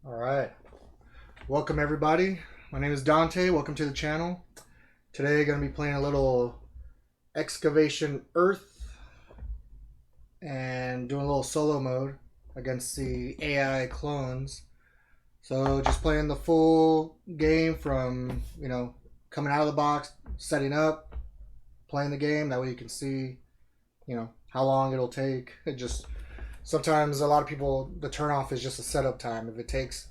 All right. Welcome, everybody. My name is Dante. Welcome to the channel. Today, going to be playing a little Excavation Earth and doing a little solo mode against the AI clones. So, just playing the full game from, coming out of the box, setting up, playing the game. That way you can see, how long it'll take. It just, sometimes a lot of people, the turnoff is just a setup time. If it takes,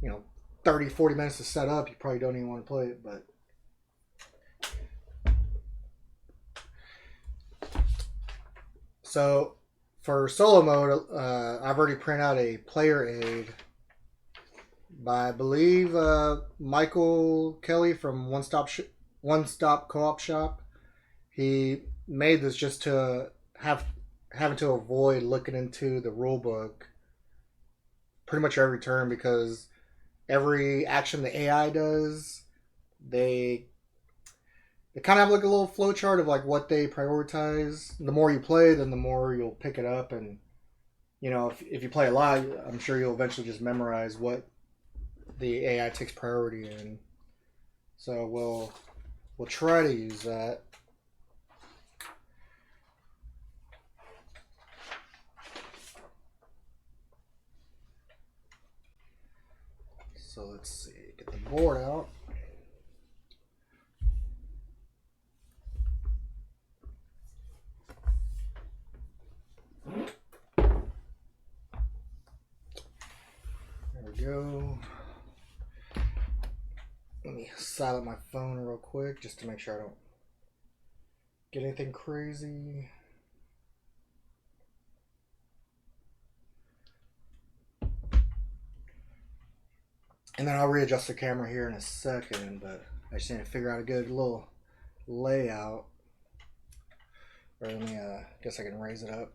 you know, 30, 40 minutes to set up, you probably don't even want to play it. But so for solo mode, I've already printed out a player aid by, I believe, Michael Kelly from One Stop Co-op Shop. He made this just to having to avoid looking into the rule book pretty much every turn, because every action the AI does, they kind of have like a little flow chart of like what they prioritize. The more you play, then the more you'll pick it up, and if you play a lot, I'm sure you'll eventually just memorize what the AI takes priority in. So we'll try to use that. So let's see, get the board out. There we go. Let me silence my phone real quick just to make sure I don't get anything crazy. And then I'll readjust the camera here in a second, but I just need to figure out a good little layout. Or let me, guess I can raise it up.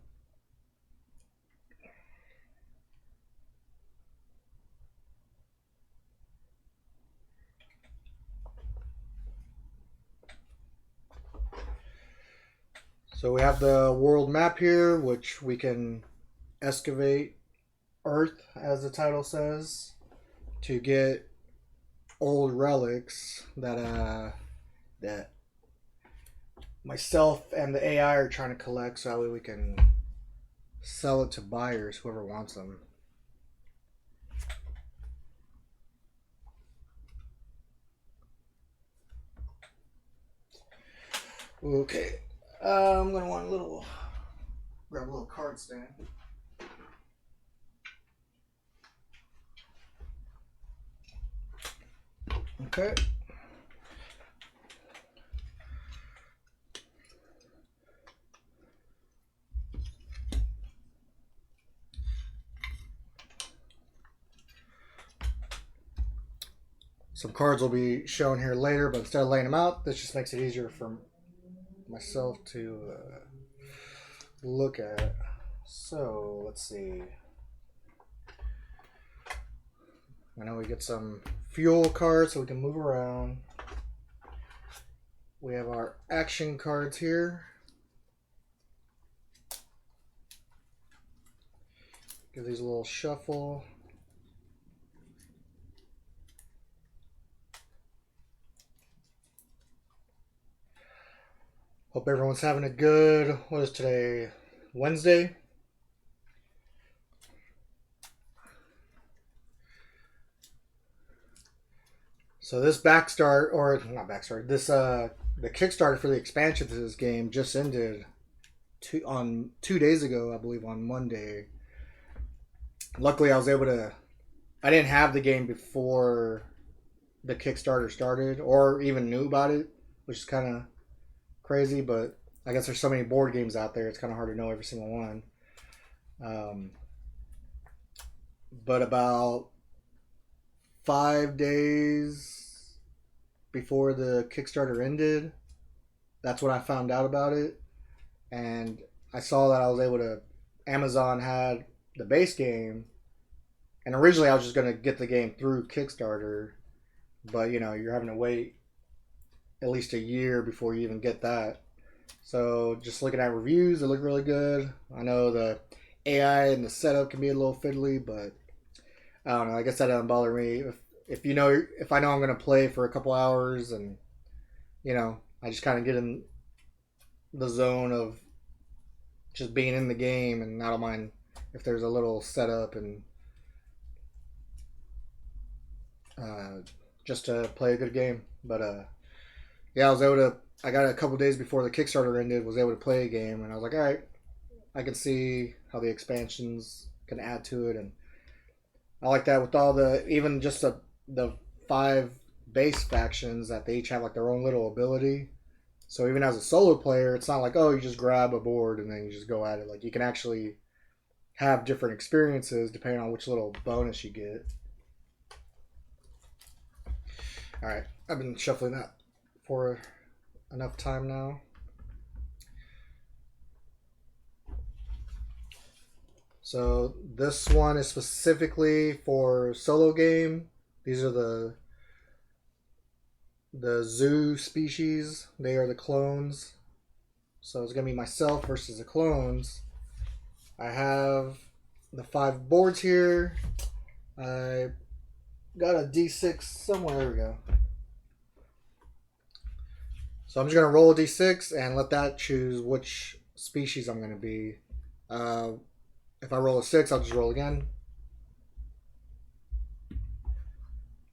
So we have the world map here, which we can excavate Earth, as the title says, to get old relics that myself and the AI are trying to collect, so that way we can sell it to buyers, whoever wants them. Okay, I'm gonna want grab a little card stand. Okay. Some cards will be shown here later, but instead of laying them out, this just makes it easier for myself to look at. So let's see. I know we get some fuel cards so we can move around. We have our action cards here. Give these a little shuffle. Hope everyone's having a good, what is today, Wednesday? So this backstart, or not backstart, this the Kickstarter for the expansion to this game just ended 2 days ago, I believe, on Monday. Luckily, I didn't have the game before the Kickstarter started, or even knew about it, which is kind of crazy. But I guess there's so many board games out there; it's kind of hard to know every single one. But about 5 days before the Kickstarter ended, that's when I found out about it, and I saw that I was able to. Amazon had the base game, and originally I was just gonna get the game through Kickstarter, but you're having to wait at least a year before you even get that. So just looking at reviews, it looked really good. I know the AI and the setup can be a little fiddly, but I don't know. I guess that doesn't bother me. If you know, if I know I'm gonna play for a couple hours, and I just kind of get in the zone of just being in the game, and I don't mind if there's a little setup and just to play a good game. But yeah, I was able to. I got a couple days before the Kickstarter ended, was able to play a game, and I was like, all right, I can see how the expansions can add to it, and I like that with all the even just the 5 base factions that they each have like their own little ability. So even as a solo player, it's not like, oh, you just grab a board and then you just go at it. Like you can actually have different experiences depending on which little bonus you get. All right, I've been shuffling that for enough time now. So this one is specifically for solo game. These are the zoo species. They are the clones. So it's going to be myself versus the clones. I have the 5 boards here. I got a D6 somewhere. There we go. So I'm just going to roll a D6 and let that choose which species I'm going to be. If I roll a 6, I'll just roll again.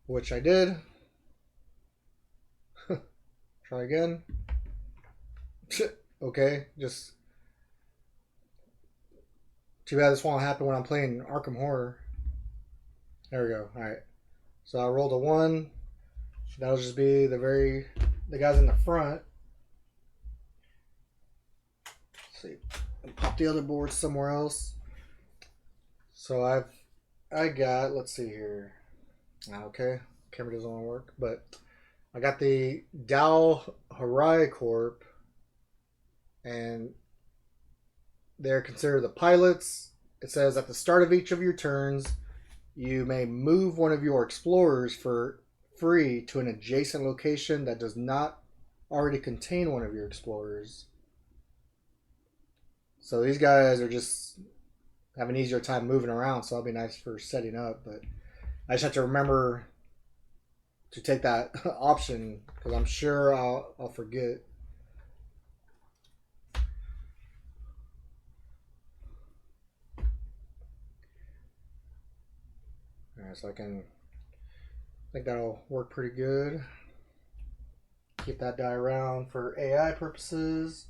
Which I did. Try again. Okay, just too bad this won't happen when I'm playing Arkham Horror. There we go. Alright. So I rolled a 1. That'll just be the guys in the front. Let's see. And pop the other board somewhere else. So I got, let's see here. Okay. Camera doesn't want to work, but I got the Dal Harai Corp, and they're considered the pilots. It says at the start of each of your turns, you may move one of your explorers for free to an adjacent location that does not already contain one of your explorers. So these guys are just have an easier time moving around, so that'll be nice for setting up. But I just have to remember to take that option because I'm sure I'll forget. Alright, so I think that'll work pretty good. Keep that die around for AI purposes.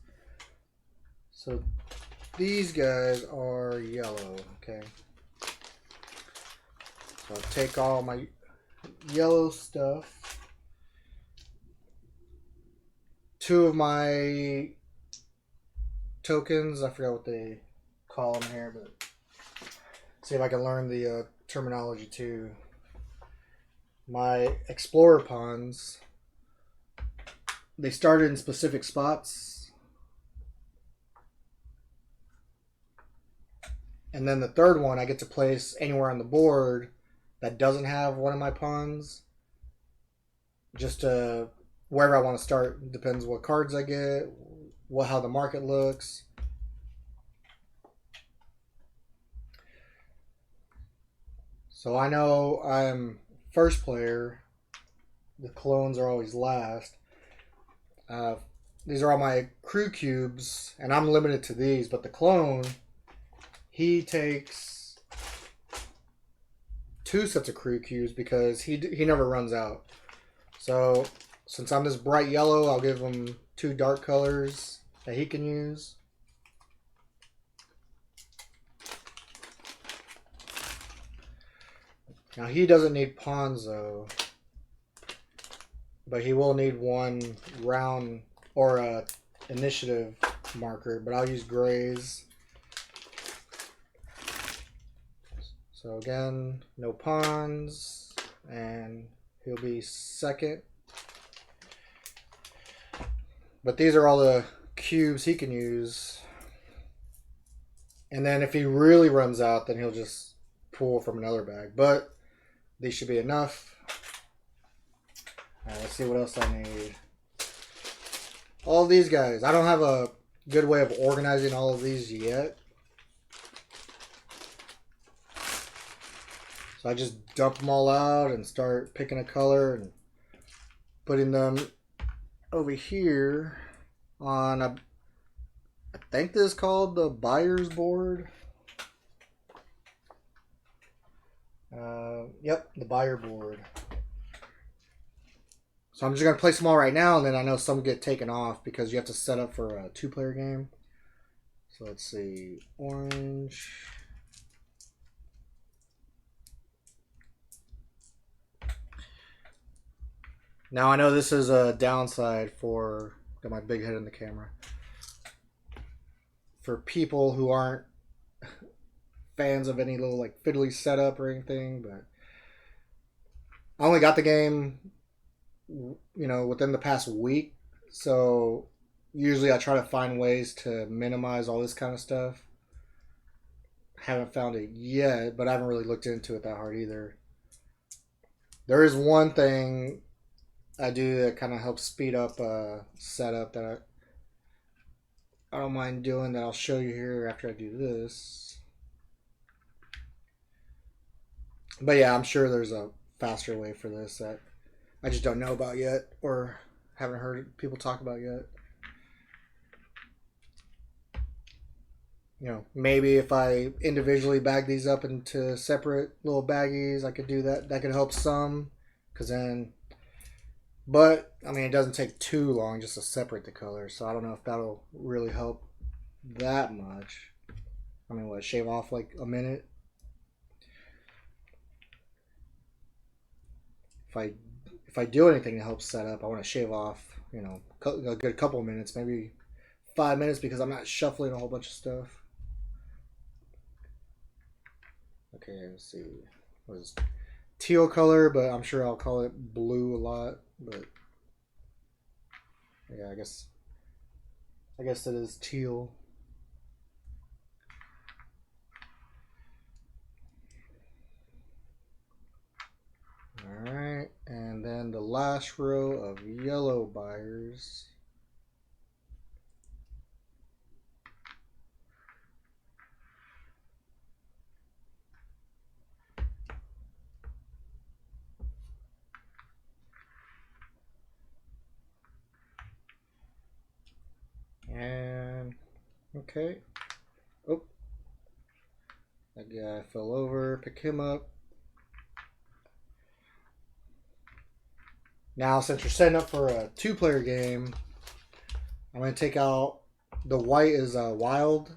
So these guys are yellow, okay. So I'll take all my yellow stuff. 2 of my tokens, I forgot what they call them here, but see if I can learn the terminology too. My explorer pawns, they started in specific spots. And then the third one I get to place anywhere on the board that doesn't have one of my pawns. Just wherever I want to start. Depends what cards I get, how the market looks. So I know I'm first player. The clones are always last. These are all my crew cubes, and I'm limited to these, but the clone, he takes 2 sets of crew cubes because he never runs out. So since I'm this bright yellow, I'll give him 2 dark colors that he can use. Now he doesn't need pawns though, but he will need 1 round or initiative marker, but I'll use grays. So again, no pawns, and he'll be second. But these are all the cubes he can use. And then if he really runs out, then he'll just pull from another bag. But these should be enough. Alright, let's see what else I need. All these guys. I don't have a good way of organizing all of these yet. So I just dump them all out and start picking a color and putting them over here on a, I think this is called the buyer's board. Yep, the buyer board. So I'm just going to place them all right now, and then I know some get taken off because you have to set up for a 2-player game. So let's see, orange. Now I know this is a downside for, got my big head in the camera, for people who aren't fans of any little like fiddly setup or anything, but I only got the game, within the past week, so usually I try to find ways to minimize all this kind of stuff. Haven't found it yet, but I haven't really looked into it that hard either. There is one thing I do that kind of helps speed up setup that I don't mind doing, that I'll show you here after I do this. But yeah, I'm sure there's a faster way for this that I just don't know about yet, or haven't heard people talk about yet. Maybe if I individually bag these up into separate little baggies, I could do that. That could help some, because then, but I mean, it doesn't take too long just to separate the colors, so I don't know if that'll really help that much. I mean, what, shave off like a minute? If I do anything to help set up, I want to shave off, a good couple of minutes, maybe 5 minutes, because I'm not shuffling a whole bunch of stuff. Okay, let's see. What is teal color, but I'm sure I'll call it blue a lot. But yeah, I guess it is teal. All right, and then the last row of yellow buyers. And okay. Oh, that guy fell over. Pick him up. Now, since you're setting up for a 2-player game, I'm going to take out, the white is wild.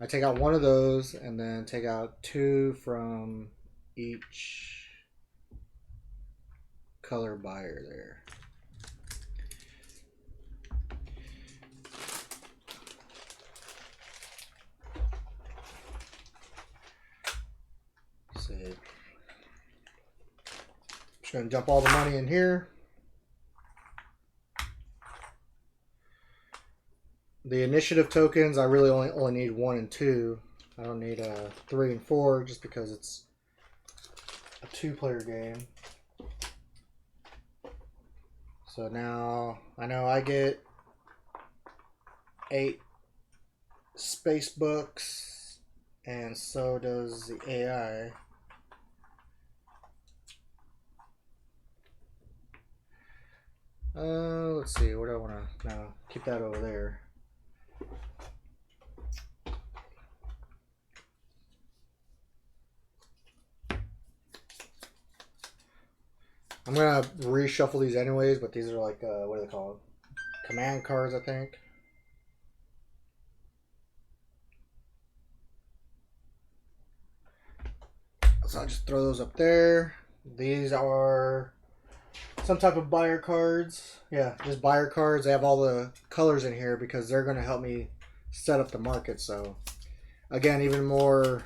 I take out one of those and then take out 2 from each color buyer there. Let's see. Just going to dump all the money in here. The initiative tokens, I really only need 1 and 2. I don't need 3 and 4 just because it's a 2-player game. So now I know I get 8 space books, and so does the AI. Let's see, what do I want to, no, keep that over there. I'm going to reshuffle these anyways, but these are like, what are they called? Command cards, I think. So I'll just throw those up there. These are some type of buyer cards. Yeah, just buyer cards. They have all the colors in here because they're going to help me set up the market. So again, even more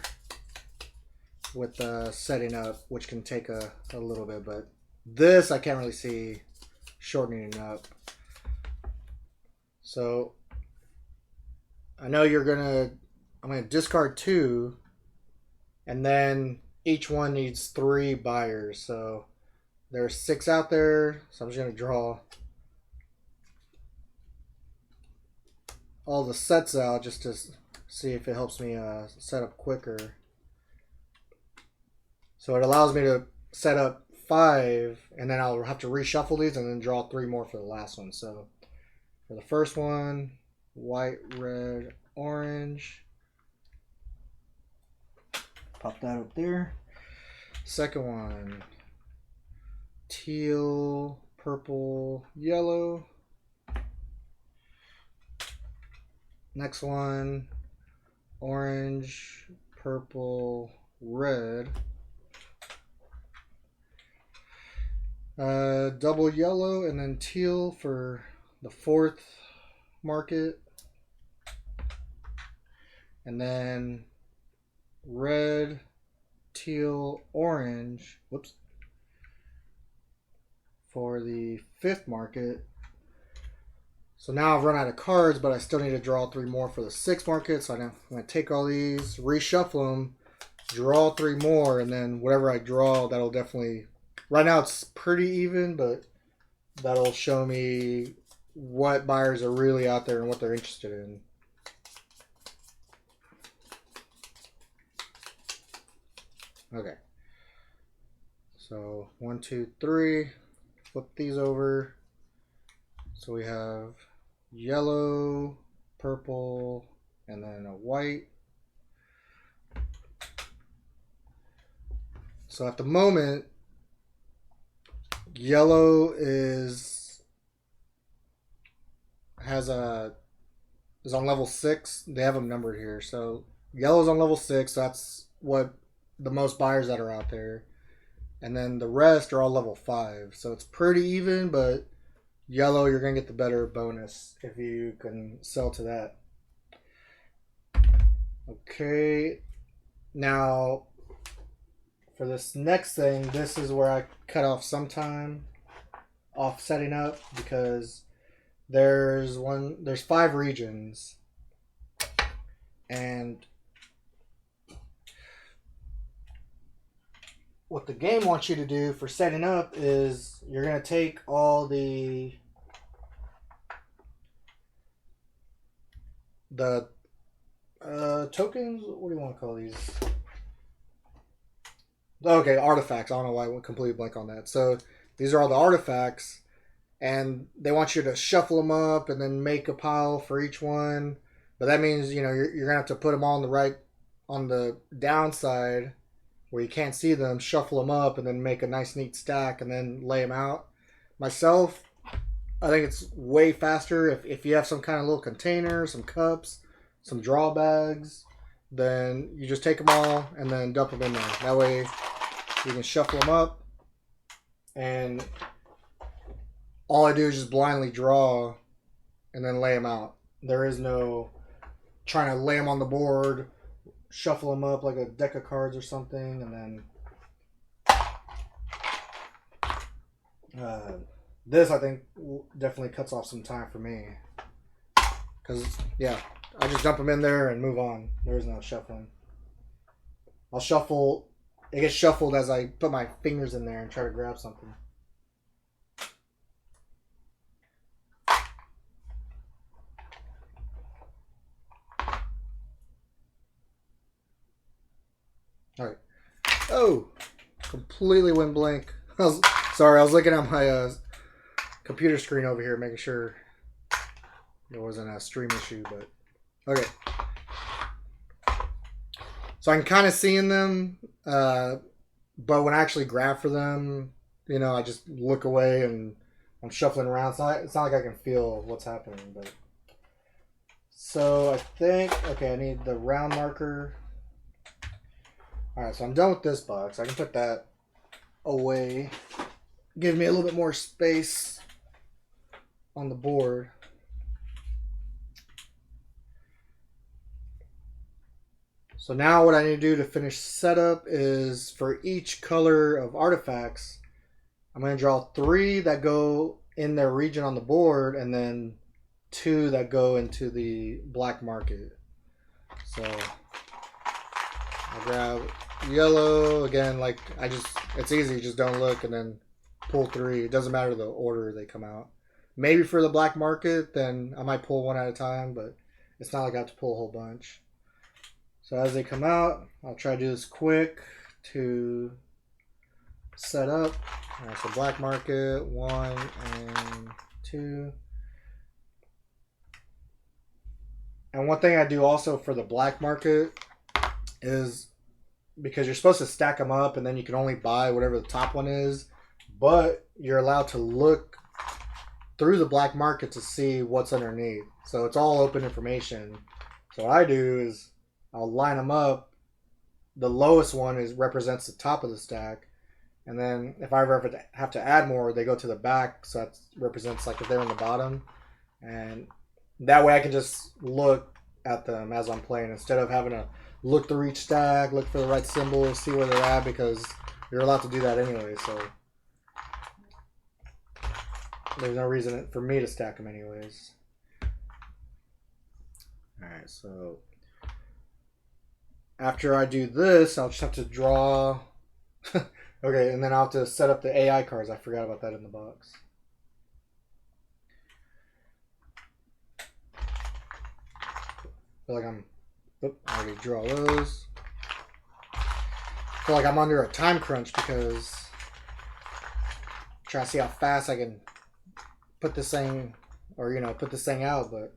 with setting up, which can take a little bit, but this I can't really see shortening up. So I know I'm gonna discard 2, and then each one needs 3 buyers. So there's 6 out there. So I'm just gonna draw all the sets out just to see if it helps me set up quicker. So it allows me to set up 5, and then I'll have to reshuffle these and then draw 3 more for the last one. So for the first one, white, red, orange. Pop that up there. Second one, teal, purple, yellow. Next one, orange, purple, red. Double yellow and then teal for the fourth market. And then red, teal, orange. Whoops. For the fifth market. So now I've run out of cards, but I still need to draw 3 more for the sixth market. So I'm going to take all these, reshuffle them, draw 3 more, and then whatever I draw, that'll definitely... Right now it's pretty even, but that'll show me what buyers are really out there and what they're interested in. Okay. So 1, 2, 3. Flip these over. So we have yellow, purple, and then a white. So at the moment, yellow is on level 6. They have them numbered here. So yellow's on level 6. That's what the most buyers that are out there. And then the rest are all level 5. So it's pretty even, but yellow, you're going to get the better bonus if you can sell to that. Okay. Now, for this next thing, this is where I cut off some time off setting up, because there's 5 regions, and what the game wants you to do for setting up is you're going to take all the tokens. What do you want to call these? Okay, artifacts. I don't know why I went completely blank on that. So these are all the artifacts, and they want you to shuffle them up and then make a pile for each one. But that means, you know, you're gonna have to put them all on the downside where you can't see them, shuffle them up, and then make a nice neat stack and then lay them out. Myself, I think it's way faster if you have some kind of little container, some cups, some draw bags, then you just take them all and then dump them in there. That way you can shuffle them up, and all I do is just blindly draw and then lay them out. There is no trying to lay them on the board, shuffle them up like a deck of cards or something, and then this, I think, definitely cuts off some time for me, because yeah, I just dump them in there and move on. There is no shuffling. I'll shuffle. It gets shuffled as I put my fingers in there and try to grab something. All right. Oh, completely went blank. Sorry, I was looking at my computer screen over here, making sure there wasn't a stream issue, but okay. So I'm kind of seeing them, but when I actually grab for them, you know, I just look away and I'm shuffling around. It's not like I can feel what's happening. But so I think, okay, I need the round marker. All right, so I'm done with this box. I can put that away. Give me a little bit more space on the board. So now what I need to do to finish setup is for each color of artifacts, I'm going to draw 3 that go in their region on the board, and then 2 that go into the black market. So I'll grab yellow again. Like it's easy. Just don't look and then pull 3. It doesn't matter the order they come out. Maybe for the black market, then I might pull one at a time, but it's not like I have to pull a whole bunch. So as they come out, I'll try to do this quick to set up. Alright, so black market 1 and 2. And one thing I do also for the black market is because you're supposed to stack them up and then you can only buy whatever the top one is, but you're allowed to look through the black market to see what's underneath. So it's all open information. So what I do is I'll line them up. The lowest one represents the top of the stack. And then if I ever have to add more, they go to the back. So that represents like if they're in the bottom. And that way I can just look at them as I'm playing instead of having to look through each stack, look for the right symbol, see where they're at, because you're allowed to do that anyway. So there's no reason for me to stack them anyways. Alright, so after I do this, I'll just have to draw. Okay, and then I'll have to set up the AI cards. I forgot about that in the box. Feel like I'm. Oop, I already draw those. Feel like I'm under a time crunch because I'm trying to see how fast I can put this thing, or put this thing out. But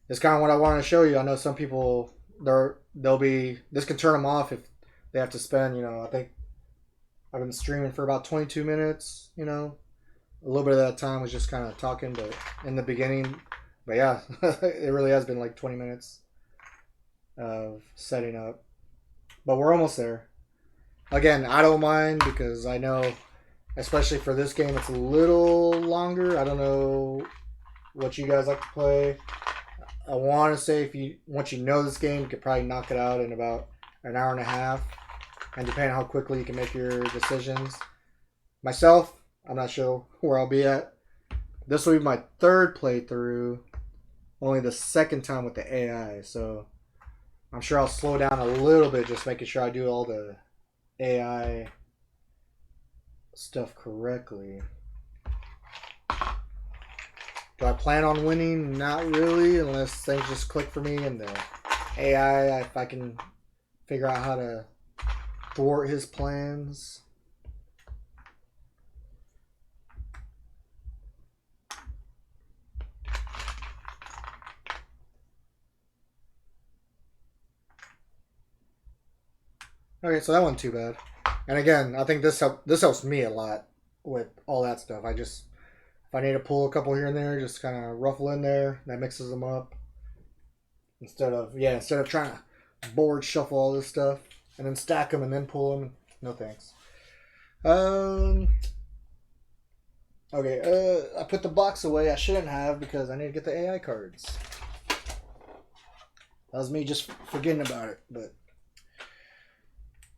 it's kind of what I wanted to show you. I know some people this can turn them off if they have to spend. I think I've been streaming for about 22 minutes. A little bit of that time was just kind of talking, but in the beginning. But yeah, it really has been like 20 minutes of setting up. But we're almost there. Again, I don't mind because I know, especially for this game, it's a little longer. I don't know what you guys like to play. I want to say once you know this game, you could probably knock it out in about an hour and a half. And depending on how quickly you can make your decisions. Myself, I'm not sure where I'll be at. This will be my third playthrough. Only the second time with the AI. So I'm sure I'll slow down a little bit, just making sure I do all the AI stuff correctly. Do I plan on winning? Not really, unless things just click for me and the AI, if I can figure out how to thwart his plans. Okay, so that wasn't too bad. And again, I think this helps me a lot with all that stuff. If I need to pull a couple here and there, just kind of ruffle in there. That mixes them up. Instead of trying to board shuffle all this stuff and then stack them and then pull them. No thanks. Okay, I put the box away. I shouldn't have because I need to get the AI cards. That was me just forgetting about it. But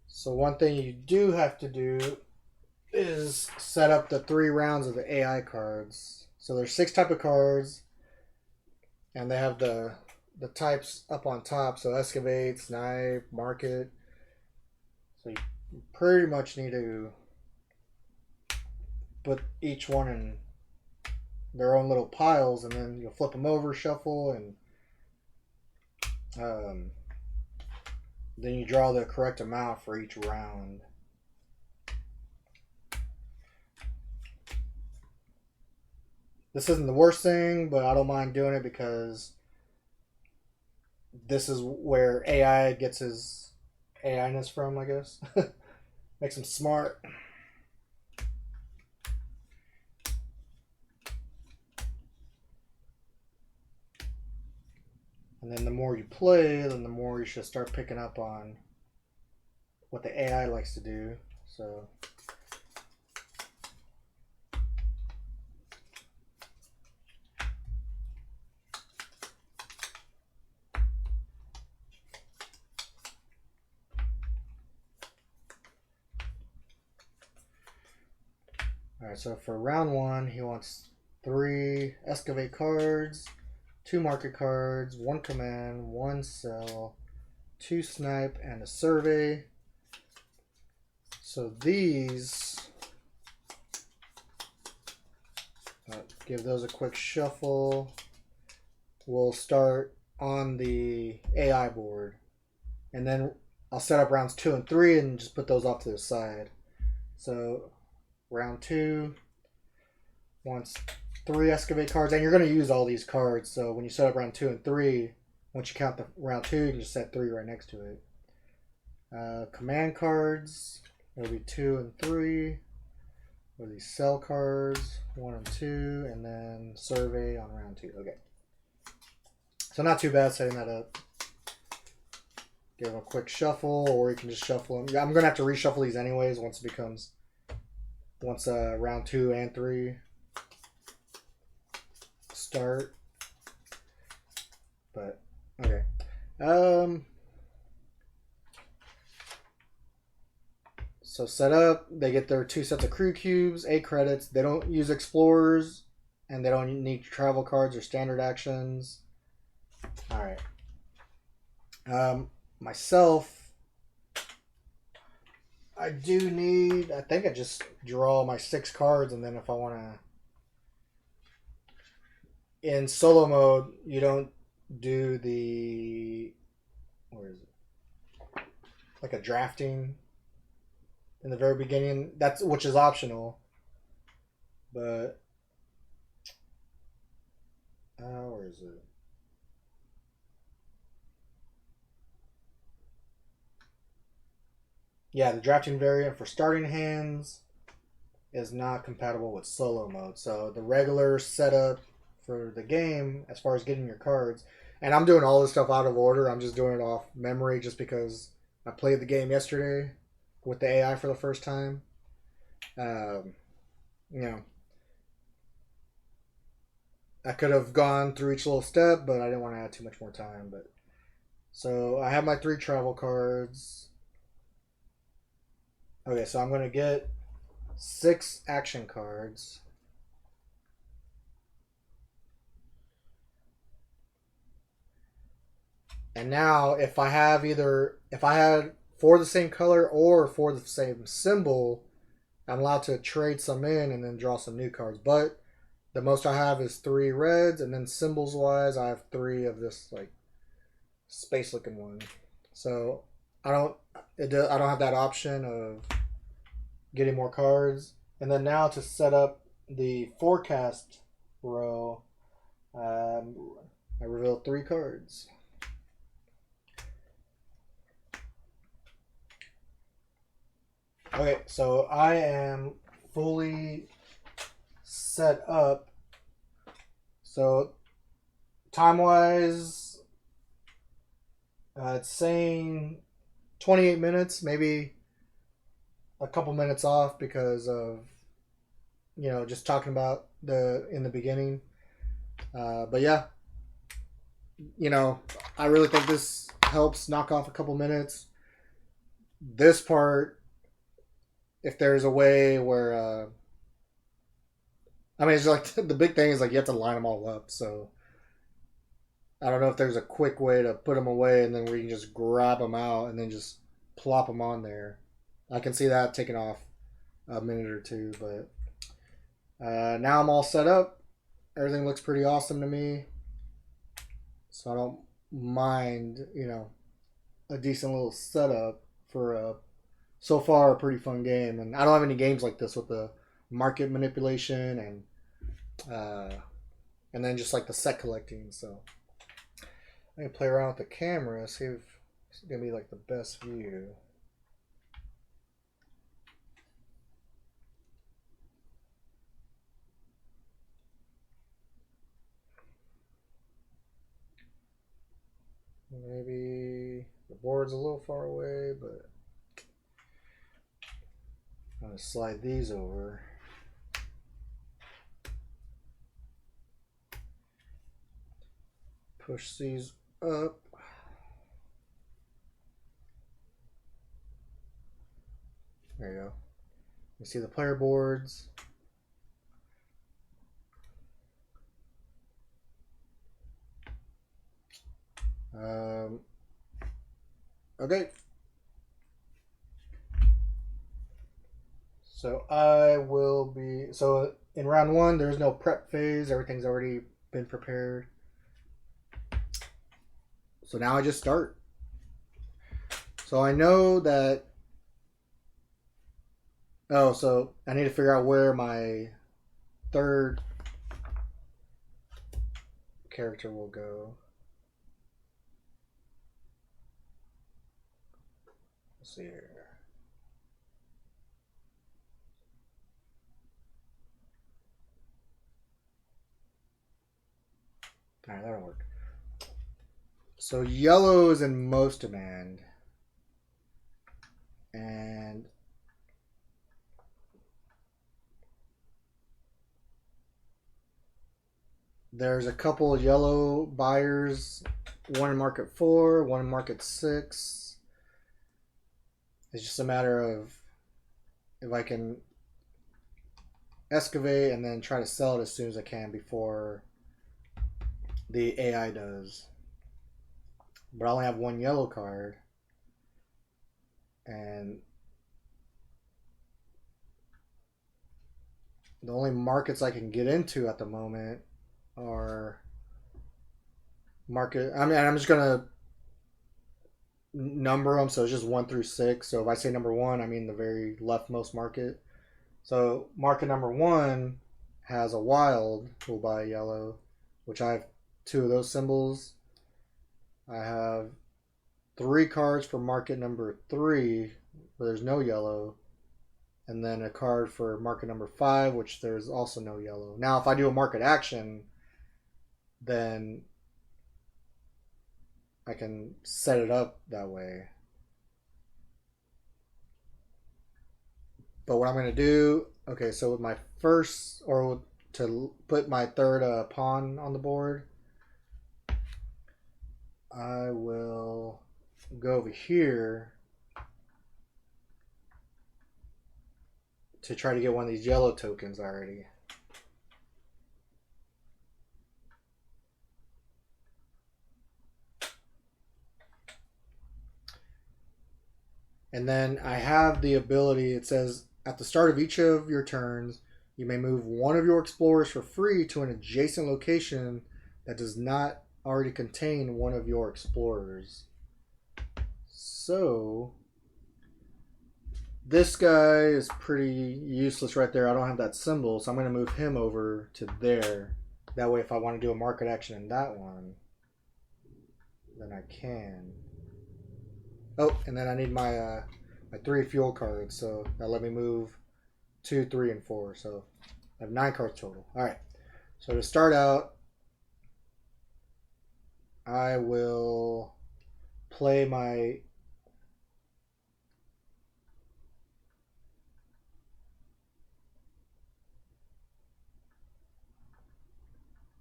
so one thing you do have to do is set up the 3 rounds of the AI cards. So there's 6 type of cards, and they have the types up on top. So excavate, snipe, market. So you pretty much need to put each one in their own little piles, and then you'll flip them over, shuffle, and then you draw the correct amount for each round. This isn't the worst thing, but I don't mind doing it because this is where AI gets his AI-ness from, I guess. Makes him smart. And then the more you play, then the more you should start picking up on what the AI likes to do. So alright, so for round 1, he wants 3 excavate cards, 2 market cards, 1 command, 1 sell, 2 snipe, and a survey. So these, give those a quick shuffle. We'll start on the AI board, and then I'll set up rounds 2 and 3 and just put those off to the side. So round 2 wants 3 excavate cards, and you're going to use all these cards. So when you set up round 2 and 3, once you count the round 2, you can just set 3 right next to it. Command cards, it'll be 2 and 3. Or these cell cards, 1 and 2, and then survey on round 2. Okay. So not too bad setting that up. Give them a quick shuffle, or you can just shuffle them. I'm going to have to reshuffle these anyways once round 2 and 3 start. But, okay. So set up, they get their 2 sets of crew cubes, 8 credits. They don't use explorers, and they don't need travel cards or standard actions. All right. Myself, I do need. I think I just draw my 6 cards, and then if I want to, in solo mode, you don't do the. Where is it? Like a drafting. In the very beginning, which is optional, but where is it? Yeah, the drafting variant for starting hands is not compatible with solo mode. So the regular setup for the game, as far as getting your cards, and I'm doing all this stuff out of order. I'm just doing it off memory, just because I played the game yesterday with the AI for the first time. You know, I could have gone through each little step, but I didn't want to add too much more time. But so I have my 3 travel cards. Okay, so I'm going to get 6 action cards. And now if I had 4 the same color or 4 the same symbol, I'm allowed to trade some in and then draw some new cards. But the most I have is 3 reds, and then symbols wise, I have 3 of this like space looking one. So I don't have that option of getting more cards. And then now to set up the forecast row, I reveal 3 cards. Okay, so I am fully set up. So time-wise, it's saying 28 minutes, maybe a couple minutes off because of, just talking about in the beginning. But yeah, I really think this helps knock off a couple minutes. This part, if there's a way where, it's like the big thing is like you have to line them all up. So I don't know if there's a quick way to put them away and then we can just grab them out and then just plop them on there. I can see that taking off a minute or two, but now I'm all set up. Everything looks pretty awesome to me. So I don't mind, a decent little setup for so far a pretty fun game. And I don't have any games like this with the market manipulation and then just like the set collecting. So I can play around with the camera, see if it's gonna be like the best view. Maybe the board's a little far away, but I'm gonna slide these over. Push these up. There you go. You see the player boards. Okay. So so in round 1, there's no prep phase. Everything's already been prepared. So now I just start. So I know that Oh, so I need to figure out where my third character will go. Let's see here. Alright, that'll work. So yellow is in most demand. And there's a couple of yellow buyers, one in market 4, one in market 6. It's just a matter of if I can excavate and then try to sell it as soon as I can before the AI does. But I only have one yellow card. And the only markets I can get into at the moment are market. I mean, I'm just gonna number them, so it's just 1 through 6. So if I say number 1, I mean the very leftmost market. So market number 1 has a wild who'll buy yellow, which I have 2 of those symbols. I have 3 cards for market number 3 where there's no yellow, and then a card for market number 5, which there's also no yellow. Now, if I do a market action, then I can set it up that way. But what I'm going to do, okay, so with my first, or to put my third pawn on the board, I will go over here to try to get one of these yellow tokens already. And then I have the ability, it says at the start of each of your turns, you may move one of your explorers for free to an adjacent location that does not already contain one of your explorers. So this guy is pretty useless right there. I don't have that symbol, so I'm going to move him over to there. That way if I want to do a market action in that one, then I can. Oh, and then I need my my 3 fuel cards, so that'll let me move 2, 3, and 4. So I have 9 cards total. All right. So to start out, I will play my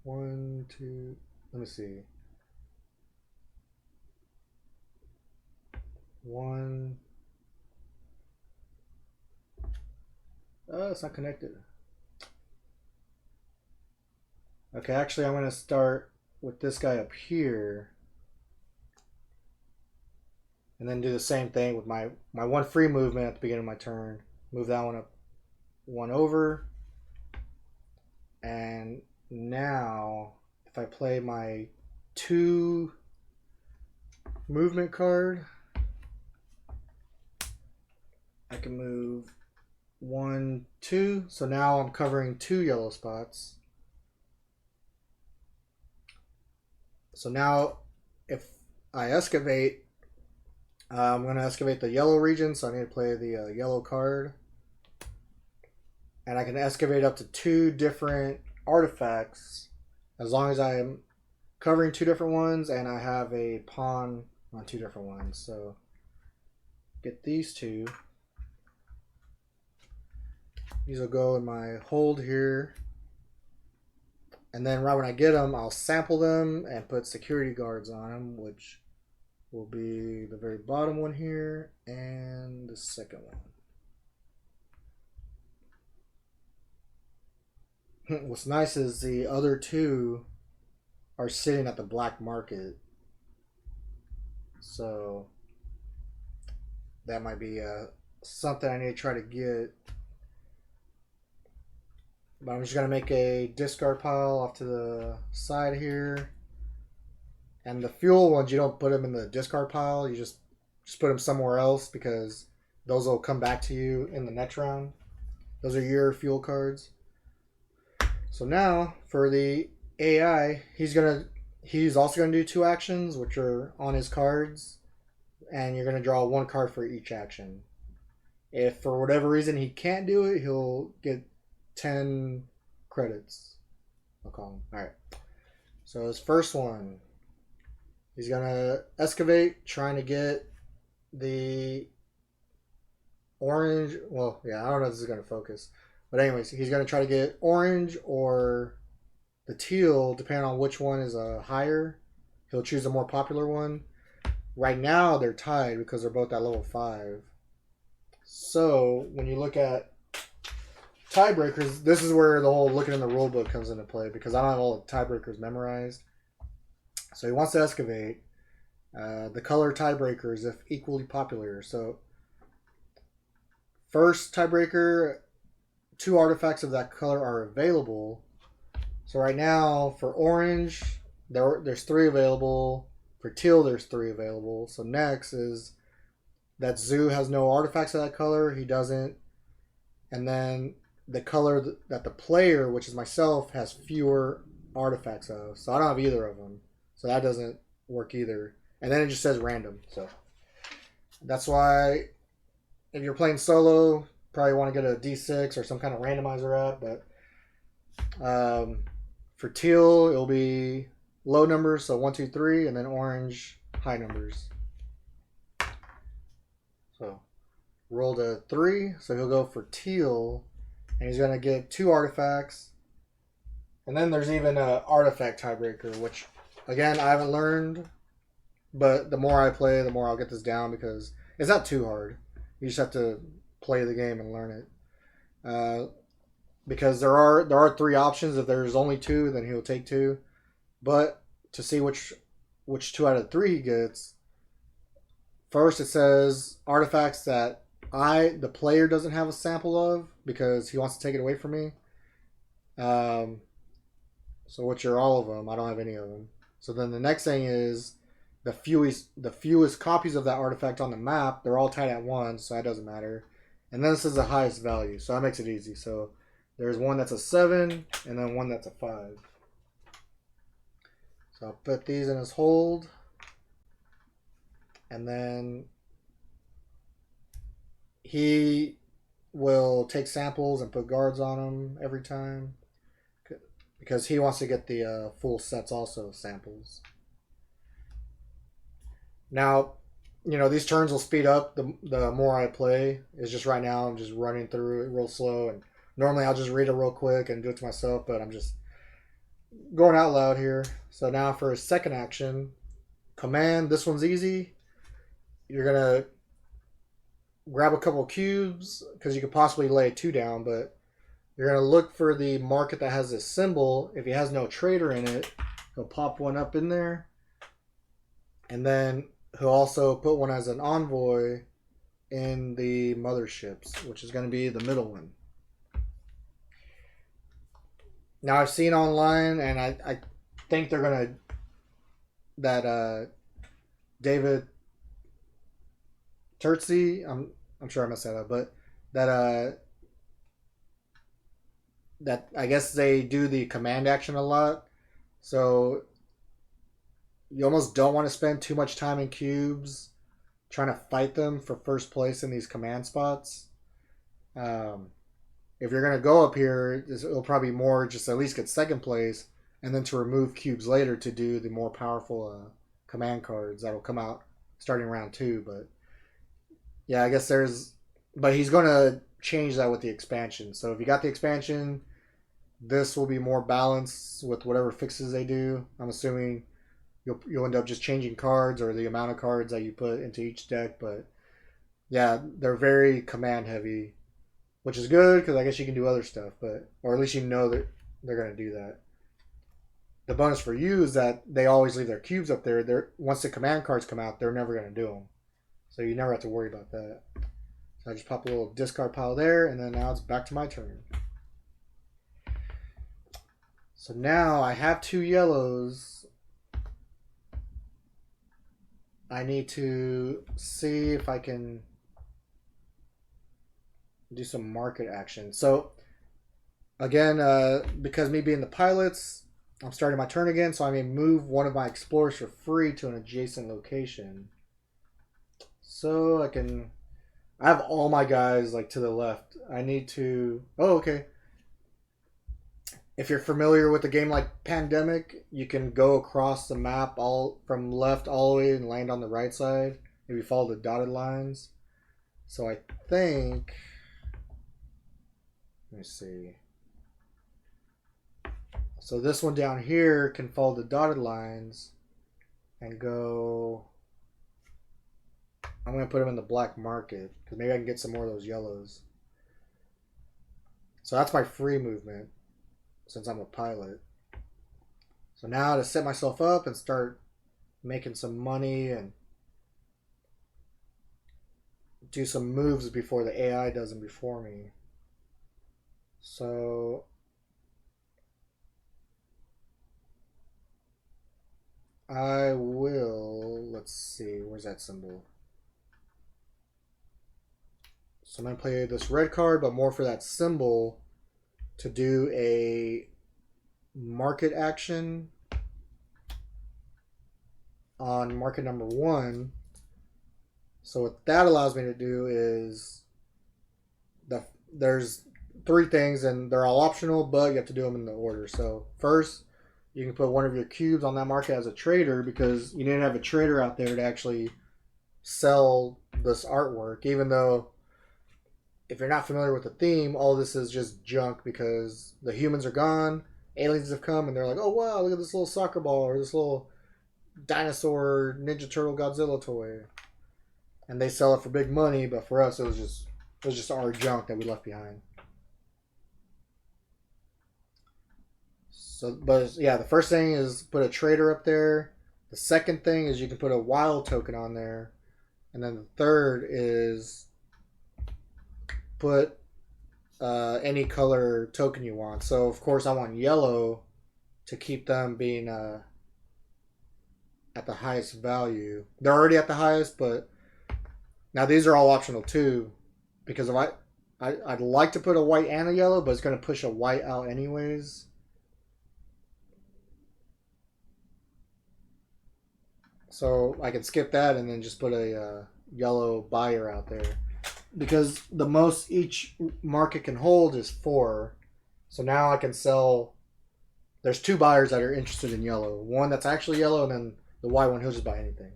one, two. Let me see. 1. Oh, it's not connected. Okay, actually, I'm going to start with this guy up here. And then do the same thing with my 1 free movement at the beginning of my turn. Move that one up 1 over. And now, if I play my 2 movement card, I can move 1, 2. So now I'm covering 2 yellow spots. So now if I excavate, I'm going to excavate the yellow region, so I need to play the yellow card. And I can excavate up to 2 different artifacts as long as I'm covering 2 different ones and I have a pawn on 2 different ones. So get these 2. These will go in my hold here. And then right when I get them, I'll sample them and put security guards on them, which will be the very bottom one here and the second one. What's nice is the other 2 are sitting at the black market. So that might be something I need to try to get. But I'm just going to make a discard pile off to the side here. And the fuel ones, you don't put them in the discard pile. You just put them somewhere else because those will come back to you in the next round. Those are your fuel cards. So now for the AI, he's also gonna do 2 actions, which are on his cards, and you're gonna draw 1 card for each action. If for whatever reason he can't do it, he'll get 10 credits. I'll call him. All right. So his first one, he's gonna excavate, trying to get the orange. Well, yeah, I don't know if this is gonna focus, but anyways, he's gonna try to get orange or the teal, depending on which one is higher. He'll choose a more popular one. Right now they're tied because they're both at level 5. So when you look at tiebreakers, this is where the whole looking in the rule book comes into play, because I don't have all the tiebreakers memorized. So he wants to excavate. The color tiebreakers if equally popular. So first tiebreaker, 2 artifacts of that color are available. So right now for orange, there's 3 available. For teal, there's 3 available. So next is that Zoo has no artifacts of that color. He doesn't. And then the color that the player, which is myself, has fewer artifacts of. So I don't have either of them. So that doesn't work either. And then it just says random. So that's why if you're playing solo, probably want to get a D6 or some kind of randomizer up. But for teal, it'll be low numbers, so 1, 2, 3, and then orange, high numbers. So rolled a 3, so he'll go for teal, and he's going to get 2 artifacts. And then there's even an artifact tiebreaker, which, again, I haven't learned, but the more I play, the more I'll get this down, because it's not too hard. You just have to play the game and learn it. Because there are 3 options. If there's only 2, then he'll take 2. But to see which 2 out of 3 he gets, first it says artifacts that the player doesn't have a sample of because he wants to take it away from me. So which are all of them. I don't have any of them. So then the next thing is the fewest copies of that artifact on the map. They're all tied at 1, so that doesn't matter. And then this is the highest value, so that makes it easy. So there's one that's a 7, and then one that's a 5. So I'll put these in his hold. And then he will take samples and put guards on them every time, because he wants to get the full sets also samples. Now, these turns will speed up the more I play. It's just right now I'm just running through it real slow, and normally I'll just read it real quick and do it to myself, but I'm just going out loud here. So now for his second action, command. This one's easy. You're gonna grab a couple cubes because you could possibly lay 2 down, but you're gonna look for the market that has this symbol. If he has no trader in it, he'll pop one up in there, and then he'll also put one as an envoy in the motherships, which is going to be the middle one. Now I've seen online, and I think they're gonna David Terzi, I'm sure I messed that up, but that I guess they do the command action a lot, so you almost don't want to spend too much time in cubes trying to fight them for first place in these command spots. If you're going to go up here, it'll probably be more just at least get second place, and then to remove cubes later to do the more powerful command cards that'll come out starting round 2. But yeah, I guess but he's going to change that with the expansion. So if you got the expansion, this will be more balanced with whatever fixes they do. I'm assuming you'll end up just changing cards or the amount of cards that you put into each deck. But yeah, they're very command heavy, which is good because I guess you can do other stuff, or at least that they're going to do that. The bonus for you is that they always leave their cubes up there. Once the command cards come out, they're never going to do them, so you never have to worry about that. So I just pop a little discard pile there, and then now it's back to my turn. So now I have 2 yellows. I need to see if I can do some market action. So again, because me being the pilots, I'm starting my turn again, so I may move one of my explorers for free to an adjacent location. So I have all my guys like to the left. I need to. Oh, okay. If you're familiar with a game like Pandemic, you can go across the map all from left all the way and land on the right side if you follow the dotted lines. So I think. Let me see. So this one down here can follow the dotted lines and go. I'm going to put them in the black market because maybe I can get some more of those yellows. So that's my free movement since I'm a pilot. So now to set myself up and start making some money and do some moves before the AI does them before me. So I will, let's see, where's that symbol? So I'm going to play this red card, but more for that symbol to do a market action on market number 1. So what that allows me to do is there's 3 things and they're all optional, but you have to do them in the order. So first, you can put one of your cubes on that market as a trader because you need to have a trader out there to actually sell this artwork, even though if you're not familiar with the theme, all this is just junk because the humans are gone, aliens have come, and they're like, oh wow, look at this little soccer ball or this little dinosaur Ninja Turtle Godzilla toy. And they sell it for big money, but for us it was just our junk that we left behind. So, but yeah, the first thing is put a trader up there. The second thing is you can put a wild token on there. And then the third is put any color token you want. So of course I want yellow to keep them being at the highest value. They're already at the highest, but now these are all optional too, because if I'd like to put a white and a yellow, but it's going to push a white out anyways. So I can skip that and then just put a yellow buyer out there. Because the most each market can hold is 4. So now I can sell. There's 2 buyers that are interested in yellow. One that's actually yellow, and then the white one who'll just buy anything.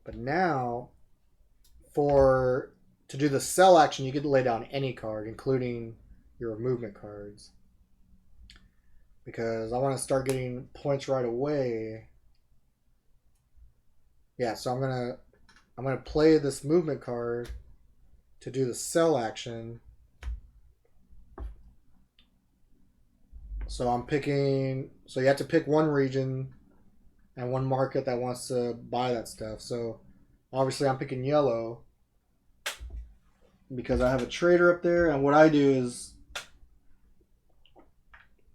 But now, to do the sell action, you get to lay down any card, including your movement cards. Because I want to start getting points right away. Yeah, so I'm gonna play this movement card to do the sell action. So I'm picking. So you have to pick one region and one market that wants to buy that stuff. So obviously I'm picking yellow because I have a trader up there, and what I do is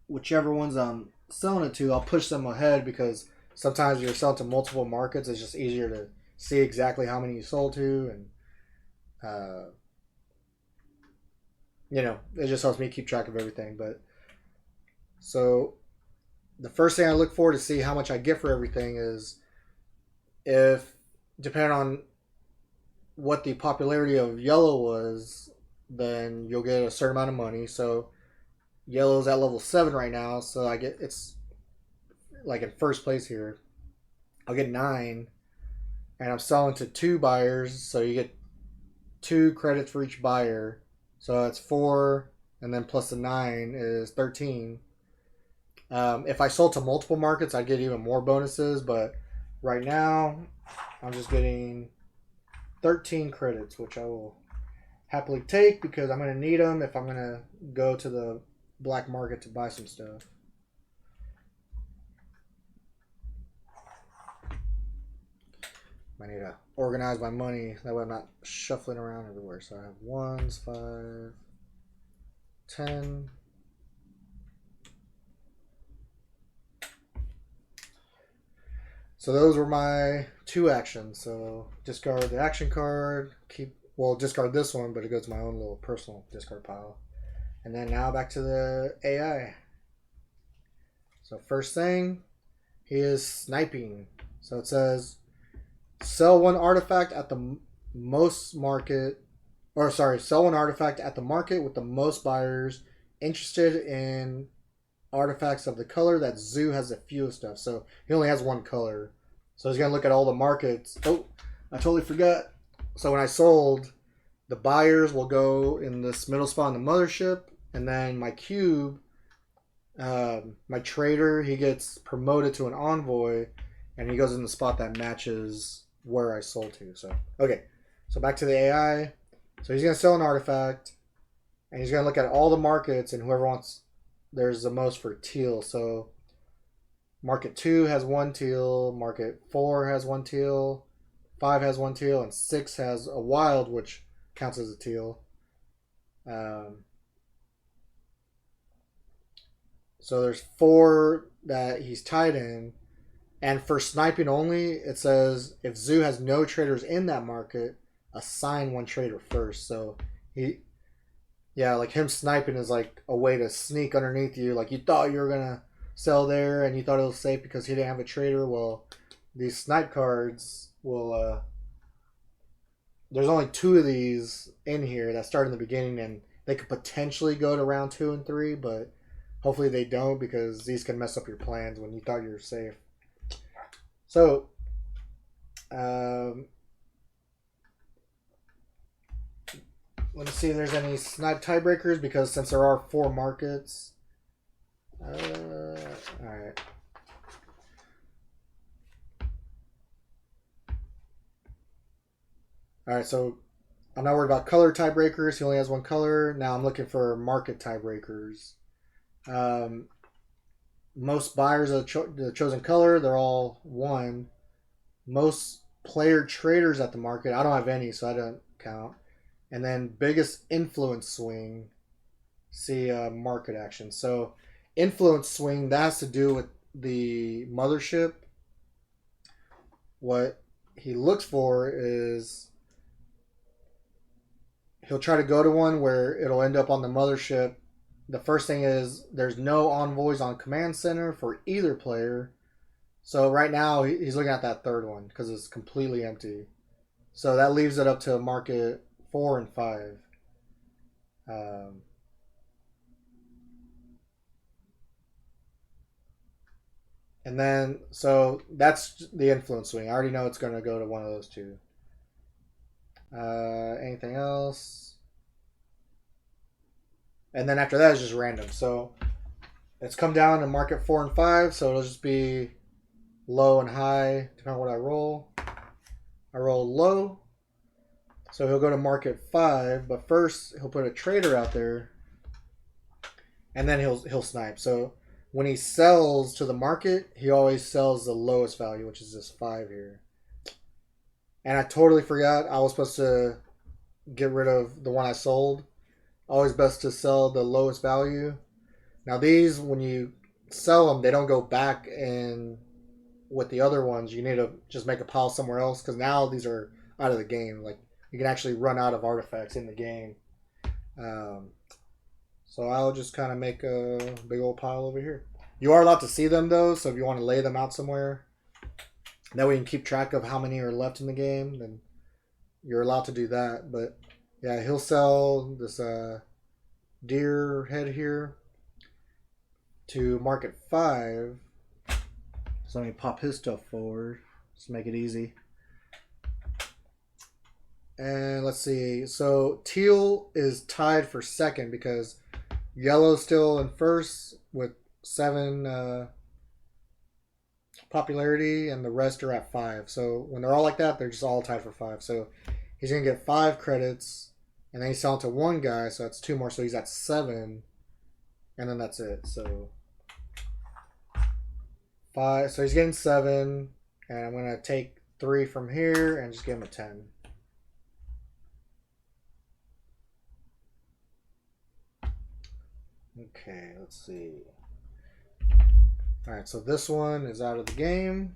whichever ones I'm selling it to, I'll push them ahead because sometimes you're selling to multiple markets. It's just easier to see exactly how many you sold to, and it just helps me keep track of everything. But so the first thing I look for to see how much I get for everything is if, depending on what the popularity of yellow was, then you'll get a certain amount of money. So yellow's at level 7 right now, so it's like in first place here. I'll get 9, and I'm selling to 2 buyers, so you get 2 credits for each buyer. So that's 4, and then plus the 9 is 13. If I sold to multiple markets, I'd get even more bonuses, but right now I'm just getting 13 credits, which I will happily take because I'm going to need them if I'm going to go to the black market to buy some stuff. I need to organize my money. That way I'm not shuffling around everywhere. So I have 1s, 5, 10. So those were my 2 actions. So discard the action card, keep Well, discard this one, but it goes to my own little personal discard pile. And then now back to the AI. So first thing, he is sniping. So it says sell one artifact at the most market, or sorry, sell one artifact at the market with the most buyers interested in artifacts of the color that Zoo has the fewest of. So he only has one color. So he's gonna look at all the markets. Oh, I totally forgot. So when I sold, the buyers will go in this middle spot on the mothership, and then my cube, my trader, he gets promoted to an envoy, and he goes in the spot that matches where I sold to. So okay, so back to the AI. So he's gonna sell an artifact, and he's gonna look at all the markets, and whoever wants, there's the most for teal. So market 2 has one teal, market 4 has one teal, 5 has one teal, and 6 has a wild, which counts as a teal. So there's 4 that he's tied in. And for sniping only, it says if Zoo has no traders in that market, assign one trader first. So like him sniping is like a way to sneak underneath you. Like you thought you were gonna sell there, and you thought it was safe because he didn't have a trader. Well, these snipe cards will. There's only 2 of these in here that start in the beginning, and they could potentially go to round 2 and 3, but hopefully they don't, because these can mess up your plans when you thought you were safe. So, let me see if there's any snipe tiebreakers, because since there are 4 markets. Alright. Alright, so I'm not worried about color tiebreakers. He only has one color. Now I'm looking for market tiebreakers. Most buyers of the chosen color, they're all 1. Most player traders at the market, I don't have any, so I don't count. And then biggest influence swing, see market action. So influence swing, that has to do with the mothership. What he looks for is he'll try to go to one where it'll end up on the mothership. The first thing is there's no envoys on command center for either player. So right now he's looking at that 3rd one because it's completely empty. So that leaves it up to market 4 and 5. And then, so that's the influence swing. I already know it's going to go to one of those 2. Anything else? And then after that is just random. So it's come down to market 4 and 5. So it'll just be low and high, depending on what I roll. I roll low. So he'll go to market 5. But first, he'll put a trader out there. And then he'll snipe. So when he sells to the market, he always sells the lowest value, which is this 5 here. And I totally forgot I was supposed to get rid of the one I sold. Always best to sell the lowest value. Now these, when you sell them, they don't go back in with the other ones. You need to just make a pile somewhere else, because now these are out of the game. Like you can actually run out of artifacts in the game. So I'll just kind of make a big old pile over here. You are allowed to see them though, so if you want to lay them out somewhere, that way you can keep track of how many are left in the game, then you're allowed to do that. But yeah, he'll sell this deer head here to market 5. So let me pop his stuff forward. Just make it easy. And let's see. So teal is tied for 2nd because yellow's still in 1st with 7 popularity, and the rest are at 5. So when they're all like that, they're just all tied for 5. So he's going to get 5 credits, and then he's selling to one guy, so that's 2 more. So he's at 7, and then that's it. So 5. So he's getting 7, and I'm going to take 3 from here and just give him a 10. Okay, let's see. Alright, so this one is out of the game.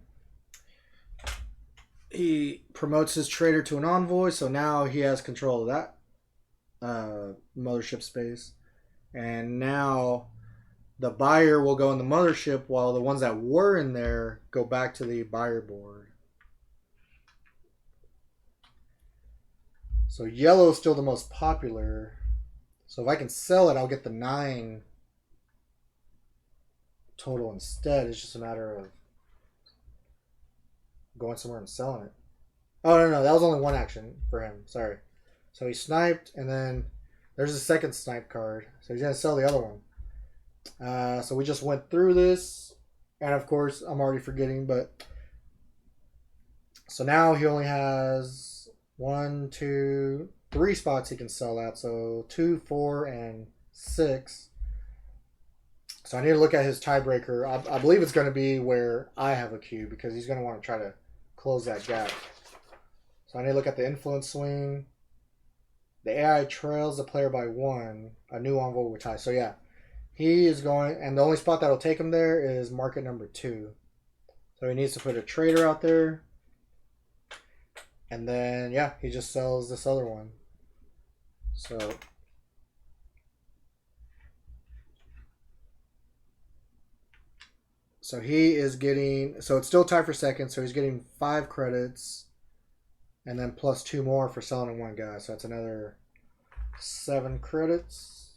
he promotes his trader to an envoy, so now he has control of that mothership space. And now the buyer will go in the mothership while the ones that were in there go back to the buyer board. So yellow is still the most popular. So if I can sell it, I'll get the 9 total instead. It's just a matter of going somewhere and selling it. Oh, no, that was only one action for him. Sorry. So he sniped, and then there's a second snipe card. So he's going to sell the other one. So we just went through this. And of course, I'm already forgetting, but... So now he only has 1, 2, 3 spots he can sell at. So 2, 4, and 6. So I need to look at his tiebreaker. I believe it's going to be where I have a cube, because he's going to want to try to close that gap. So I need to look at the influence swing. The AI trails the player by 1. A new envoy will tie. So yeah, he is going, and the only spot that'll take him there is market number 2. So he needs to put a trader out there. And then, yeah, he just sells this other one. So he is getting, so it's still tied for second, so he's getting 5 credits. And then plus 2 more for selling one guy. So that's another 7 credits.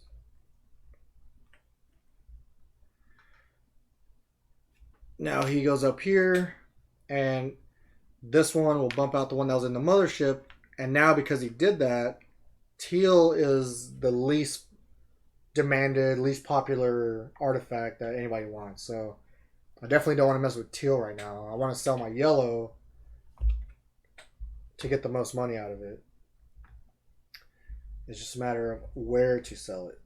Now he goes up here, and this one will bump out the one that was in the mothership. And now because he did that, teal is the least demanded, least popular artifact that anybody wants. So I definitely don't want to mess with teal right now. I want to sell my yellow to get the most money out of it. It's just a matter of where to sell it.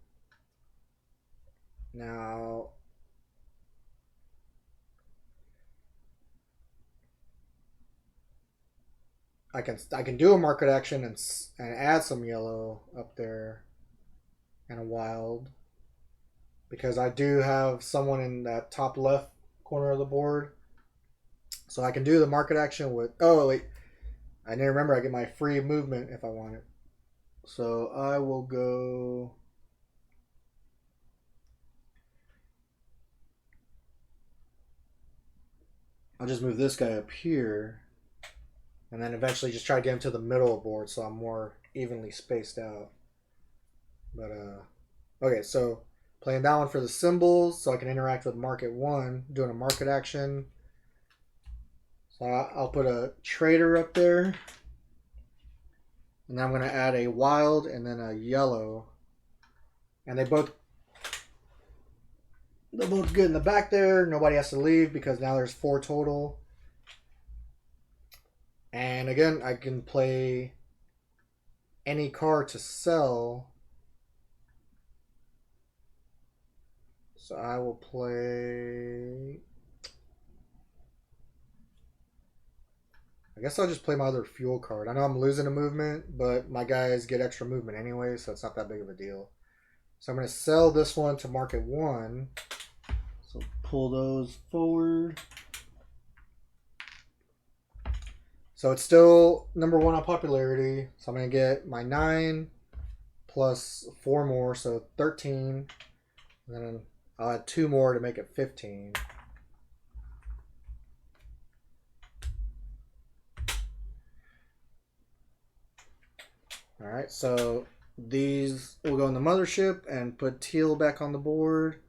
Now, I can do a market action and add some yellow up there and a wild, because I do have someone in that top left corner of the board. So I can do the market action with, oh wait, I need to remember I get my free movement if I want it. So I will go... I'll just move this guy up here. And then eventually just try to get him to the middle of the board so I'm more evenly spaced out. But, okay, so playing that one for the symbols so I can interact with market 1, doing a market action. So I'll put a trader up there. And then I'm going to add a wild and then a yellow. And they're both good in the back there. Nobody has to leave because now there's 4 total. And again, I can play any card to sell. So I will play... I guess I'll just play my other fuel card. I know I'm losing a movement, but my guys get extra movement anyway, so it's not that big of a deal. So I'm going to sell this one to market 1. So pull those forward. So it's still number 1 on popularity. So I'm going to get my 9 plus 4 more, so 13. And then I'll add 2 more to make it 15. Alright, so these will go in the mothership and put teal back on the board.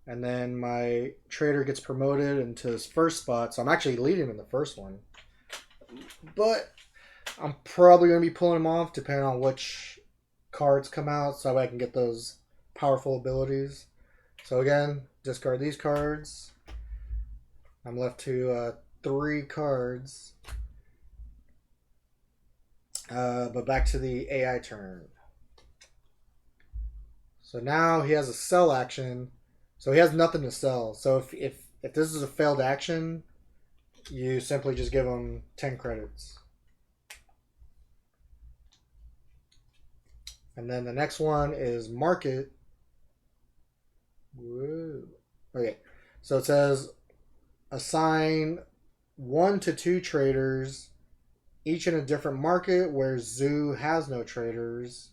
And then my trader gets promoted into his first spot. So I'm actually leading in the first one. But I'm probably going to be pulling him off depending on which cards come out so I can get those powerful abilities. So again, discard these cards. I'm left to 3 cards. But back to the AI turn. So now he has a sell action. So he has nothing to sell. So if this is a failed action, you simply just give him 10 credits. And then the next one is market. Whoa. Okay. So it says assign 1 to 2 traders each in a different market where Zoo has no traders.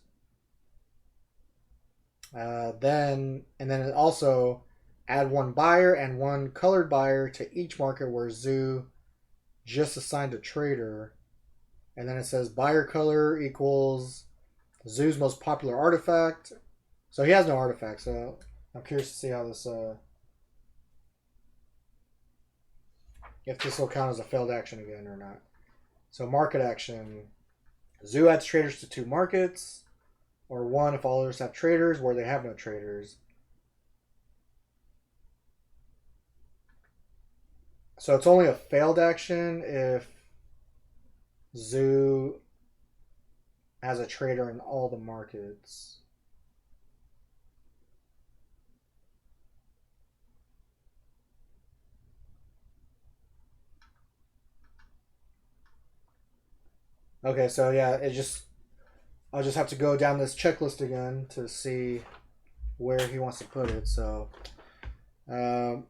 Then it also add one buyer and one colored buyer to each market where Zoo just assigned a trader. And then it says buyer color equals Zoo's most popular artifact. So he has no artifact, so I'm curious to see how this if this will count as a failed action again or not. So market action. Zoo adds traders to 2 markets, or 1 if all others have traders where they have no traders. So it's only a failed action if Zoo has a trader in all the markets. Okay, so yeah, I'll just have to go down this checklist again to see where he wants to put it. So,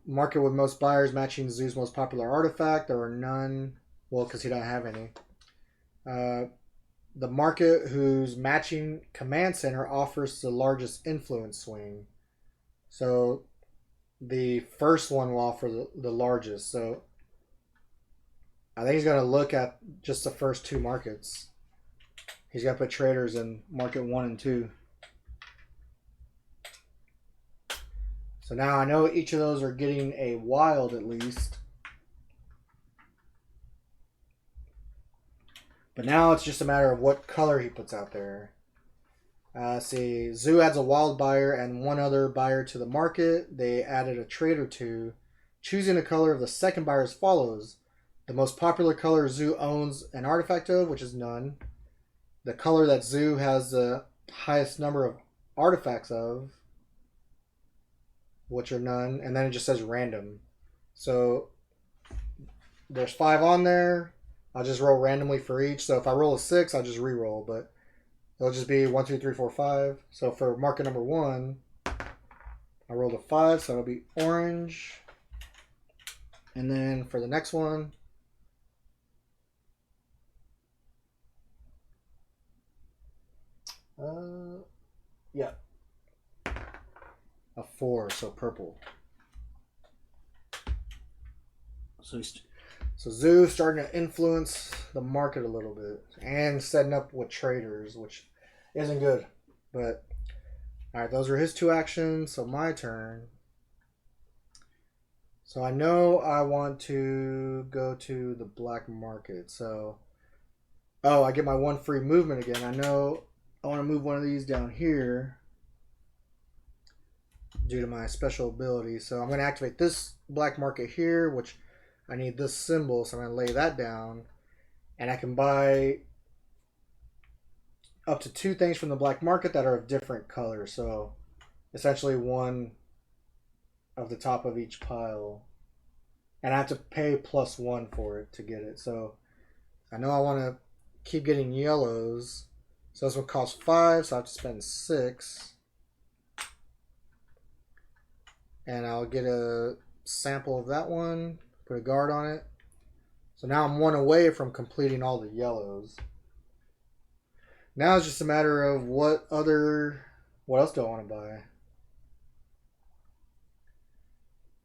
market with most buyers matching Zoo's most popular artifact. There are none. Well, because he don't have any. The market whose matching command center offers the largest influence swing. So, the first one will offer the largest. So, I think he's going to look at just the first 2 markets. He's got to put traders in market 1 and 2. So now I know each of those are getting a wild at least. But now it's just a matter of what color he puts out there. See, Zoo adds a wild buyer and 1 other buyer to the market. They added a trader to. Choosing the color of the second buyer as follows. The most popular color Zoo owns an artifact of, which is none. The color that Zoo has the highest number of artifacts of, which are none. And then it just says random. So there's 5 on there. I'll just roll randomly for each. So if I roll a 6, I'll just re-roll. But it'll just be 1, 2, 3, 4, 5. So for market number 1, I rolled a 5, so it'll be orange. And then for the next one, yeah, a 4, so purple. So Zoo's starting to influence the market a little bit and setting up with traders, which isn't good. But all right, those are his 2 actions. So my turn. So I know I want to go to the black market. So, I get my 1 free movement again. I know I want to move one of these down here due to my special ability. So I'm going to activate this black market here, which I need this symbol. So I'm going to lay that down. And I can buy up to 2 things from the black market that are of different colors. So essentially 1 of the top of each pile. And I have to pay +1 for it to get it. So I know I want to keep getting yellows. So this one costs 5, so I have to spend 6. And I'll get a sample of that one, put a guard on it. So now I'm 1 away from completing all the yellows. Now it's just a matter of what else do I want to buy?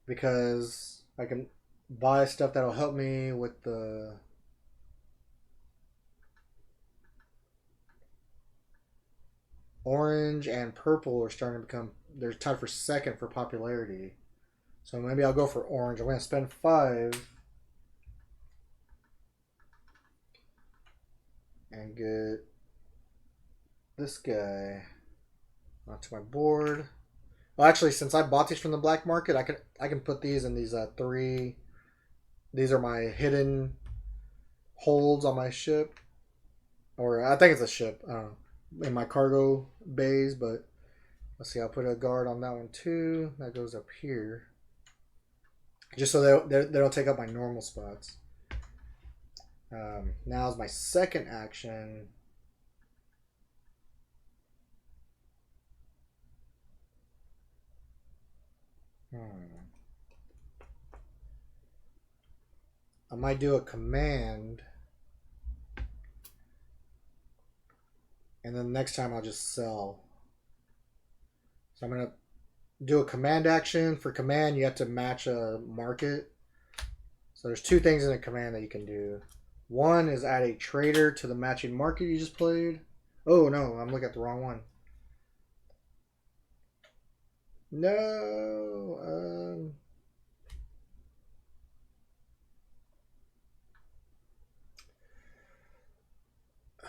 Because I can buy stuff that'll help me with the orange and purple are starting to become, they're tied for second for popularity. So maybe I'll go for orange. I'm going to spend 5 and get this guy onto my board. Well, actually, since I bought these from the black market, I can put these in these 3. These are my hidden holds on my ship, or I think it's a ship. I don't know, in my cargo bays. But let's see. I'll put a guard on that one too. That goes up here, just so they don't take up my normal spots. Now is my second action. I might do a command and then next time I'll just sell. So I'm going to do a command action. For command, you have to match a market. So there's two things in a command that you can do. One is add a trader to the matching market you just played. Oh no, I'm looking at the wrong one. No.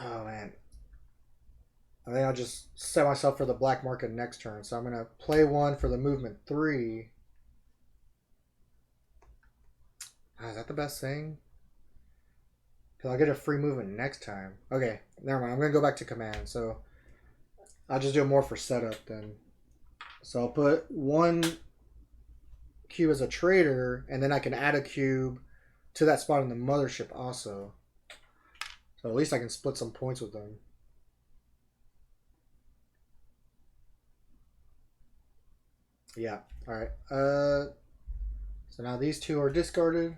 Oh man. I think I'll just set myself for the black market next turn. So I'm going to play one for the movement 3. Is that the best thing? Because I'll get a free movement next time. Okay, never mind. I'm going to go back to command. So I'll just do it more for setup then. So I'll put one cube as a trader, and then I can add a cube to that spot in the mothership also. So at least I can split some points with them. Yeah. All right. So now these two are discarded.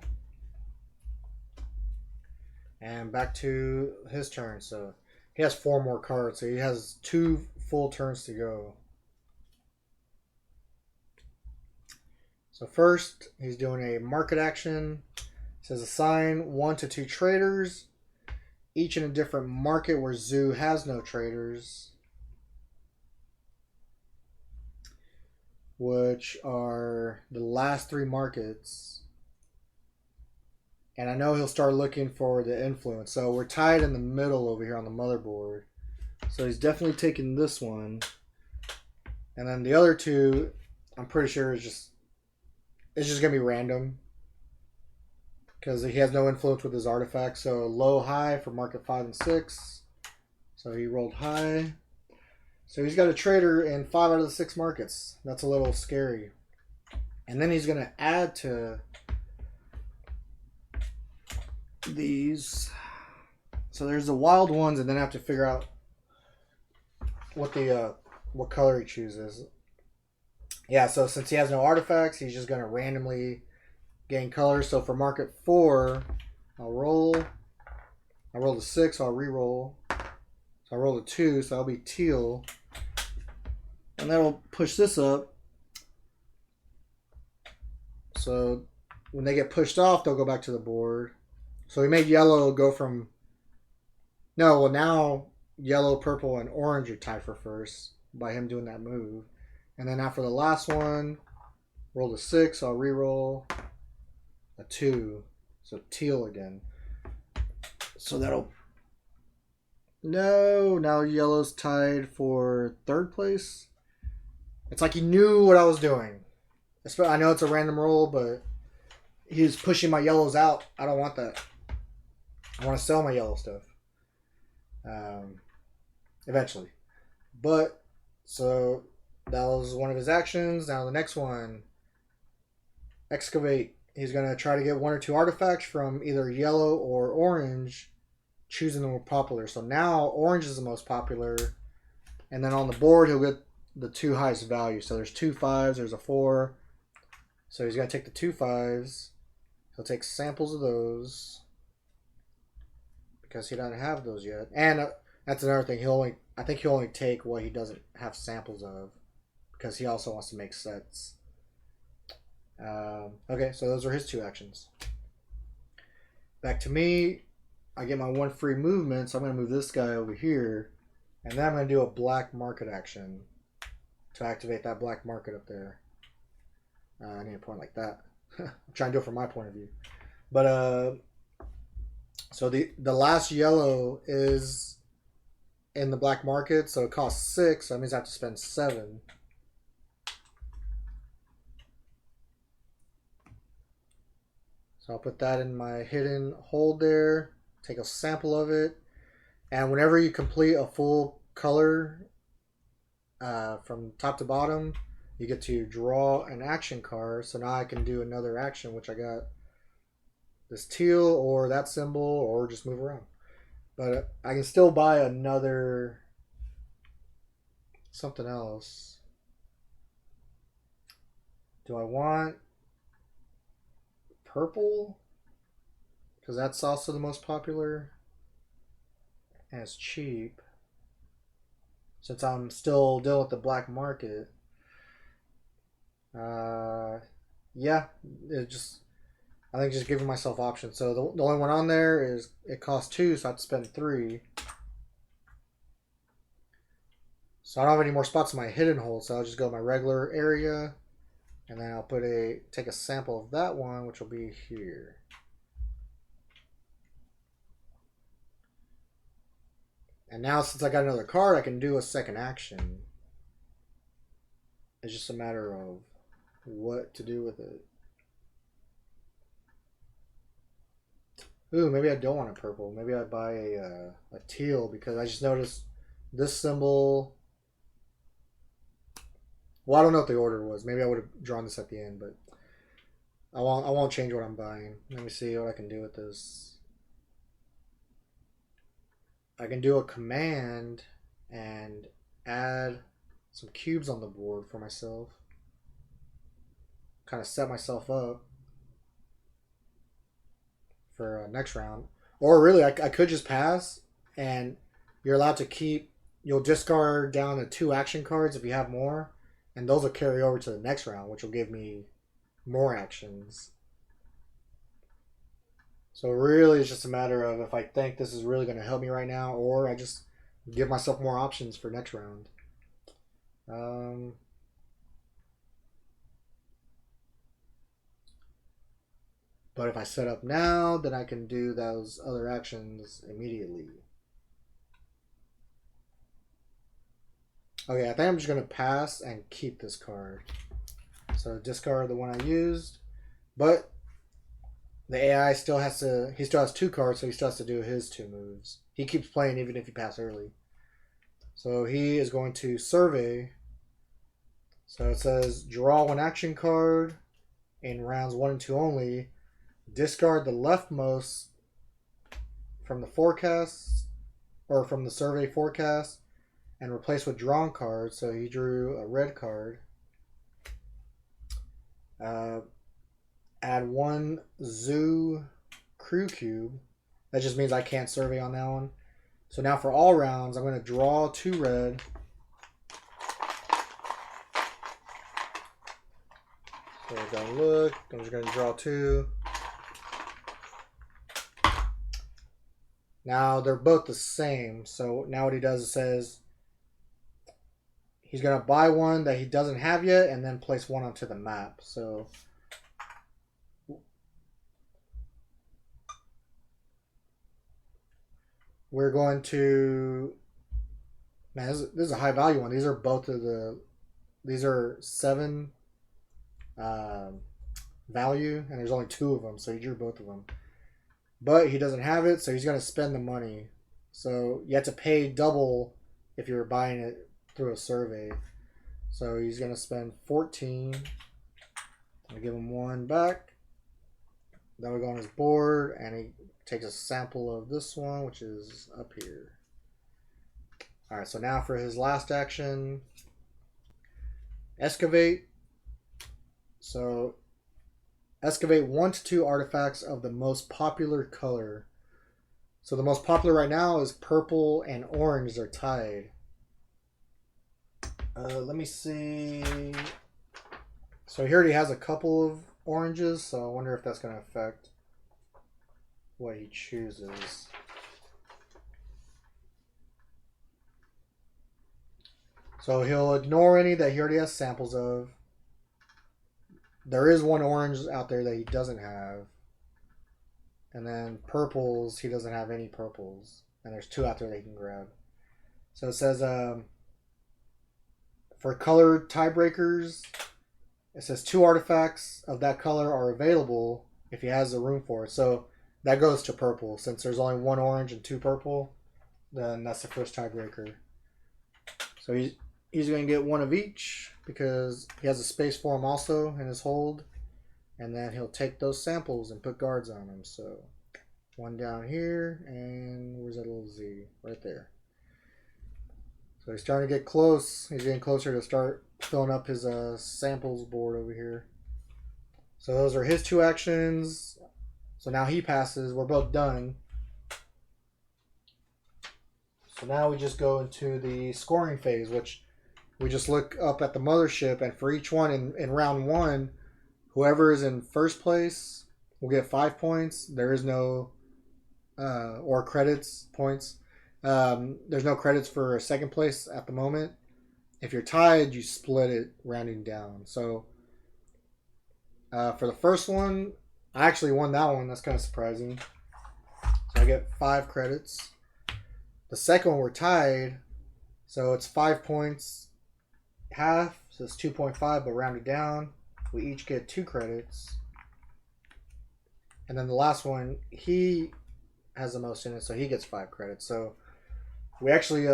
And back to his turn. So he has 4 more cards. So he has 2 full turns to go. So first, he's doing a market action. It says assign 1 to 2 traders, each in a different market where Zoo has no traders, which are the last 3 markets. And I know he'll start looking for the influence. So we're tied in the middle over here on the motherboard. So he's definitely taking this one. And then the other 2, I'm pretty sure it's just going to be random. Because he has no influence with his artifacts. So low, high for market 5 and 6. So he rolled high. So he's got a trader in 5 out of the 6 markets. That's a little scary. And then he's going to add to these. So there's the wild ones, and then I have to figure out what color he chooses. Yeah, so since he has no artifacts, he's just going to randomly gain colors. So for market 4, I'll roll. I rolled a 6, so I'll re-roll. So I rolled a 2, so I'll be teal. And that'll push this up. So when they get pushed off, they'll go back to the board. So we made yellow go from... No, well now yellow, purple, and orange are tied for first by him doing that move. And then after the last one, rolled a 6, so I'll re-roll a 2. So teal again. So that'll... No, now yellow's tied for 3rd place. It's like he knew what I was doing. I know it's a random roll, but he was pushing my yellows out. I don't want that. I want to sell my yellow stuff. Eventually. But, so that was one of his actions. Now the next one, Excavate. He's going to try to get 1 or 2 artifacts from either yellow or orange, choosing the more popular. So now orange is the most popular. And then on the board, he'll get the 2 highest values. So there's 2 5s, there's a 4. So he's going to take the 2 5s. He'll take samples of those because he doesn't have those yet. And that's another thing. I think he'll only take what he doesn't have samples of because he also wants to make sets. Okay, so those are his 2 actions. Back to me. I get my 1 free movement, so I'm going to move this guy over here. And then I'm going to do a black market action to activate that black market up there. I need a point like that. I'm trying to do it from my point of view. But, so the last yellow is in the black market, so it costs 6, so that means I have to spend 7. So I'll put that in my hidden hold there, take a sample of it, and whenever you complete a full color from top to bottom, you get to draw an action card. So now I can do another action, which I got this teal or that symbol or just move around. But I can still buy another something else. Do I want purple? Because that's also the most popular and it's cheap. since I'm still dealing with the black market. Yeah, it just I think just giving myself options. So the only one on there is it costs 2, so I have to spend 3. So I don't have any more spots in my hidden hole, so I'll just go my regular area, and then I'll take a sample of that one, which will be here. And now since I got another card, I can do a second action. It's just a matter of what to do with it. Ooh, maybe I don't want a purple. Maybe I buy a teal because I just noticed this symbol. Well, I don't know what the order was. Maybe I would have drawn this at the end, but I won't change what I'm buying. Let me see what I can do with this. I can do a command and add some cubes on the board for myself. Kind of set myself up for next round. Or really, I could just pass, and you're allowed to keep. You'll discard down to 2 action cards if you have more, and those will carry over to the next round, which will give me more actions. So really, it's just a matter of if I think this is really going to help me right now, or I just give myself more options for next round. But if I set up now, then I can do those other actions immediately. Okay, I think I'm just going to pass and keep this card. So discard the one I used. But the AI still has to... He still has 2 cards, so he still has to do his 2 moves. He keeps playing even if you pass early. So he is going to survey. So it says, draw 1 action card in rounds 1 and 2 only. Discard the leftmost from the forecast, or from the survey forecast, and replace with drawn cards. So he drew a red card. Add 1 zoo crew cube. That just means I can't survey on that one. So now for all rounds, I'm going to draw 2 red. So don't look. I'm just going to draw 2. Now they're both the same. So now what he does is says he's going to buy one that he doesn't have yet and then place one onto the map. So we're going to... Man, this is a high value one. These are both of the... These are 7 value, and there's only 2 of them, so he drew both of them. But he doesn't have it, so he's going to spend the money. So you have to pay double if you're buying it through a survey. So he's going to spend 14. I'll give him 1 back. Then we go on his board, and he takes a sample of this one, which is up here. Alright, so now for his last action, excavate. So excavate 1 to 2 artifacts of the most popular color. So the most popular right now is purple and orange. They're tied. Let me see. So he already has a couple of oranges, so I wonder if that's going to affect what he chooses. So he'll ignore any that he already has samples of. There is 1 orange out there that he doesn't have. And then purples, he doesn't have any purples. And there's 2 out there that he can grab. So it says, for color tiebreakers, it says 2 artifacts of that color are available if he has the room for it. So that goes to purple. Since there's only 1 orange and 2 purple, then that's the first tiebreaker. So he's going to get 1 of each because he has a space for him also in his hold. And then he'll take those samples and put guards on them. So 1 down here, and where's that little Z? Right there. So he's starting to get close. He's getting closer to start filling up his samples board over here. So those are his 2 actions. So now he passes. We're both done. So now we just go into the scoring phase, which we just look up at the mothership, and for each one in round one, whoever is in first place will get 5 points. There is no or credits points. There's no credits for second place at the moment. If you're tied, you split it rounding down. So for the first one, I actually won that one. That's kind of surprising. So I get 5 credits. The second one, we're tied. So it's 5 points half. So it's 2.5, but rounded down. We each get 2 credits. And then the last one, he has the most in it, so he gets 5 credits. So we actually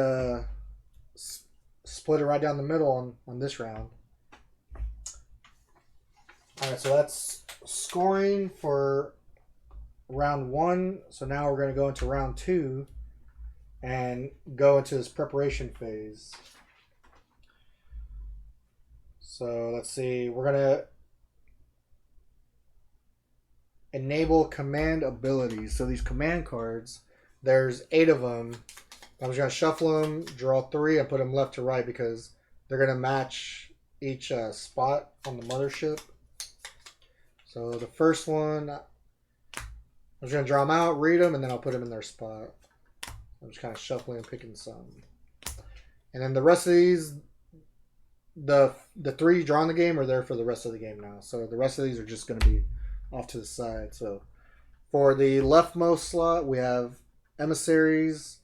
split it right down the middle on this round. Alright, so that's scoring for round 1. So now we're going to go into round 2 and go into this preparation phase. So let's see, we're going to enable command abilities. So these command cards, there's 8 of them. I'm just going to shuffle them, draw 3, and put them left to right because they're going to match each spot on the mothership. So the first one, I'm just going to draw them out, read them, and then I'll put them in their spot. I'm just kind of shuffling and picking some. And then the rest of these, the 3 drawn the game are there for the rest of the game now. So the rest of these are just going to be off to the side. So for the leftmost slot, we have emissaries.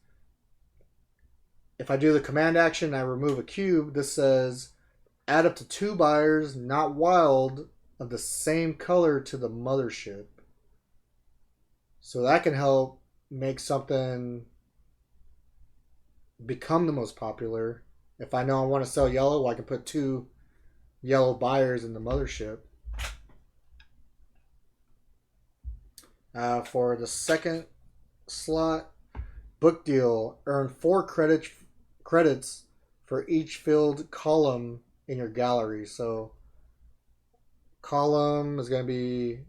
If I do the command action, I remove a cube. This says add up to 2 buyers, not wild, of the same color to the mothership. So that can help make something become the most popular. If I know I want to sell yellow, well, I can put 2 yellow buyers in the mothership. For the second slot, book deal, earn 4 credits for each filled column in your gallery. So column is going to be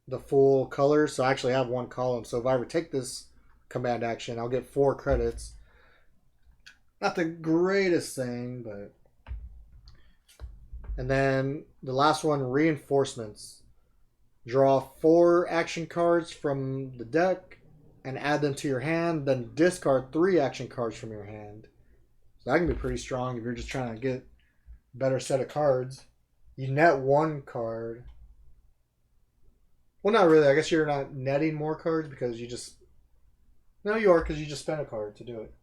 the full color. So I actually have 1 column. So if I ever take this command action, I'll get 4 credits. Not the greatest thing, but... And then the last one, reinforcements. Draw 4 action cards from the deck and add them to your hand, then discard 3 action cards from your hand. So that can be pretty strong if you're just trying to get a better set of cards. You net 1 card. Well, not really. I guess you're not netting more cards because you just... No, you are, because you just spent a card to do it.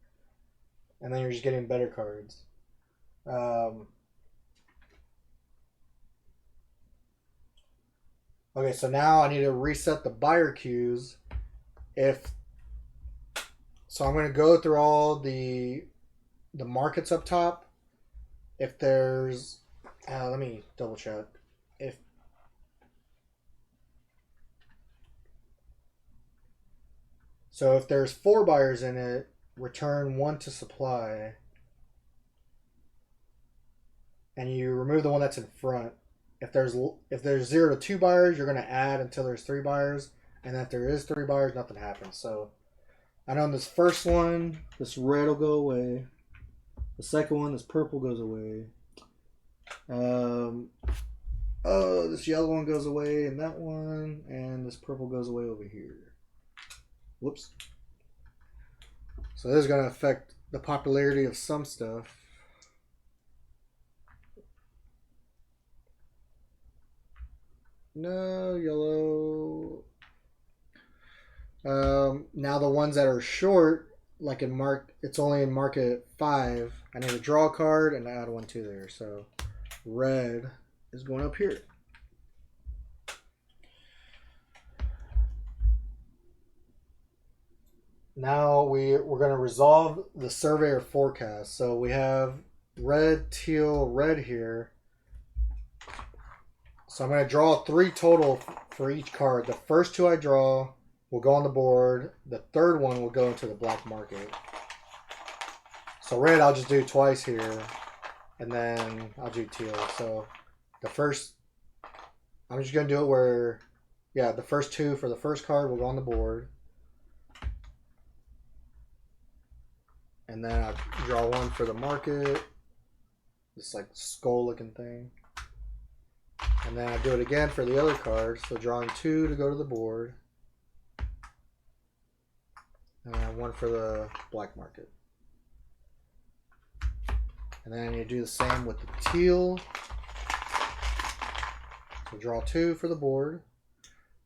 And then you're just getting better cards. Okay, so now I need to reset the buyer queues. So I'm going to go through all the markets up top. If there's... let me double check. So if there's 4 buyers in it, return 1 to supply. And you remove the one that's in front. If there's 0 to 2 buyers, you're going to add until there's 3 buyers. And if there is 3 buyers, nothing happens. So I know in this first one, this red will go away. The second one, this purple goes away. This yellow one goes away, and that one, and this purple goes away over here. Whoops. So this is going to affect the popularity of some stuff. No, yellow. Now the ones that are short, like in it's only in market 5. I need to draw a card and add 1 to there. So red is going up here. Now we're going to resolve the surveyor forecast. So we have red, teal, red here. So I'm going to draw 3 total for each card. The first 2 I draw will go on the board. The third one will go into the black market. So red I'll just do twice here. And then I'll do teal. So the first, I'm just going to do it where, yeah, the first 2 for the first card will go on the board. And then I draw one for the market. This like skull looking thing. And then I do it again for the other card. So drawing 2 to go to the board. And then one for the black market. And then you do the same with the teal. So draw 2 for the board.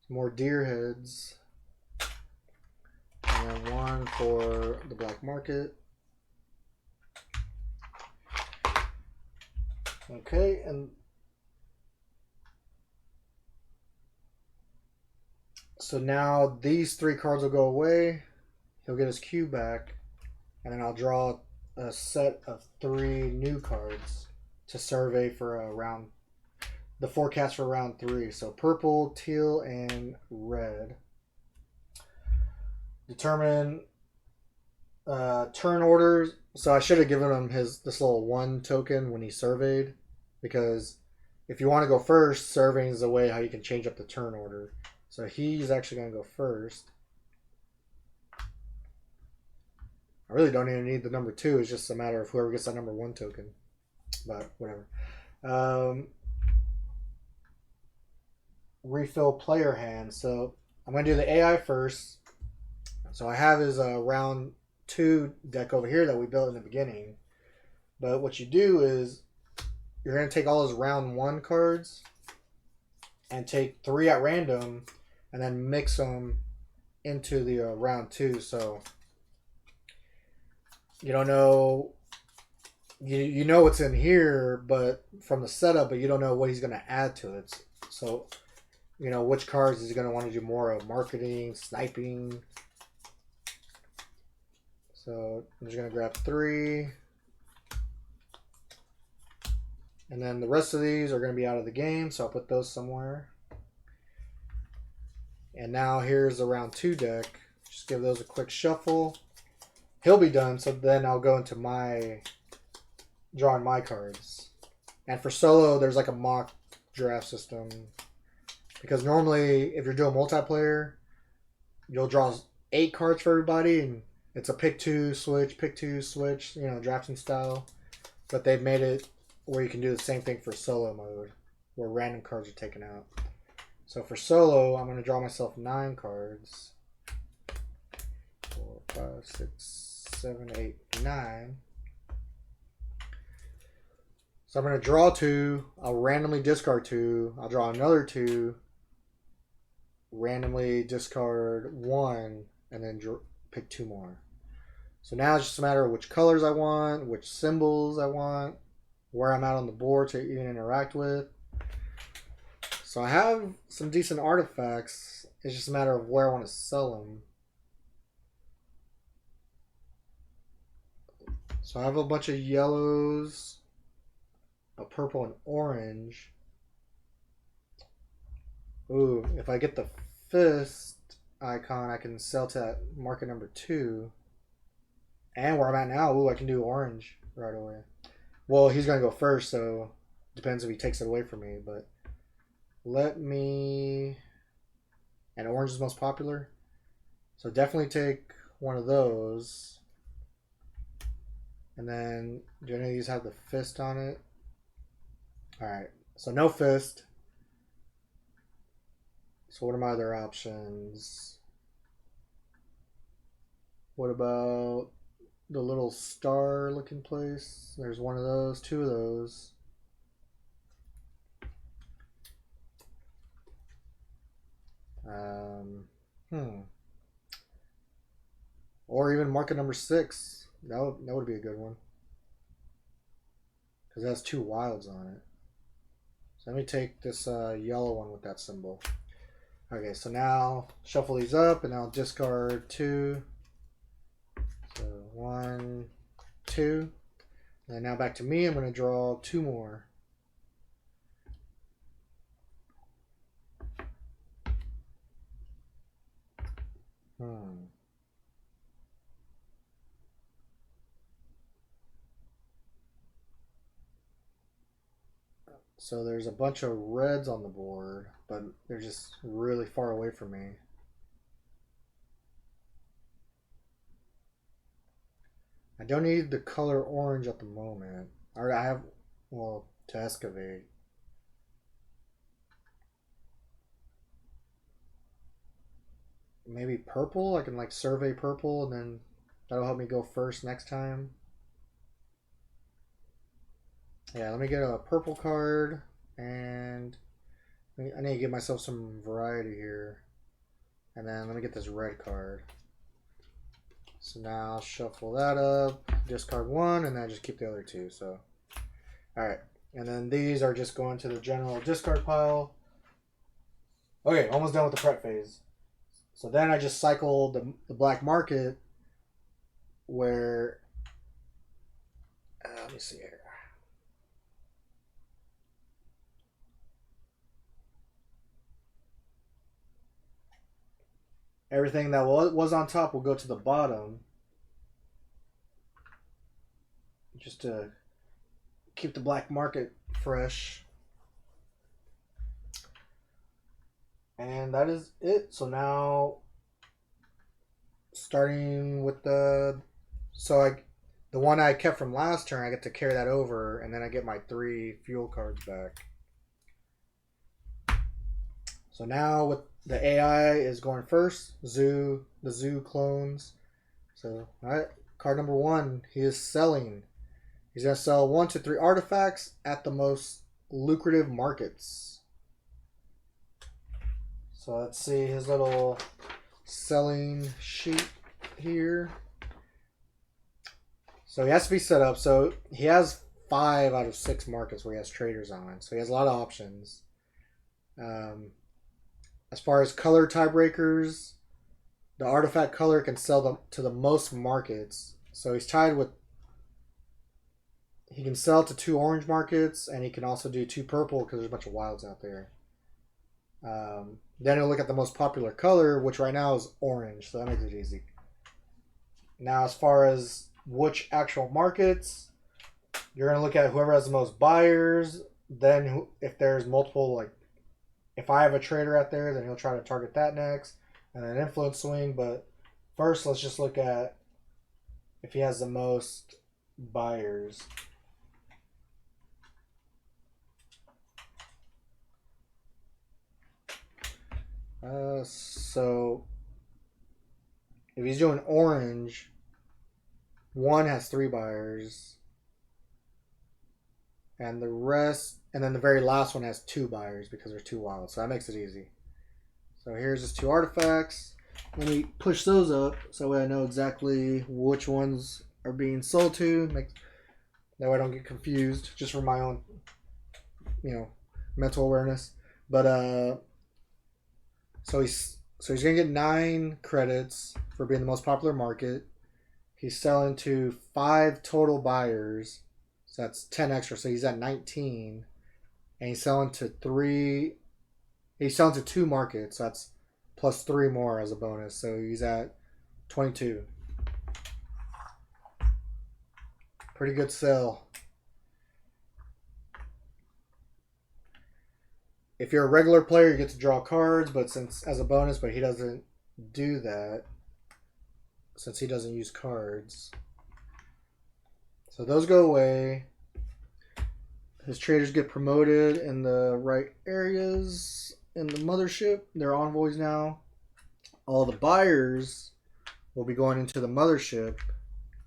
Some more deer heads. And then one for the black market. Okay, and so now these 3 cards will go away. He'll get his cube back. And then I'll draw a set of 3 new cards to survey for a round, the forecast for round 3. So purple, teal, and red. Determine turn orders. So I should have given him this little 1 token when he surveyed, because if you want to go first, surveying is a way how you can change up the turn order. So he's actually going to go first. I really don't even need the number 2. It's just a matter of whoever gets that number 1 token. But whatever. Refill player hand. So I'm going to do the AI first. So I have his round 2 deck over here that we built in the beginning. But what you do is you're going to take all his round 1 cards and take 3 at random and then mix them into the round 2. So you don't know, you know what's in here, but from the setup, but you don't know what he's going to add to it. So, you know, which cards is he going to want to do more of? Marketing, sniping. So I'm just going to grab 3. And then the rest of these are going to be out of the game, so I'll put those somewhere. And now here's the round 2 deck. Just give those a quick shuffle. He'll be done, so then I'll go into my drawing my cards. And for solo, there's like a mock draft system, because normally if you're doing multiplayer, you'll draw 8 cards for everybody, and it's a pick 2 switch, you know, drafting style. But they've made it where you can do the same thing for solo mode, where random cards are taken out. So for solo, I'm going to draw myself 9 cards. 4, 5, 6, 7, 8, 9. So I'm going to draw 2. I'll randomly discard 2. I'll draw another 2. Randomly discard 1. And then pick 2 more. So now it's just a matter of which colors I want, which symbols I want, where I'm at on the board to even interact with. So I have some decent artifacts. It's just a matter of where I want to sell them. So I have a bunch of yellows, a purple and orange. Ooh, if I get the fist icon, I can sell to that market number 2. And where I'm at now, ooh, I can do orange right away. Well, he's going to go first, so depends if he takes it away from me. But let me... And orange is most popular. So definitely take one of those. And then, do any of these have the fist on it? Alright, so no fist. So what are my other options? What about the little star looking place? There's one of those, 2 of those. Or even market number 6. That would be a good one, because it has 2 wilds on it. So let me take this yellow one with that symbol. Okay, so now shuffle these up, and I'll discard 2. So 1, 2. And now back to me. I'm going to draw 2 more. So there's a bunch of reds on the board, but they're just really far away from me. I don't need the color orange at the moment. I have, well, to excavate. Maybe purple? I can like survey purple and then that'll help me go first next time. Yeah, let me get a purple card and I need to give myself some variety here. And then let me get this red card. So now I'll shuffle that up, discard one, and then I just keep the other two. So, alright. And then these are just going to the general discard pile. Okay, almost done with the prep phase. So then I just cycled the black market where, let me see here. Everything that was on top will go to the bottom. Just to keep the black market fresh. And that is it. So now, starting with the one I kept from last turn, I get to carry that over, and then I get my 3 fuel cards back. So now with the AI is going first, the zoo clones. So all right, card number 1, he is selling. He's gonna sell 1 to 3 artifacts at the most lucrative markets. So let's see his little selling sheet here. So he has to be set up. So he has 5 out of 6 markets where he has traders on. So he has a lot of options. As far as color tiebreakers, the artifact color can sell them to the most markets. So he's tied with. He can sell to 2 orange markets, and he can also do 2 purple because there's a bunch of wilds out there. Then he'll look at the most popular color, which right now is orange, so that makes it easy. Now, as far as which actual markets, you're going to look at whoever has the most buyers. Then if there's multiple, like, if I have a trader out there, then he'll try to target that next, and then influence swing. But first, let's just look at if he has the most buyers. So if he's doing orange, 1 has 3 buyers, and the rest, and then the very last one has 2 buyers because there's 2 wilds. So that makes it easy. So here's his 2 artifacts. Let me push those up so that way I know exactly which ones are being sold to. That way I don't get confused, just for my own, mental awareness. But so he's gonna get 9 credits for being the most popular market. He's selling to 5 total buyers, so that's 10 extra. So he's at 19, and he's selling to 3. He's selling to 2 markets, so that's plus 3 more as a bonus. So he's at 22. Pretty good sell. If you're a regular player, you get to draw cards, but since as a bonus, but he doesn't do that since he doesn't use cards. So those go away. His traders get promoted in the right areas in the mothership. They're envoys now. All the buyers will be going into the mothership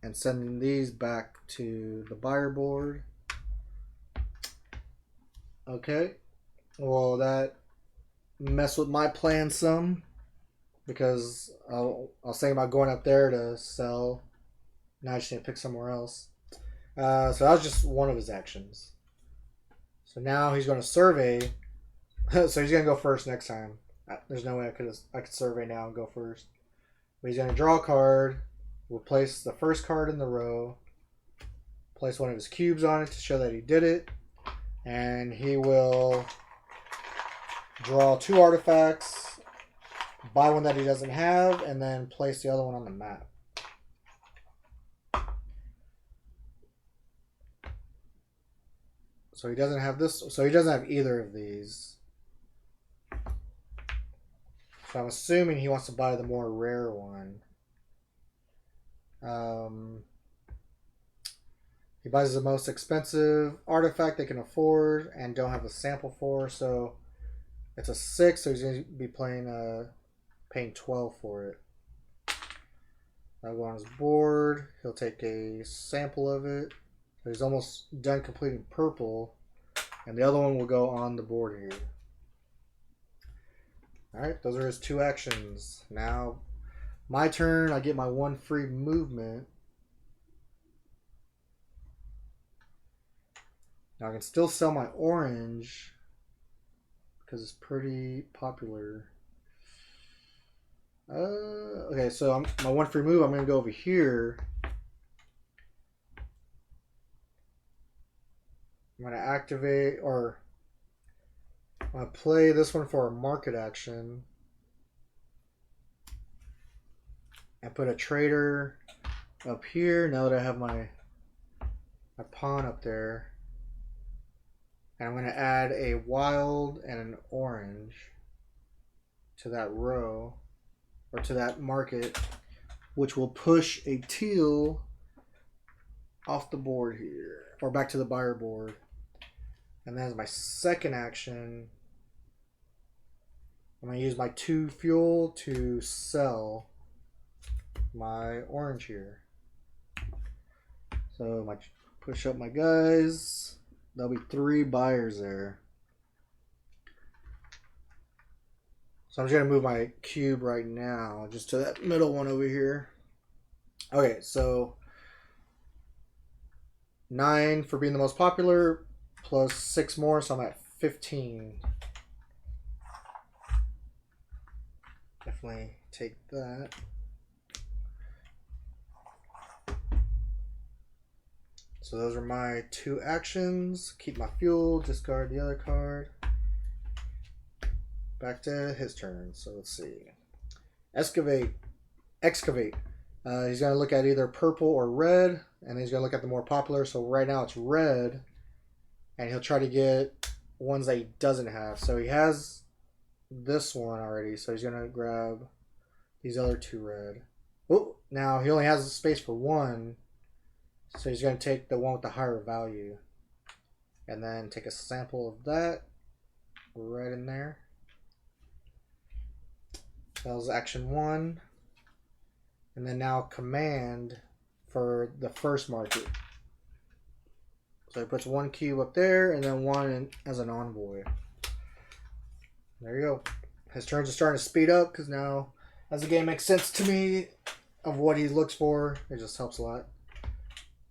and sending these back to the buyer board. Okay. Well, that messed with my plan some because I'll say about going up there to sell. Now I just need to pick somewhere else. So that was just one of his actions. So now he's going to survey. So he's going to go first next time. There's no way I could survey now and go first. But he's going to draw a card. We'll place the first card in the row. Place one of his cubes on it to show that he did it. And he will draw 2 artifacts, buy one that he doesn't have, and then place the other one on the map. So he doesn't have this. So he doesn't have either of these. So I'm assuming he wants to buy the more rare one. He buys the most expensive artifact they can afford and don't have a sample for, so it's a 6, so he's going to be paying 12 for it. I'll go on his board. He'll take a sample of it. So he's almost done completing purple, and the other one will go on the board here. Alright, those are his 2 actions. Now, my turn. I get my 1 free movement. Now I can still sell my orange because it's pretty popular. Okay, so my 1 free move, I'm going to go over here. I'm going to activate, or I'm going to play this one for a market action. And put a trader up here now that I have my pawn up there. And I'm going to add a wild and an orange to that row, or to that market, which will push a teal off the board here, or back to the buyer board. And then as my second action, I'm going to use my 2 fuel to sell my orange here. So my push up my guys. There'll be 3 buyers there. So I'm just going to move my cube right now just to that middle one over here. Okay, so 9 for being the most popular, plus 6 more, so I'm at 15. Definitely take that. So those are my 2 actions. Keep my fuel, discard the other card. Back to his turn. So let's see. Excavate. He's going to look at either purple or red, and he's going to look at the more popular. So right now it's red, and he'll try to get ones that he doesn't have. So he has this one already, so he's going to grab these other 2 red. Oh, now he only has space for 1, so he's going to take the one with the higher value, and then take a sample of that right in there. That was action 1. And then now command for the first market. So he puts 1 cube up there, and then 1 as an envoy. There you go. His turns are starting to speed up, because now as the game makes sense to me of what he looks for, it just helps a lot.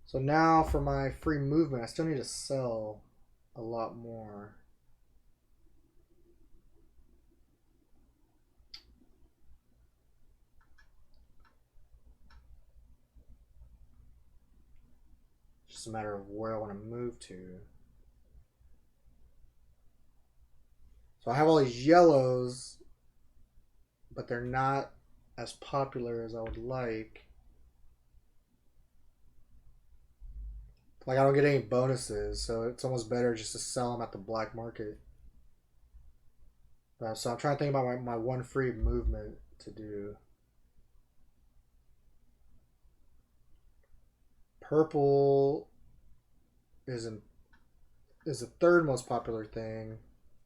So now for my free movement, I still need to sell a lot more. Just a matter of where I want to move to. So I have all these yellows, but they're not as popular as I would like. Like, I don't get any bonuses, so it's almost better just to sell them at the black market. So I'm trying to think about my 1 free movement to do. Purple is the 3rd most popular thing,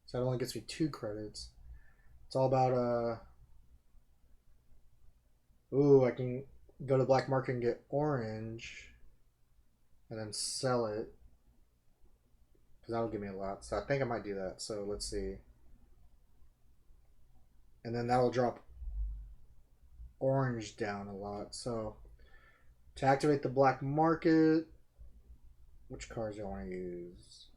so it only gets me 2 credits. It's all about ooh, I can go to the black market and get orange, and then sell it, because that'll give me a lot. So I think I might do that. So let's see. And then that'll drop orange down a lot. So to activate the black market, which cards do I want to use?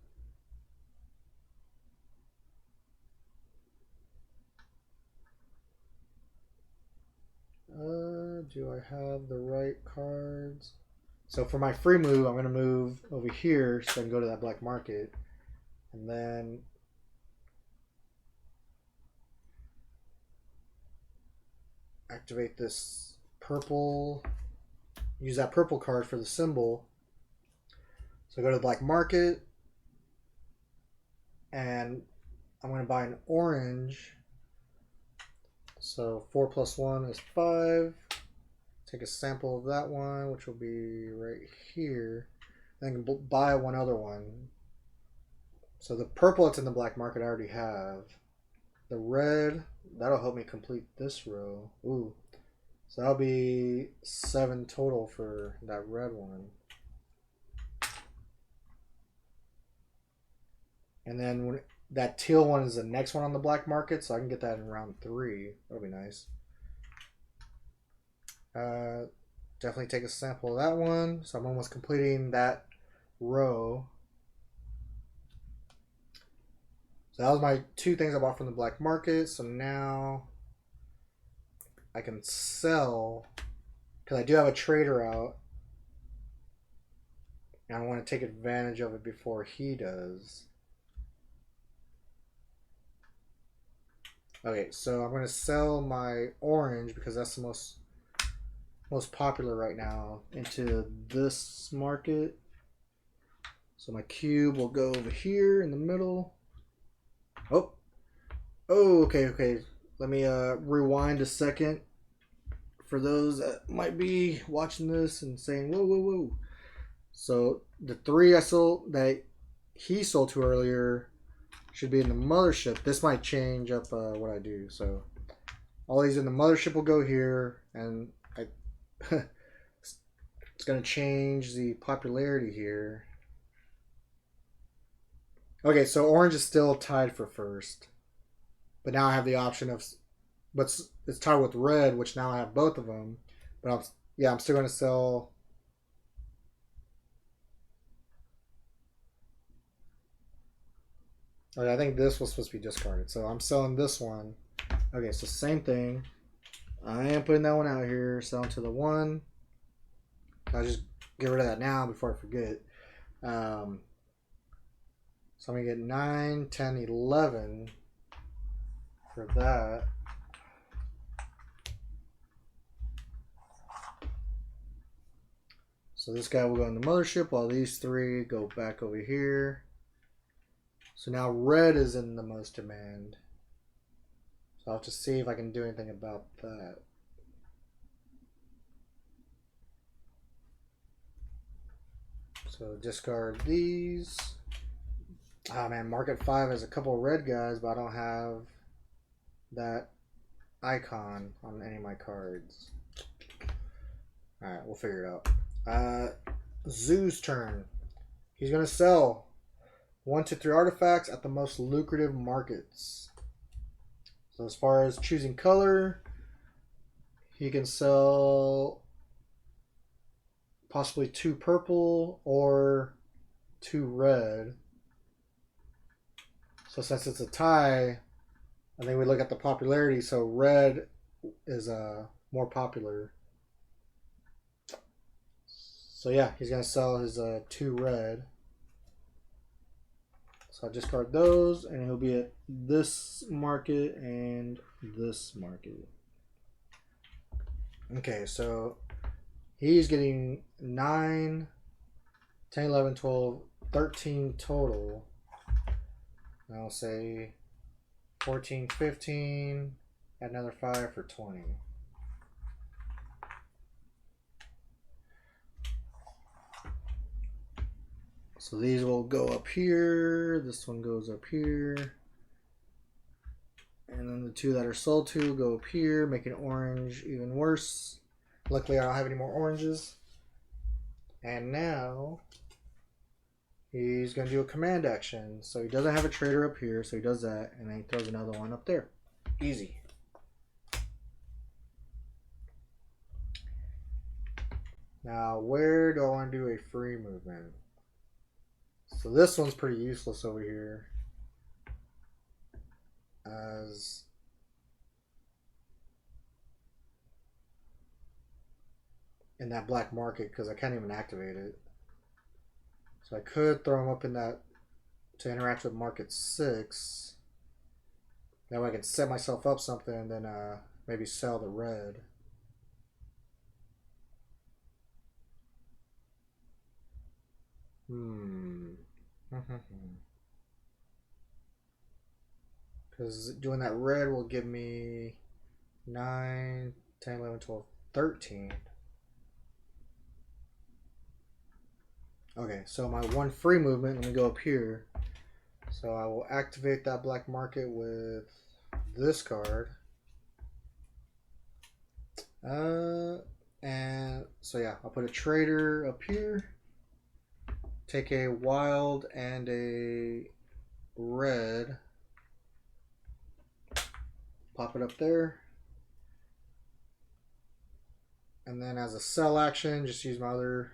Do I have the right cards? So for my free move, I'm going to move over here so I can go to that black market. And then activate this purple. Use that purple card for the symbol. So go to the black market. And I'm going to buy an orange. So 4 plus 1 is 5. Take a sample of that one, which will be right here. and I can buy one other one. So the purple that's in the black market I already have. The red, that'll help me complete this row. Ooh. So that'll be 7 total for that red one. And then when that teal one is the next one on the black market, so I can get that in round 3. That'll be nice. Definitely take a sample of that one. So I'm almost completing that row. So that was my 2 things I bought from the black market. So now I can sell, because I do have a trader out. And I want to take advantage of it before he does. Okay, so I'm going to sell my orange because that's the most popular right now into this market. So my cube will go over here in the middle. Oh, okay. Let me rewind a second for those that might be watching this and saying, whoa. So the 3 I sold that he sold to earlier should be in the mothership. This might change up what I do. So all these in the mothership will go here, and it's going to change the popularity here. Okay, so orange is still tied for first, but now I have the option of, but it's tied with red, which now I have both of them. But I'm still going to sell. Okay, I think this was supposed to be discarded, so I'm selling this one. Okay, so same thing. I am putting that one out here, selling to the 1. I'll just get rid of that now before I forget. So I'm going to get 9, 10, 11 for that. So this guy will go in the mothership while these 3 go back over here. So now red is in the most demand. So I'll have to see if I can do anything about that. So discard these. Oh man, market 5 has a couple of red guys, but I don't have that icon on any of my cards. Alright, we'll figure it out. Zoo's turn. He's going to sell 1 to 3 artifacts at the most lucrative markets. So as far as choosing color, he can sell possibly 2 purple or 2 red. So since it's a tie, I think we look at the popularity. So red is more popular. So yeah, he's going to sell his 2 red. So I'll discard those, and he'll be at this market and this market. Okay, so he's getting 9, 10, 11, 12, 13 total. And I'll say 14, 15, add another 5 for 20. So these will go up here. This one goes up here. And then the 2 that are sold to go up here, making orange even worse. Luckily, I don't have any more oranges. And now he's going to do a command action. So he doesn't have a trader up here, so he does that. And then he throws another one up there. Easy. Now, where do I want to do a free movement? So this one's pretty useless over here. As in that black market, because I can't even activate it. So I could throw him up in that to interact with market 6. That way I can set myself up something and then maybe sell the red. Because doing that red will give me 9, 10, 11, 12, 13. Okay, so my one free movement, let me go up here. So I will activate that black market with this card. And so yeah, I'll put a trader up here. Take a wild and a red. Pop it up there. And then as a sell action, just use my other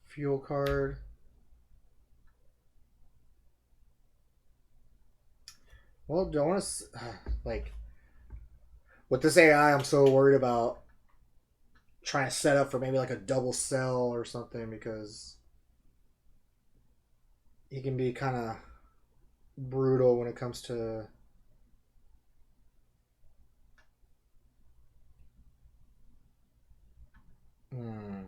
fuel card. Well, do I want to, like, with this AI, I'm so worried about trying to set up for maybe like a double sell or something because he can be kind of brutal when it comes to. Hmm,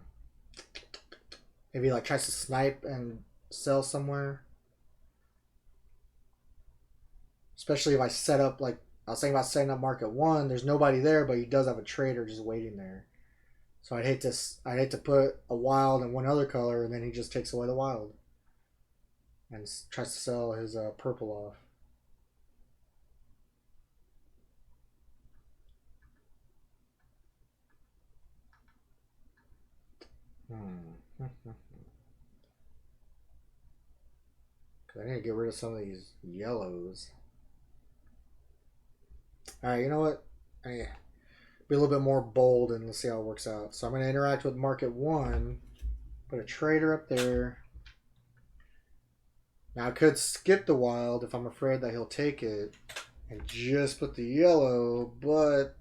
maybe like tries to snipe and sell somewhere. Especially if I set up like I was saying about setting up market one. There's nobody there, but he does have a trader just waiting there. So I'd hate to put a wild and one other color, and then he just takes away the wild and tries to sell his purple off. Hmm. Cause I need to get rid of some of these yellows. All right, you know what? I need to be a little bit more bold and let's see how it works out. So I'm going to interact with market one. Put a trader up there. Now I could skip the wild if I'm afraid that he'll take it and just put the yellow, but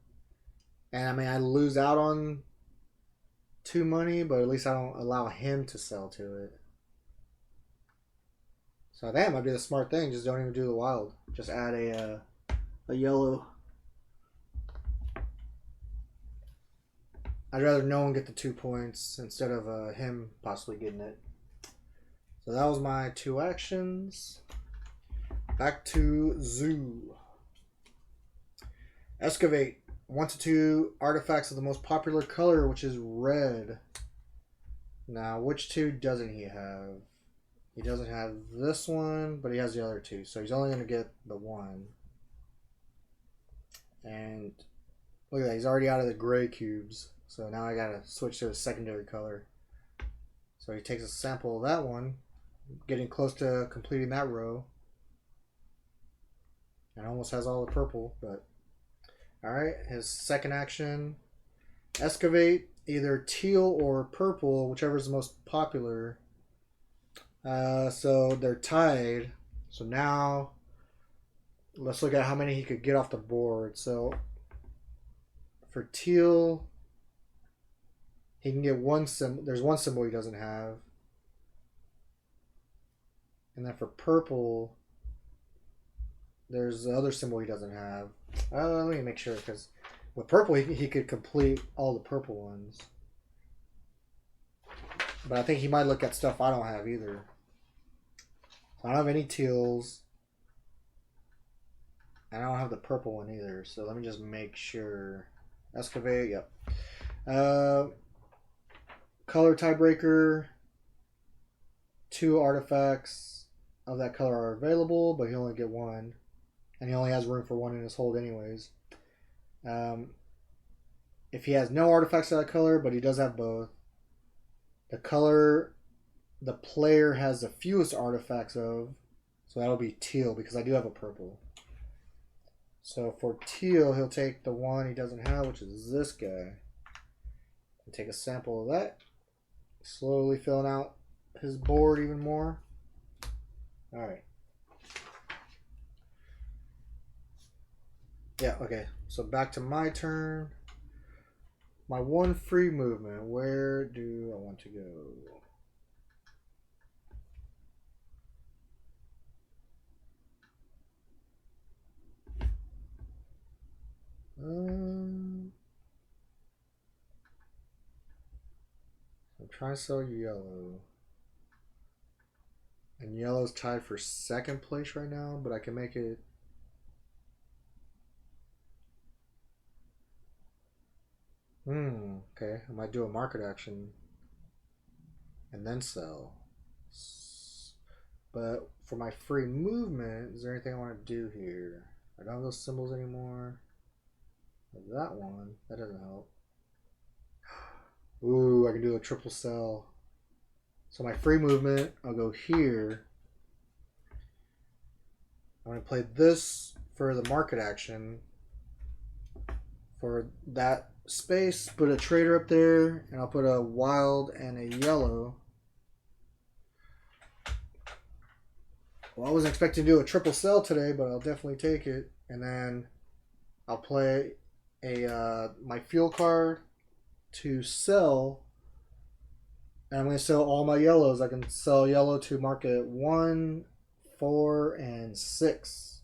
and I mean I lose out on 2 money, but at least I don't allow him to sell to it. So that might be the smart thing. Just don't even do the wild. Just add a yellow. I'd rather no one get the 2 points instead of him possibly getting it. So that was my 2 actions. Back to Zoo. Excavate. 1 to 2 artifacts of the most popular color, which is red. Now, which 2 doesn't he have? He doesn't have this one, but he has the other 2. So he's only going to get the 1. And look at that. He's already out of the gray cubes. So now I got to switch to a secondary color. So he takes a sample of that one. Getting close to completing that row. And almost has all the purple, but alright, his second action. Excavate, either teal or purple, whichever is the most popular. So they're tied. So now let's look at how many he could get off the board. So for teal, he can get one symbol. There's one symbol he doesn't have. And then for purple, there's the other symbol he doesn't have. Let me make sure, because with purple, he could complete all the purple ones. But I think he might look at stuff I don't have either. I don't have any teals. And I don't have the purple one either. So let me just make sure. Excavate, yep. Color tiebreaker. 2 artifacts of that color are available, but he only get 1. And he only has room for 1 in his hold anyways. If he has no artifacts of that color, but he does have both, the color the player has the fewest artifacts of, so that'll be teal, because I do have a purple. So for teal, he'll take the one he doesn't have, which is this guy, and take a sample of that, slowly filling out his board even more. Alright. Yeah, okay. So back to my turn. My one free movement. Where do I want to go? I'm trying to sell yellow. And yellow's tied for second place right now, but I can make it. Okay. I might do a market action and then sell. But for my free movement, is there anything I want to do here? I don't have those symbols anymore. That one, that doesn't help. Ooh, I can do a triple cell. So my free movement, I'll go here. I'm going to play this for the market action. For that space, put a trader up there, and I'll put a wild and a yellow. Well, I wasn't expecting to do a triple cell today, but I'll definitely take it. And then I'll play a my fuel card to sell. And I'm going to sell all my yellows. I can sell yellow to market 1, 4, and 6.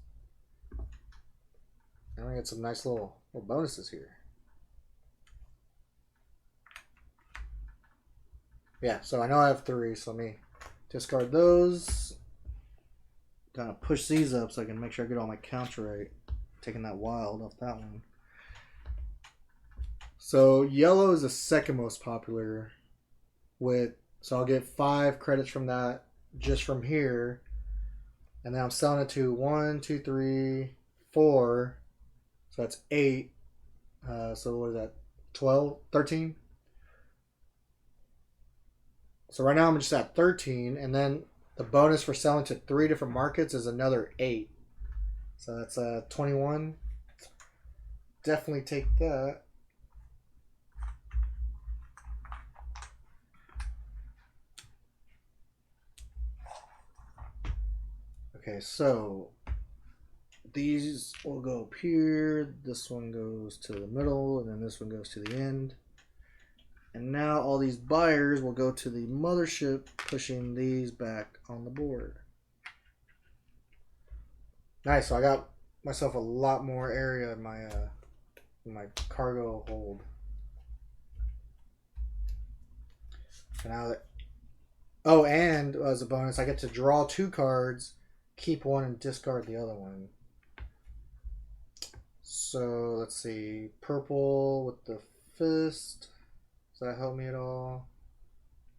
And I get some nice little bonuses here. Yeah, so I know I have 3, so let me discard those. Kind of push these up so I can make sure I get all my counts right. Taking that wild off that one. So yellow is the second most popular so I'll get 5 credits from that just from here. And then I'm selling it to 1, 2, 3, 4. So that's 8. So what is that? 12, 13? So right now I'm just at 13, and then the bonus for selling to 3 different markets is another 8. So that's 21. Definitely take that. Okay, so these will go up here. This one goes to the middle, and then this one goes to the end. And now all these buyers will go to the mothership, pushing these back on the board. Nice. So I got myself a lot more area in my cargo hold. So now that, oh, and as a bonus, I get to draw 2 cards, keep one, and discard the other one. So let's see, purple with the fist. Does that help me at all?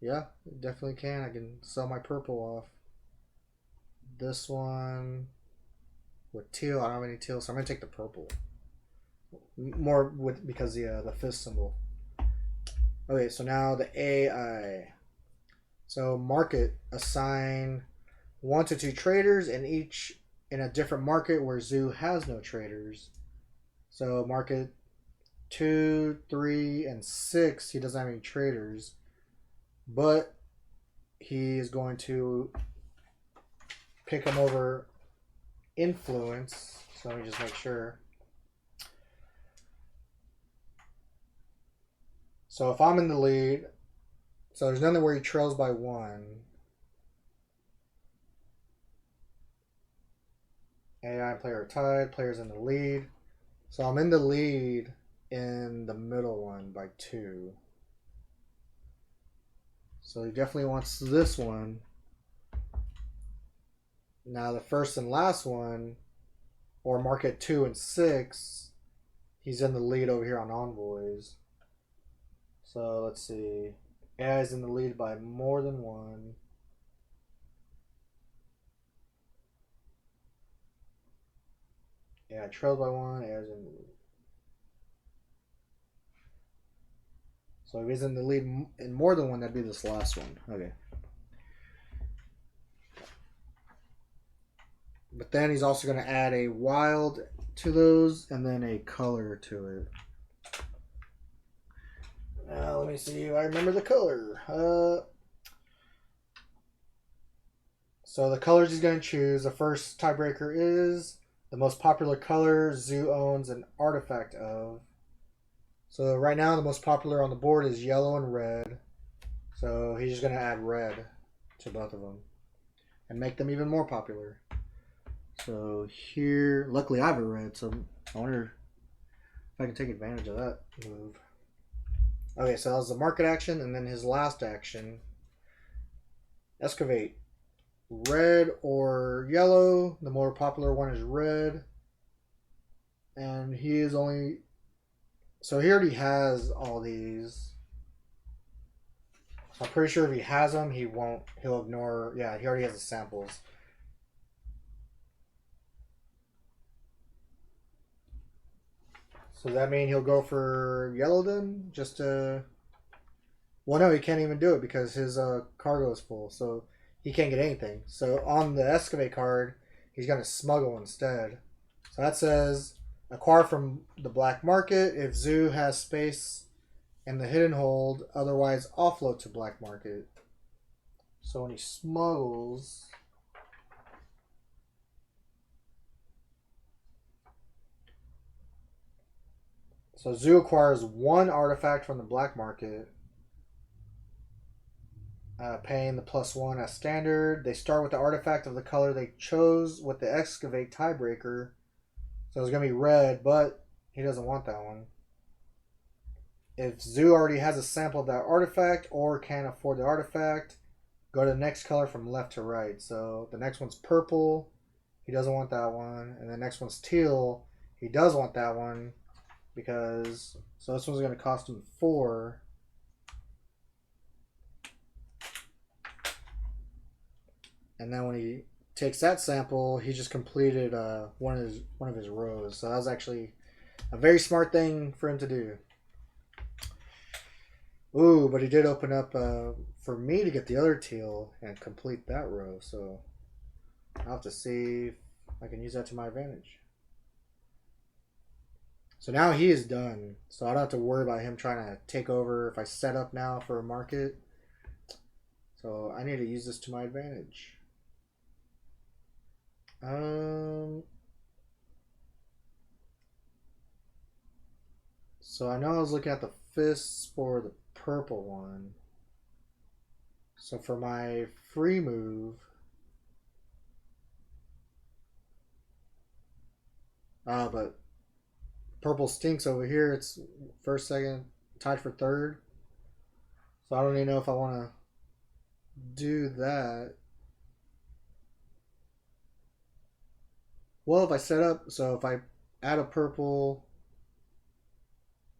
Yeah, it definitely can. I can sell my purple off. This one with teal, I don't have any teal, so I'm gonna take the purple. More because the fist symbol. Okay, so now the AI. So market, assign 1 to 2 traders, and each in a different market where Zoo has no traders. So market 2, 3, and 6, he doesn't have any traders, but he is going to pick them over influence. So let me just make sure. So if I'm in the lead, so there's nothing where he trails by 1. AI and player are tied. Player's in the lead. So I'm in the lead in the middle one by 2. So he definitely wants this one. Now the first and last one, or market 2 and 6, he's in the lead over here on envoys. So let's see. AI's in the lead by more than 1. AI trails by 1. AI's in the lead. So if he's in the lead in more than 1, that'd be this last one. Okay. But then he's also going to add a wild to those and then a color to it. Let me see if I remember the color. So the colors he's going to choose, the first tiebreaker is the most popular color Zoo owns an artifact of. So right now the most popular on the board is yellow and red. So he's just going to add red to both of them and make them even more popular. So here, luckily I have a red, so I wonder if I can take advantage of that move. Okay, so that was the market action, and then his last action. Excavate. Red or yellow. The more popular one is red. And he is only... So he already has all these. So I'm pretty sure if he has them, he won't. He'll ignore. Yeah, he already has the samples. So does that mean he'll go for yellow then? Just to. Well, no, he can't even do it because his cargo is full, so he can't get anything. So on the excavate card, he's gonna smuggle instead. So that says acquire from the black market if Zoo has space in the hidden hold, otherwise offload to black market. So when he smuggles, so Zoo acquires one artifact from the black market, paying the +1 as standard. They start with the artifact of the color they chose with the excavate tiebreaker. So it's going to be red, but he doesn't want that one. If Zoo already has a sample of that artifact or can afford the artifact, go to the next color from left to right. So the next one's purple. He doesn't want that one. And the next one's teal. He does want that one because... So this one's going to cost him 4. And then when he takes that sample, he just completed one of his rows. So that was actually a very smart thing for him to do. Ooh, but he did open up for me to get the other teal and complete that row. So I'll have to see if I can use that to my advantage. So now he is done. So I don't have to worry about him trying to take over if I set up now for a market. So I need to use this to my advantage. So I know I was looking at the fists for the purple one. So for my free move, but purple stinks over here. It's first, second, tied for third. So I don't even know if I want to do that. Well, if I set up, so if I add a purple,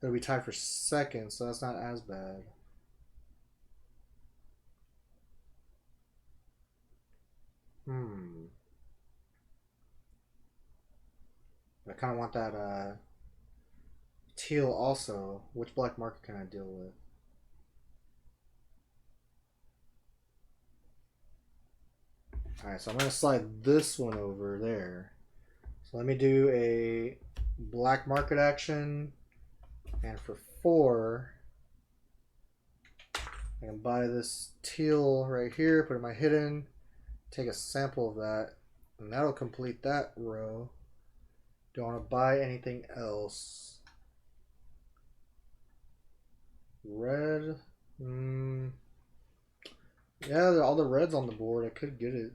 it'll be tied for second, so that's not as bad. I kind of want that teal also. Which black market can I deal with? Alright, so I'm going to slide this one over there. So let me do a black market action. And for 4, I can buy this teal right here, put it in my hidden, take a sample of that, and that'll complete that row. Don't want to buy anything else. Red. Yeah, all the reds on the board. I could get it.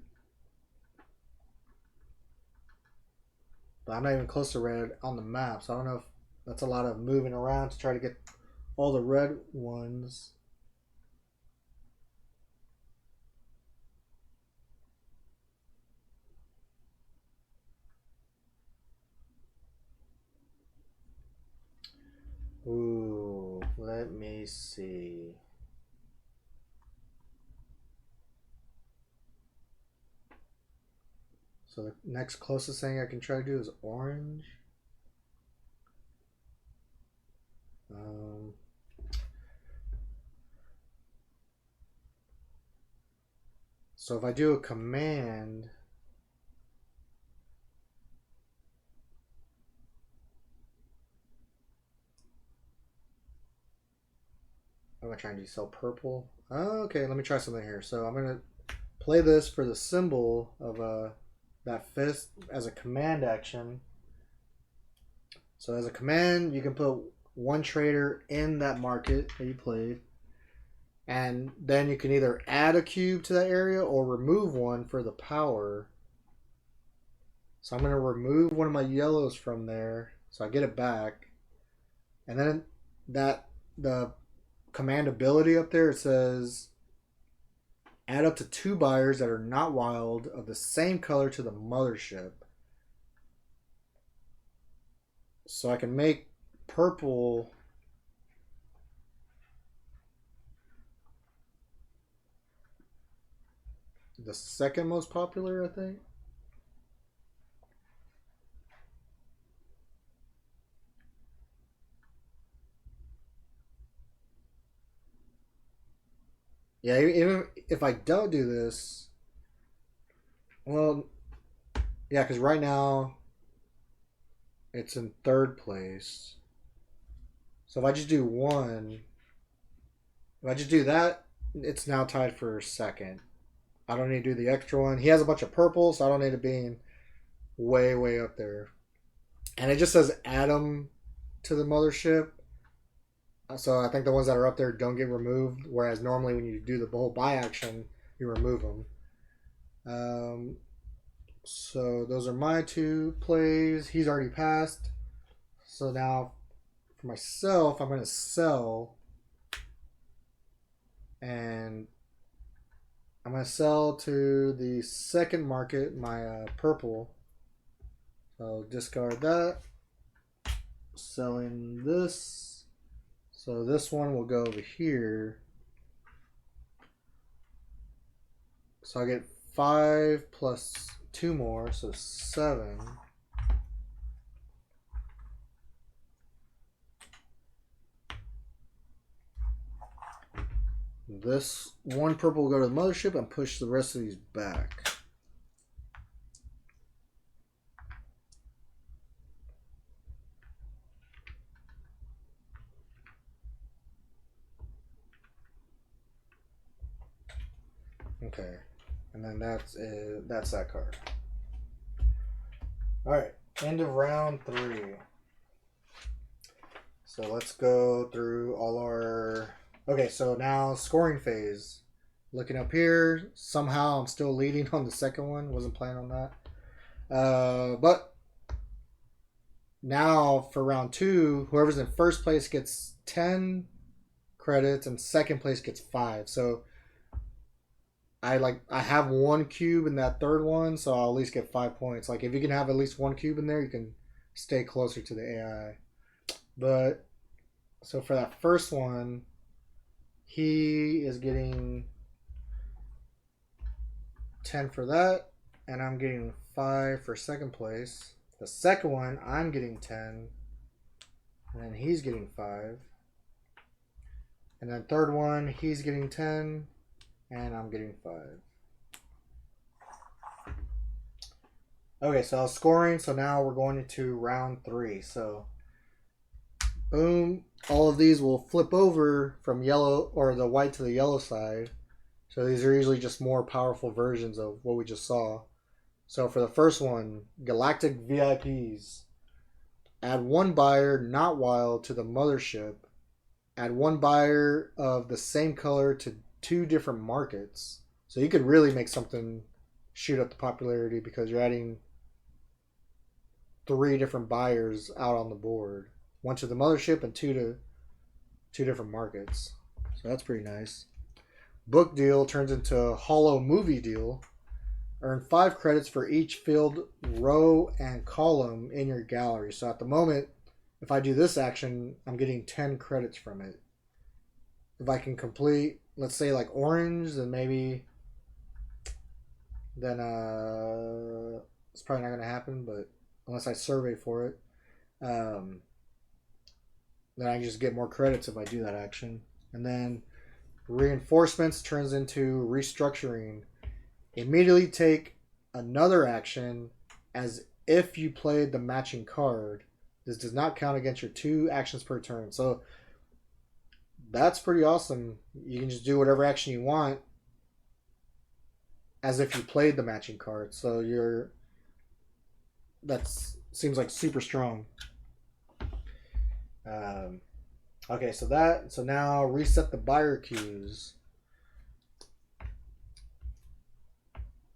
But I'm not even close to red on the map, so I don't know if that's a lot of moving around to try to get all the red ones. Ooh, let me see. So the next closest thing I can try to do is orange. So if I do a command, I'm gonna try and sell purple. Oh, okay, let me try something here. So I'm gonna play this for the symbol of that fist as a command action. So as a command, you can put one trader in that market that you played, and then you can either add a cube to that area or remove one for the power. So I'm gonna remove one of my yellows from there, so I get it back, and then the command ability up there, it says add up to 2 buyers that are not wild of the same color to the mothership. So I can make purple the second most popular, I think. Yeah, even if I don't do this, well, yeah, because right now it's in third place. So if I just do one, if I just do that, it's now tied for second. I don't need to do the extra one. He has a bunch of purple, so I don't need to be way, way up there. And it just says add them to the mothership. So I think the ones that are up there don't get removed. Whereas normally when you do the whole buy action, you remove them. So those are my two plays. He's already passed. So now for myself, I'm going to sell. And I'm going to sell to the second market my purple. So discard that. Selling this. So this one will go over here. So I get 5 plus 2 more, so 7. This one purple will go to the mothership and push the rest of these back. Okay, and then that's that card. All right, end of round 3. So let's go through all our. Okay, so now scoring phase. Looking up here, somehow I'm still leading on the second one. Wasn't planning on that. But now for round 2, whoever's in first place gets 10 credits and second place gets 5. So I have 1 cube in that third one, so I'll at least get 5 points. Like if you can have at least 1 cube in there, you can stay closer to the AI. But so for that first one, he is getting 10 for that, and I'm getting 5 for second place. The second one, I'm getting 10, and then he's getting 5. And then third one, he's getting 10, and I'm getting 5. Okay, so I was scoring, so now we're going into round 3. So, boom, all of these will flip over from yellow, or the white to the yellow side. So these are usually just more powerful versions of what we just saw. So for the first one, Galactic VIPs. Add 1 buyer, not wild, to the mothership. Add 1 buyer of the same color to 2 different markets. So you could really make something shoot up the popularity because you're adding 3 different buyers out on the board. 1 to the mothership and 2 to 2 different markets. So that's pretty nice. Book deal turns into a hollow movie deal. Earn 5 credits for each filled row and column in your gallery. So at the moment, if I do this action, I'm getting 10 credits from it. If I can complete, let's say like orange, then maybe, then it's probably not going to happen, but unless I survey for it, then I just get more credits if I do that action. And then reinforcements turns into restructuring. Immediately take another action as if you played the matching card. This does not count against your 2 actions per turn. So that's pretty awesome. You can just do whatever action you want as if you played the matching card. So that seems like super strong. Okay, so now reset the buyer queues.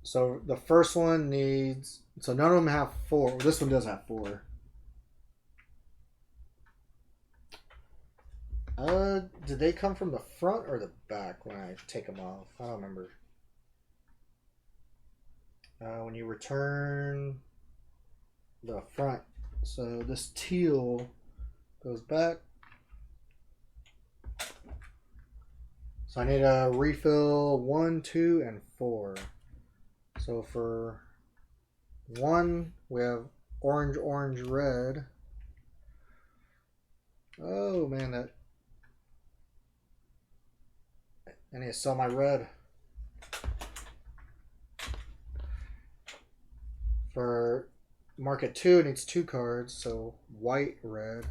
So the first one needs, so none of them have 4. This one does have 4. Did they come from the front or the back when I take them off? I don't remember. When you return the front, so this teal goes back. So I need to refill 1, 2, and 4. So for one, we have orange, orange, red. Oh man, that I need to sell my red. For market 2, it needs 2 cards, so white, red.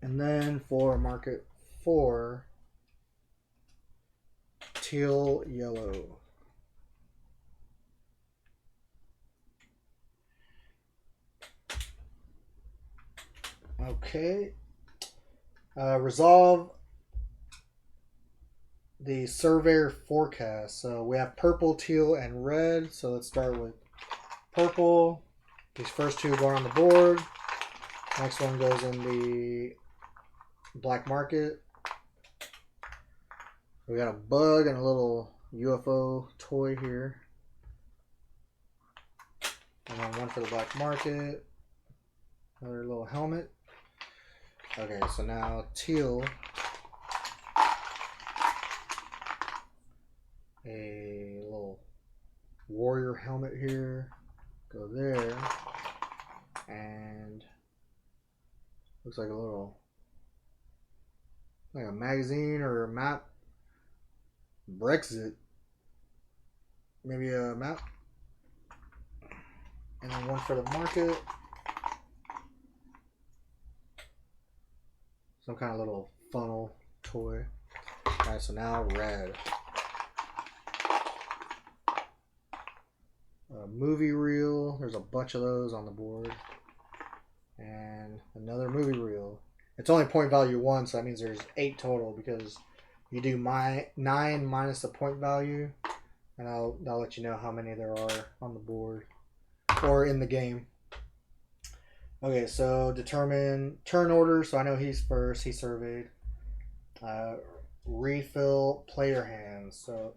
And then for market 4, teal, yellow. Okay. Resolve the surveyor forecast. So we have purple, teal, and red. So let's start with purple. These first 2 go on the board. Next one goes in the black market. We got a bug and a little UFO toy here. And then one for the black market. Another little helmet. Okay, so now teal. A little warrior helmet here. Go there. And looks like a little, like a magazine or a map. Brexit. Maybe a map. And then one for the market. Some kind of little funnel toy. Alright, so now red. A movie reel. There's a bunch of those on the board. And another movie reel. It's only point value 1, so that means there's 8 total because you do 9 minus the point value, and I'll let you know how many there are on the board or in the game. Okay, so determine turn order. So I know he's first. He surveyed. Refill player hands. So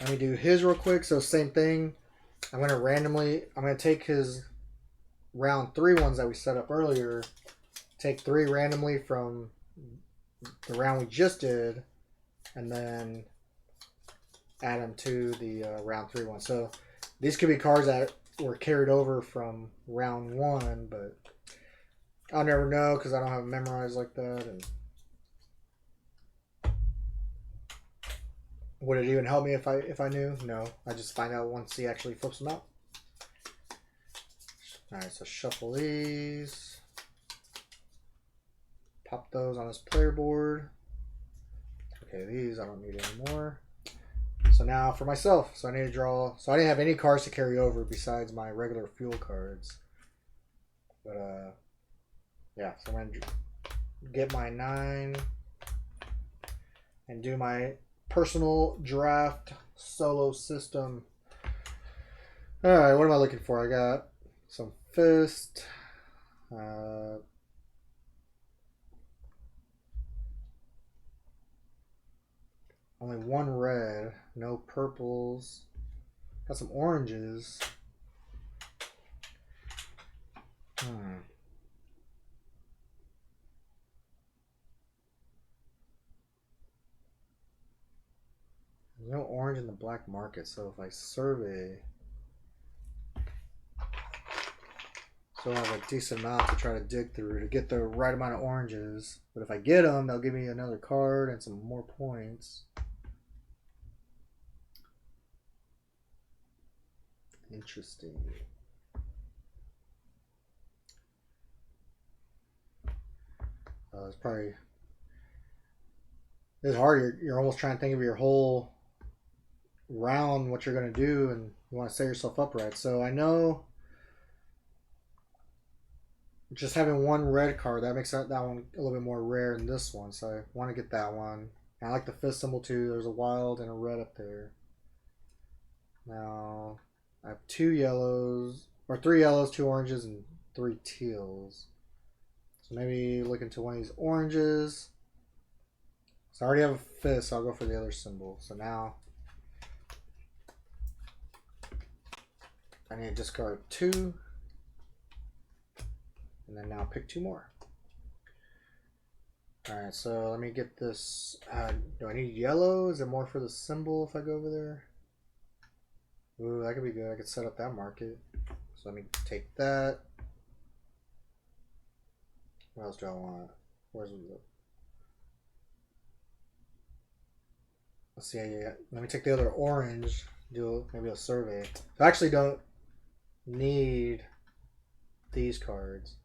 let me do his real quick. So same thing. I'm going to take his round 3 ones that we set up earlier. Take 3 randomly from the round we just did, and then add them to the round 3 one. So these could be cards that were carried over from round 1, but I'll never know because I don't have it memorized like that. And would it even help me if I knew? No, I just find out once he actually flips them out. All right, so shuffle these. Pop those on this player board. Okay, these I don't need anymore. So now for myself. So I need to draw. So I didn't have any cards to carry over besides my regular fuel cards. But yeah, so I'm going to get my 9 and do my personal draft solo system. Alright, what am I looking for? I got some fist. Only 1 red, no purples. Got some oranges. There's no orange in the black market, so if I survey, so I have a decent amount to try to dig through to get the right amount of oranges. But if I get them, they'll give me another card and some more points. Interesting. It's probably, it's hard. You're almost trying to think of your whole round, what you're going to do, and you want to set yourself up right. So I know just having 1 red card, that makes that one a little bit more rare than this one. So I want to get that one. And I like the fist symbol too. There's a wild and a red up there. Now I have 2 yellows, or 3 yellows, 2 oranges, and 3 teals. So maybe look into one of these oranges. So I already have a fist, so I'll go for the other symbol. So now I need to discard 2. And then now pick 2 more. Alright, so let me get this. Do I need yellow? Is it more for the symbol if I go over there? Ooh, that could be good. I could set up that market. So let me take that. What else do I want? Where's the... Let's see. Yeah. Let me take the other orange. Do maybe a survey. I actually don't need these cards.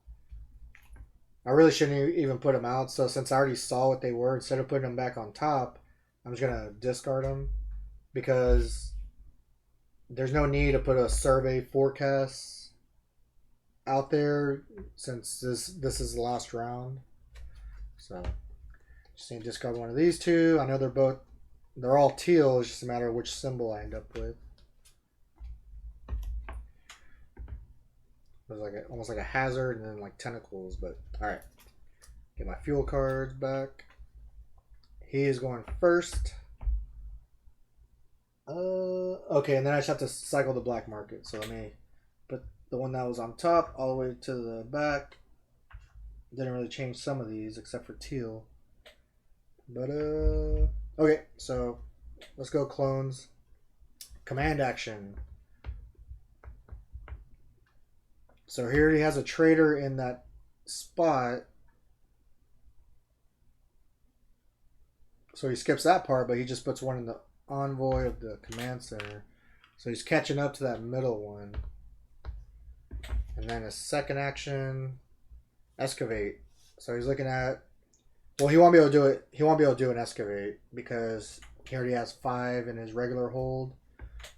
I really shouldn't even put them out. So since I already saw what they were, instead of putting them back on top, I'm just gonna discard them because there's no need to put a survey forecast out there since this is the last round. So just need to discard one of these two. I know they're all teal. It's just a matter of which symbol I end up with. It was like almost like a hazard and then like tentacles, but all right. Get my fuel cards back. He is going first. Okay, and then I just have to cycle the black market. So let me put the one that was on top all the way to the back. Didn't really change some of these except for teal. But okay, so let's go clones. Command action. So here he has a trader in that spot. So he skips that part, but he just puts one in the envoy of the command center. So he's catching up to that middle one. And then his second action, excavate. So he's looking at, well, he won't be able to do it. He won't be able to do an excavate because he already has 5 in his regular hold.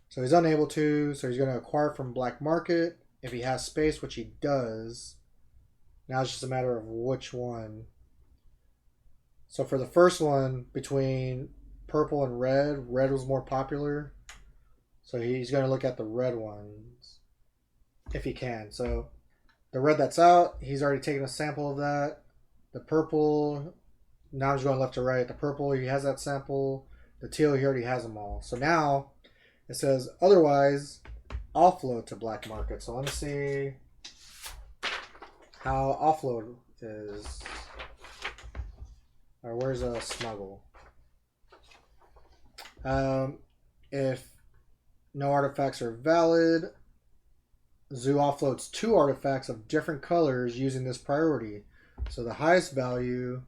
So he's unable to. So he's going to acquire from black market if he has space, which he does. Now it's just a matter of which one. So for the first one, between purple and red, red was more popular. So he's going to look at the red ones if he can. So the red that's out, he's already taken a sample of that. The purple, now he's going left to right. The purple, he has that sample. The teal, he already has them all. So now it says otherwise offload to black market. So let me see how offload is. Or where's a smuggle? If no artifacts are valid, Zoo offloads 2 artifacts of different colors using this priority. So the highest value,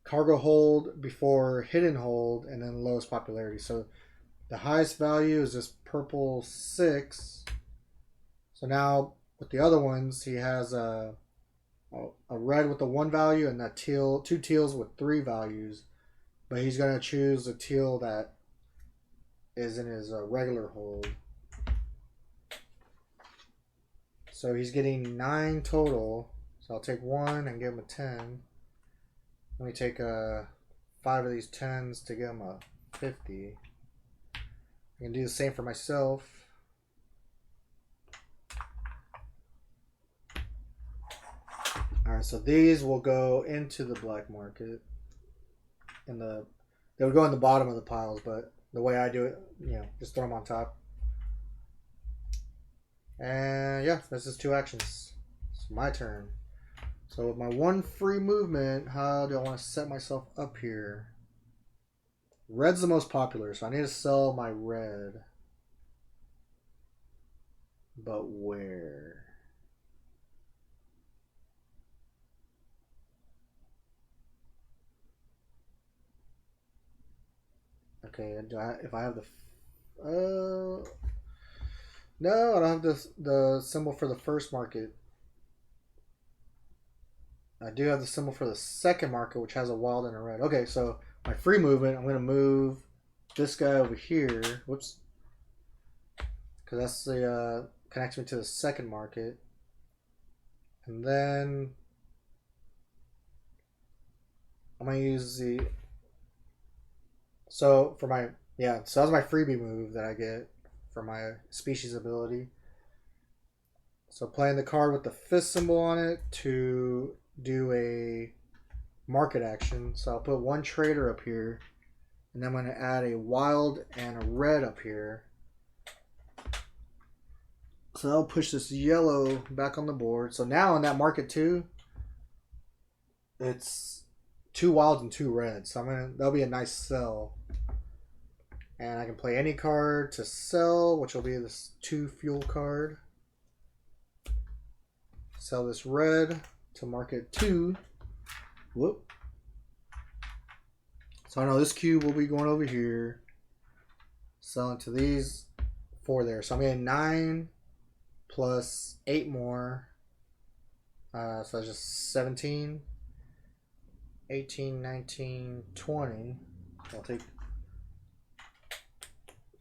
cargo hold before hidden hold, and then lowest popularity. So the highest value is this purple 6. So now with the other ones, he has a red with the 1 value and that teal, 2 teals with 3 values. But he's going to choose a teal that is in his regular hold. So he's getting 9 total. So I'll take 1 and give him a 10. Let me take 5 of these 10s to give him a 50. I can do the same for myself. Alright, so these will go into the black market. They would go in the bottom of the piles, but the way I do it, just throw them on top. And yeah, this is 2 actions. It's my turn. So with my 1 free movement, how do I want to set myself up here? Red's the most popular, so I need to sell my red. But where? Okay, if I have the... no, I don't have the symbol for the first market. I do have the symbol for the second market, which has a wild and a red. Okay, so my free movement, I'm going to move this guy over here. Whoops. Because that's the... connects me to the second market. And then... I'm going to use the... So for my... Yeah, so that's my freebie move that I get for my species ability. So playing the card with the fist symbol on it to do a market action. So I'll put 1 trader up here. And then I'm going to add a wild and a red up here. So I'll push this yellow back on the board. So now in that market 2, It's 2 wilds and 2 reds. So that'll be a nice sell. And I can play any card to sell, which will be this 2 fuel card. Sell this red to market 2. Whoop. So I know this cube will be going over here. Selling to these 4 there. So I'm getting 9 plus 8 more. So that's just 17, 18, 19, 20. I'll take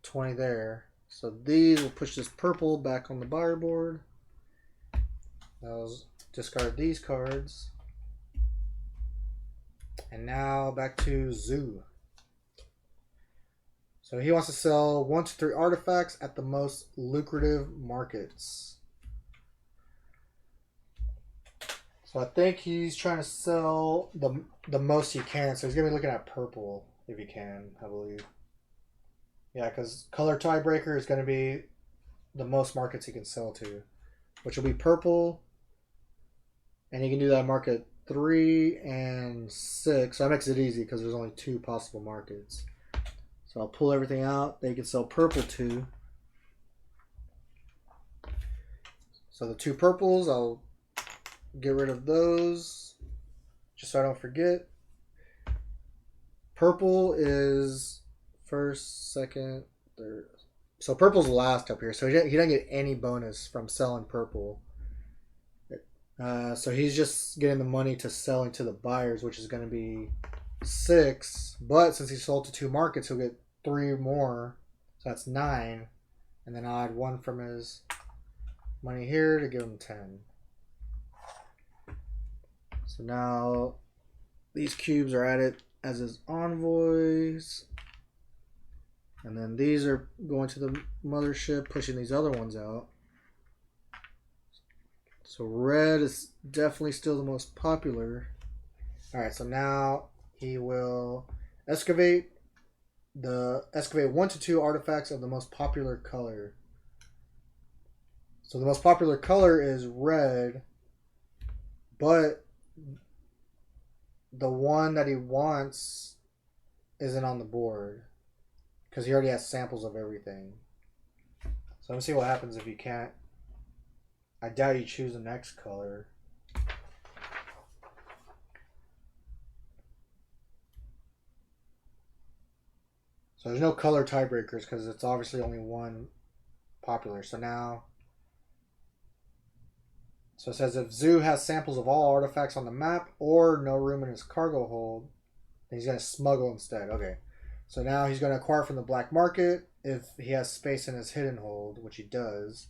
20 there. So these will push this purple back on the buyer board. I'll discard these cards. And now back to Zoo. So he wants to sell 1 to 3 artifacts at the most lucrative markets. So I think he's trying to sell the most he can. So he's going to be looking at purple if he can, I believe. Yeah, because color tiebreaker is going to be the most markets he can sell to, which will be purple. And he can do that market 3 and 6. So that makes it easy because there's only 2 possible markets. So I'll pull everything out. They can sell purple to. So the 2 purples, I'll get rid of those just so I don't forget. Purple is first, second, third. So purple's last up here. So he doesn't get any bonus from selling purple. So he's just getting the money to selling to the buyers, which is going to be 6. But since he sold to 2 markets, he'll get 3 more. So that's 9. And then I'll add 1 from his money here to give him 10. So now these cubes are added as his envoys. And then these are going to the mothership, pushing these other ones out. So red is definitely still the most popular. Alright, so now he will excavate 1 to 2 artifacts of the most popular color. So the most popular color is red, but the one that he wants isn't on the board because he already has samples of everything. So let me see what happens if you can't. I doubt you choose the next color. So there's no color tiebreakers because it's obviously only one popular. So now, so it says if Zoo has samples of all artifacts on the map or no room in his cargo hold, then he's going to smuggle instead. Okay. So now he's going to acquire from the black market if he has space in his hidden hold, which he does.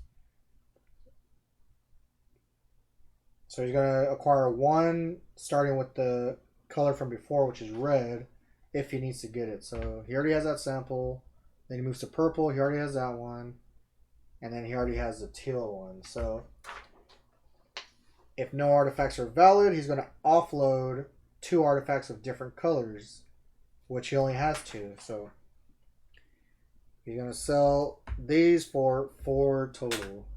So he's going to acquire 1 starting with the color from before, which is red, if he needs to get it. So he already has that sample. Then he moves to purple. He already has that one. And then he already has the teal one. So if no artifacts are valid, he's going to offload 2 artifacts of different colors, which he only has 2. So he's going to sell these for 4 total.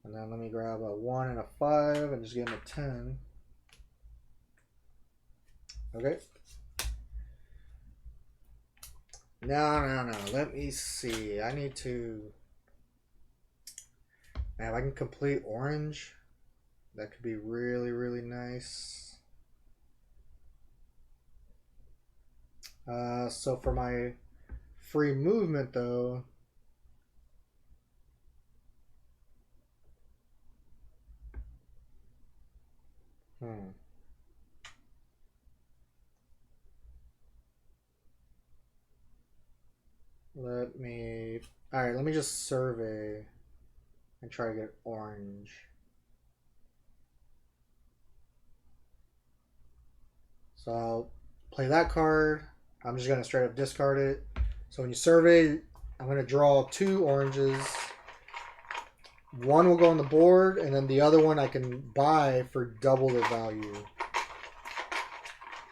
And then let me grab a 1 and a 5 and just give him a 10. Okay. No. Let me see. I need to. Man, if I can complete orange, that could be really, really nice. So for my free movement, though. Let me just survey and try to get orange. So I'll play that card. I'm just going to straight up discard it. So when you survey, I'm going to draw 2 oranges. 1 will go on the board, and then the other one I can buy for double the value.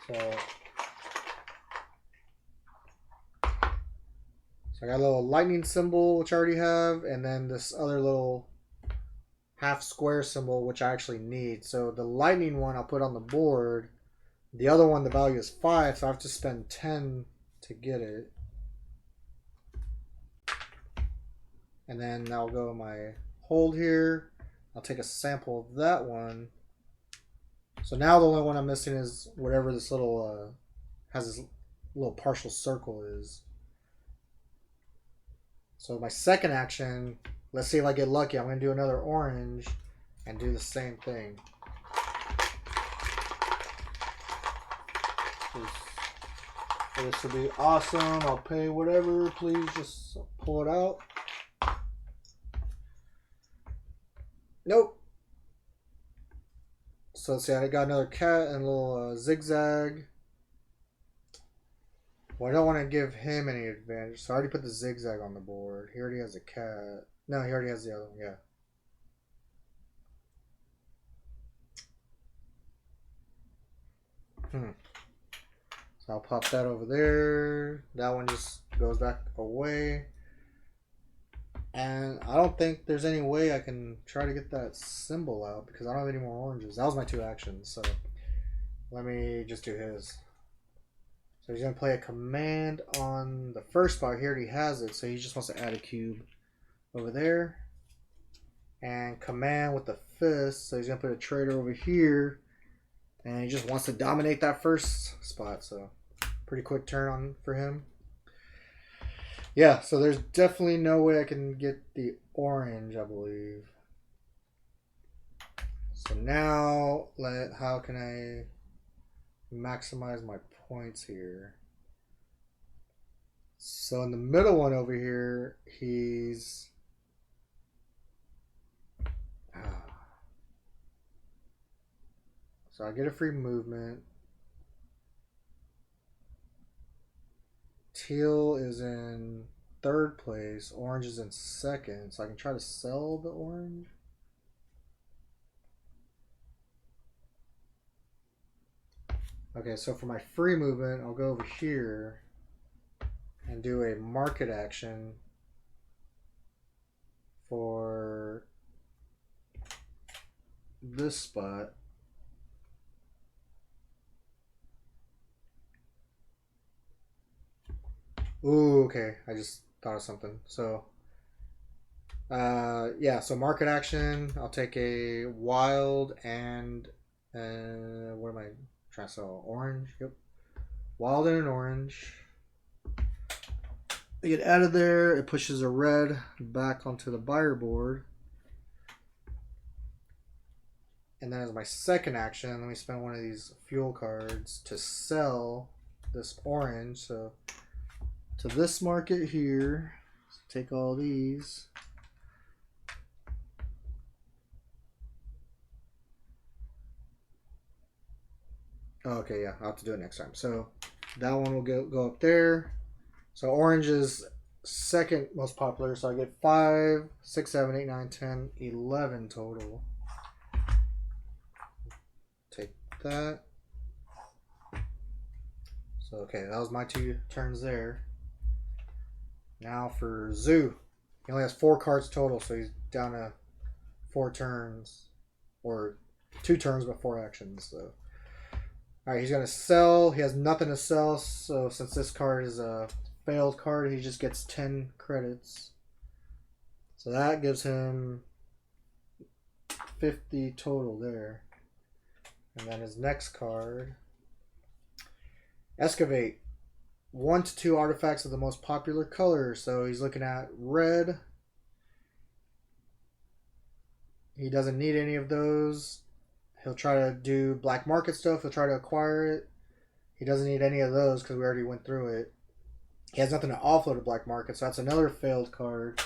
So I got a little lightning symbol, which I already have, and then this other little half square symbol, which I actually need. So the lightning one I'll put on the board. The other one, the value is 5, so I have to spend 10 to get it. And then I'll go in my hold here. I'll take a sample of that one. So now the only one I'm missing is whatever this little has this little partial circle is. So my second action, let's see if I get lucky. I'm going to do another orange and do the same thing. This will be awesome. I'll pay whatever. Please just pull it out. Nope. So let's see. I got another cat and a little zigzag. Well, I don't want to give him any advantage. So I already put the zigzag on the board. He already has a cat. No, he already has the other one. Yeah. So I'll pop that over there. That one just goes back away. And I don't think there's any way I can try to get that symbol out because I don't have any more oranges. That was my 2 actions. So let me just do his. So he's going to play a command on the first spot. He already has it. So he just wants to add a cube over there. And command with the fist. So he's going to put a trader over here. And he just wants to dominate that first spot. So pretty quick turn on for him. Yeah, so there's definitely no way I can get the orange, I believe. So now, how can I maximize my points here? So in the middle one over here, he's... So I get a free movement. Teal is in 3rd place. Orange is in 2nd. So I can try to sell the orange. Okay, so for my free movement, I'll go over here and do a market action for this spot. Ooh, okay. I just thought of something. So, yeah. So market action. I'll take a wild and what am I trying to sell? Orange. Yep. Wild and an orange. They get added there. It pushes a red back onto the buyer board. And then as my second action, let me spend one of these fuel cards to sell this orange. So to this market here, so take all these. Okay, yeah, I'll have to do it next time. So that one will go up there. So orange is 2nd most popular. So I get 5, 6, 7, 8, 9, 10, 11 total. Take that. So, okay, that was my 2 turns there. Now for Zoo. He only has 4 cards total, so he's down to 4 turns. Or 2 turns, but 4 actions. So, alright, he's going to sell. He has nothing to sell, so since this card is a failed card, he just gets 10 credits. So that gives him 50 total there. And then his next card, Excavate. 1 to 2 artifacts of the most popular color. So he's looking at red. He doesn't need any of those. He'll try to do black market stuff. He'll try to acquire it. He doesn't need any of those because we already went through it. He has nothing to offload to black market, so that's another failed card.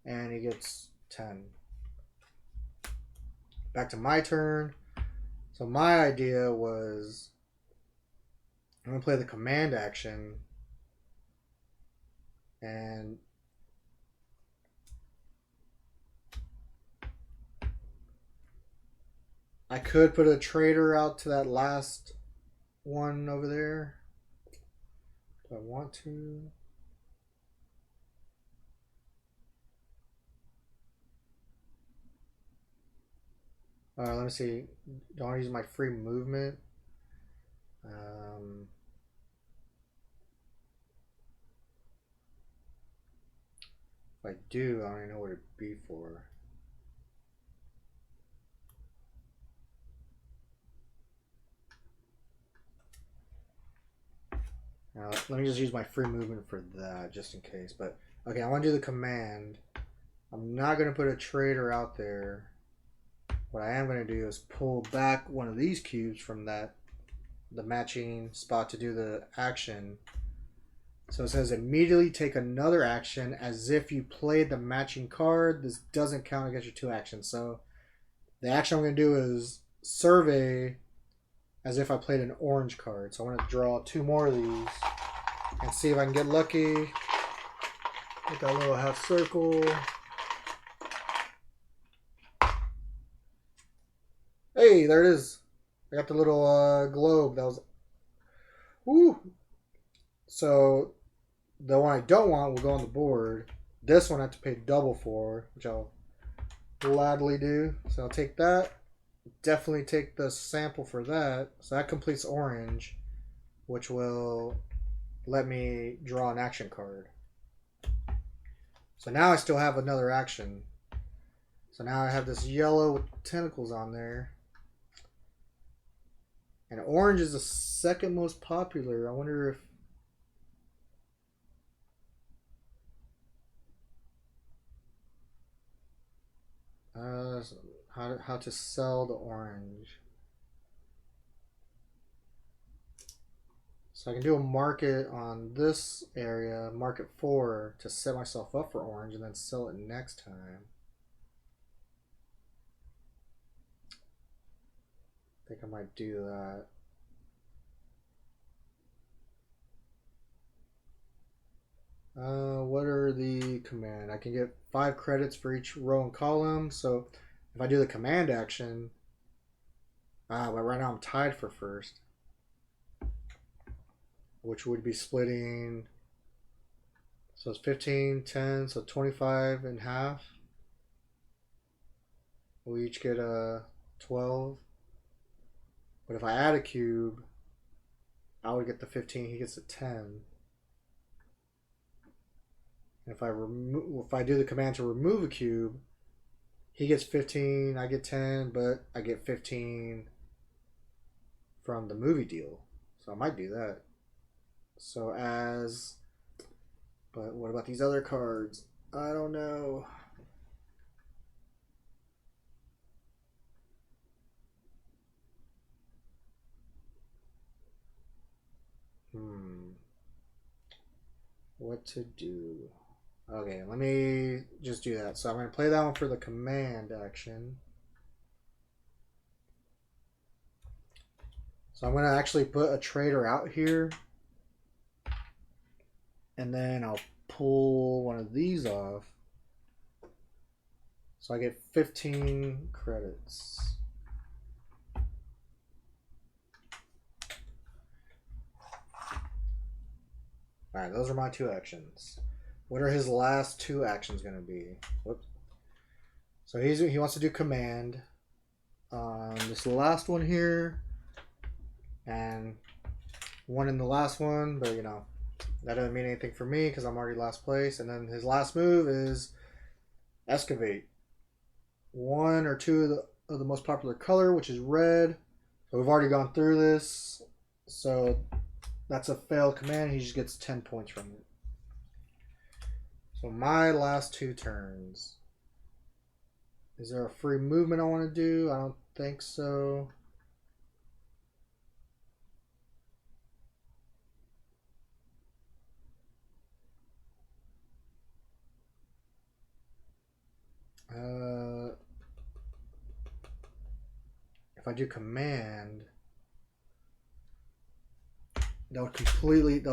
And he gets 10. Back to my turn. So my idea was I'm going to play the command action. And I could put a trader out to that last one over there. Do I want to? Let me see. Don't want to use my free movement. Um, if I do, I don't even know what it'd be for. Now, let me just use my free movement for that, just in case. But okay, I want to do the command. I'm not going to put a trader out there. What I am going to do is pull back one of these cubes from the matching spot to do the action. So it says immediately take another action as if you played the matching card. This doesn't count against your 2 actions. So the action I'm going to do is survey as if I played an orange card. So I want to draw 2 more of these and see if I can get lucky. Get that little half circle. Hey, there it is. I got the little globe. That was... Woo! So the one I don't want will go on the board. This one I have to pay double for, which I'll gladly do. So I'll take that. Definitely take the sample for that. So that completes orange, which will let me draw an action card. So now I still have another action. So now I have this yellow with tentacles on there. And orange is the second most popular. I wonder if... how to sell the orange. So I can do a market on this area, market 4, to set myself up for orange and then sell it next time. I think I might do that. What are the command? I can get 5 credits for each row and column. So if I do the command action, but right now I'm tied for first, which would be splitting. So it's 15, 10, so 25 in half. We each get a 12. But if I add a cube, I would get the 15. He gets a 10. And if I do the command to remove a cube, he gets 15. I get 10, but I get 15 from the movie deal. So I might do that. So but what about these other cards? I don't know. What to do? Okay, let me just do that. So I'm going to play that one for the command action. So I'm going to actually put a trader out here. And then I'll pull one of these off. So I get 15 credits. Alright, those are my 2 actions. What are his last 2 actions going to be? Whoops. So he wants to do command on this last one here. And one in the last one, but you know, that doesn't mean anything for me because I'm already last place. And then his last move is excavate. 1 or 2 of the most popular color, which is red. So we've already gone through this. So that's a failed command. He just gets 10 points from it. So my last 2 turns. Is there a free movement I want to do? I don't think so. If I do command, they'll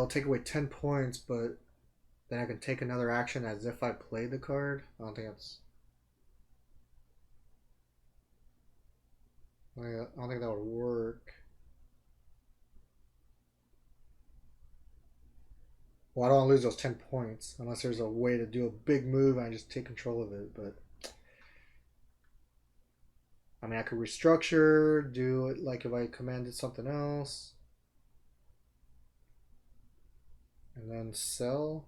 take away 10 points, but then I can take another action as if I played the card. I don't think that would work. Well, I don't want to lose those 10 points unless there's a way to do a big move and I just take control of it, but I mean, I could restructure, do it like if I commanded something else, and then sell.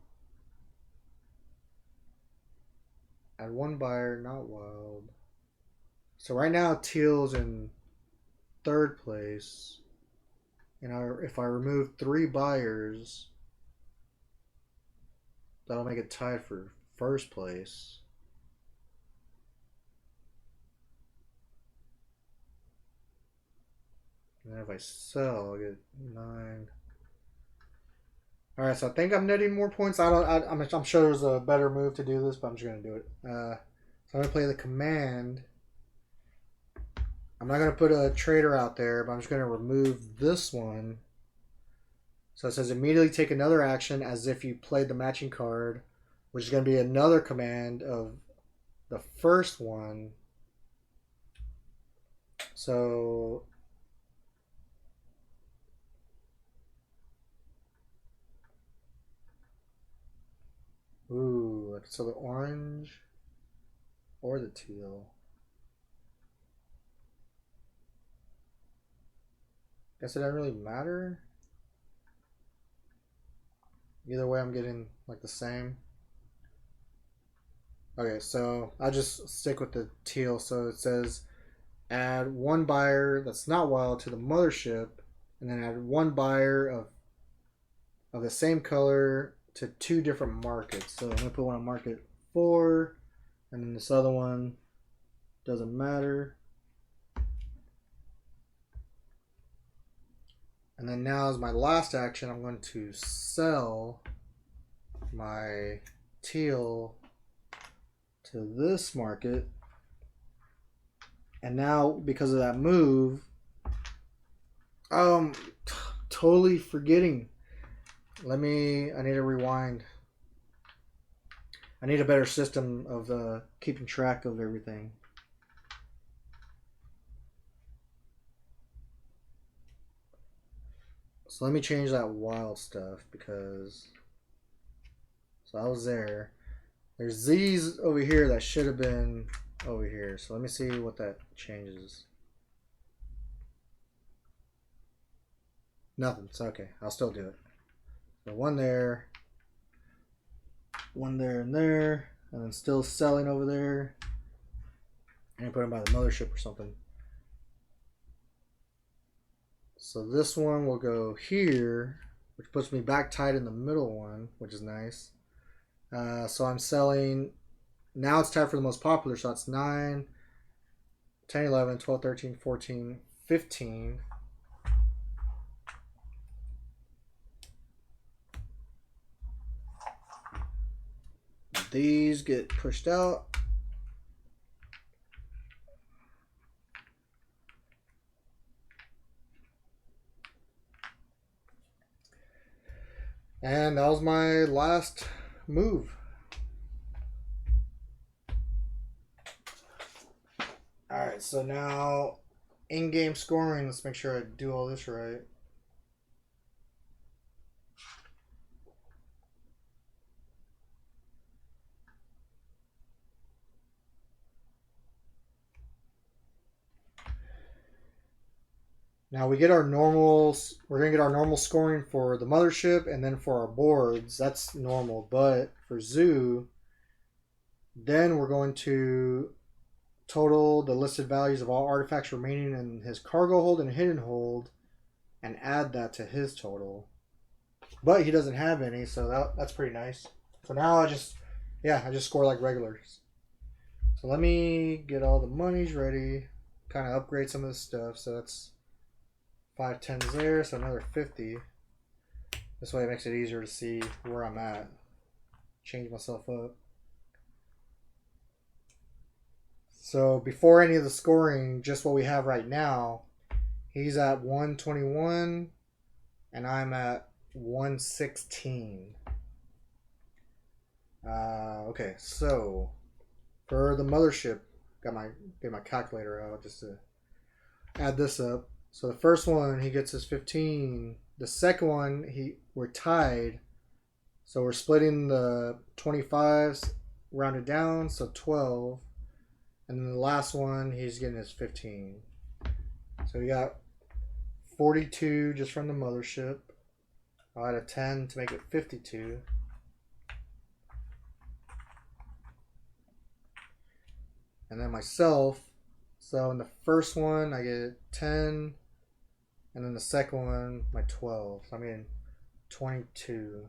Add one buyer, not wild. So right now, teal's in third place. And if I remove 3 buyers, that'll make it tied for first place. And then if I sell, I'll get 9. All right, so I think I'm netting more points. I'm sure there's a better move to do this, but I'm just gonna do it. So I'm gonna play the command. I'm not gonna put a trader out there, but I'm just gonna remove this one. So it says immediately take another action as if you played the matching card, which is gonna be another command of the first one. So ooh, so the orange or the teal. Guess it doesn't really matter. Either way, I'm getting like the same. Okay, so I'll just stick with the teal. So it says add one buyer that's not wild to the mothership, and then add one buyer of the same color to 2 different markets. So I'm gonna put one on market 4, and then this other one doesn't matter. And then now as my last action, I'm going to sell my teal to this market. And now because of that move, totally forgetting. I need to rewind. I need a better system of keeping track of everything. So let me change that wild stuff because so I was there. There's these over here that should have been over here. So let me see what that changes. Nothing. It's okay. I'll still do it. So one there, and then still selling over there. And put them by the mothership or something. So this one will go here, which puts me back tight in the middle one, which is nice. So I'm selling. Now it's tied for the most popular. So it's 9, 10, 11, 12, 13, 14, 15. These get pushed out. And that was my last move. Alright, so now in-game scoring. Let's make sure I do all this right. Now we get our normal. We're gonna get our normal scoring for the mothership, and then for our boards, that's normal. But for zoo, then we're going to total the listed values of all artifacts remaining in his cargo hold and hidden hold, and add that to his total. But he doesn't have any, so that's pretty nice. So now I just score like regulars. So let me get all the monies ready, kind of upgrade some of this stuff. So that's 5 10s there, so another 50. This way it makes it easier to see where I'm at. Change myself up. So before any of the scoring, just what we have right now, he's at 121 and I'm at 116. Okay, so for the mothership, get my calculator out just to add this up. So the first one he gets his 15. The second one we're tied. So we're splitting the 25s rounded down, so 12. And then the last one, he's getting his 15. So we got 42 just from the mothership. I'll add a 10 to make it 52. And then myself. So in the first one, I get 10. And then the second one, my 12. So I mean 22.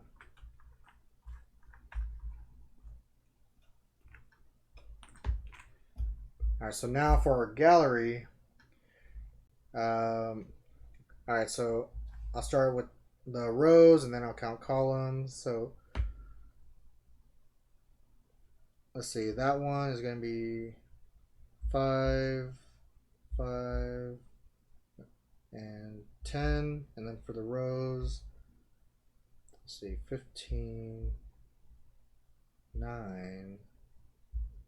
Alright, so now for our gallery. Alright, so I'll start with the rows and then I'll count columns. So let's see, that one is going to be 5, 5, and 10. And then for the rows, let's see, 15, 9,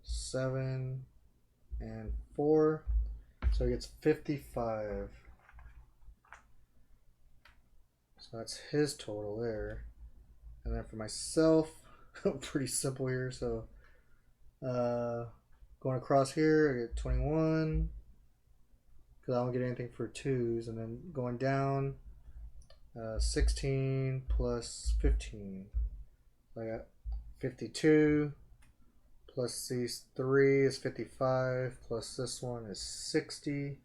7, and 4. So he gets 55. So that's his total there. And then for myself, pretty simple here. So going across here, I get 21. Because I don't get anything for 2s. And then going down, 16 plus 15. So I got 52. Plus these 3 is 55. Plus this one is 60.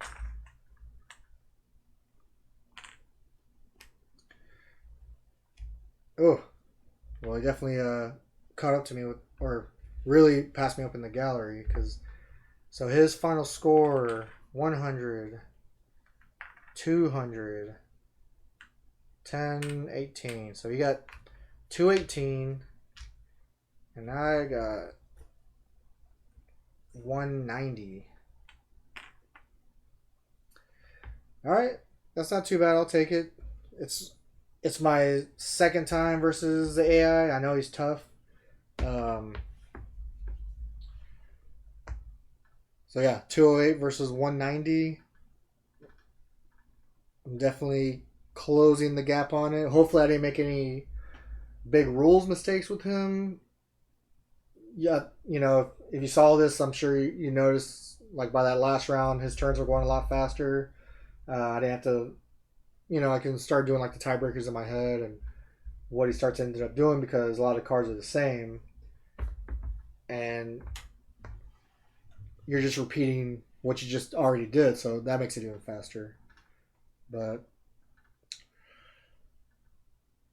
Oh, well, he definitely caught up to me with, or really passed me up in the gallery. So his final score, 100, 200, 10, 18. So he got 218, and I got 190. All right, that's not too bad. I'll take it. It's my second time versus the AI. I know he's tough. So yeah, 208 versus 190. I'm definitely closing the gap on it. Hopefully I didn't make any big rules mistakes with him. Yeah, if you saw this, I'm sure you noticed, like, by that last round, his turns were going a lot faster. I didn't have to, I can start doing like the tiebreakers in my head and what he starts ended up doing because a lot of cards are the same. And you're just repeating what you just already did, so that makes it even faster. But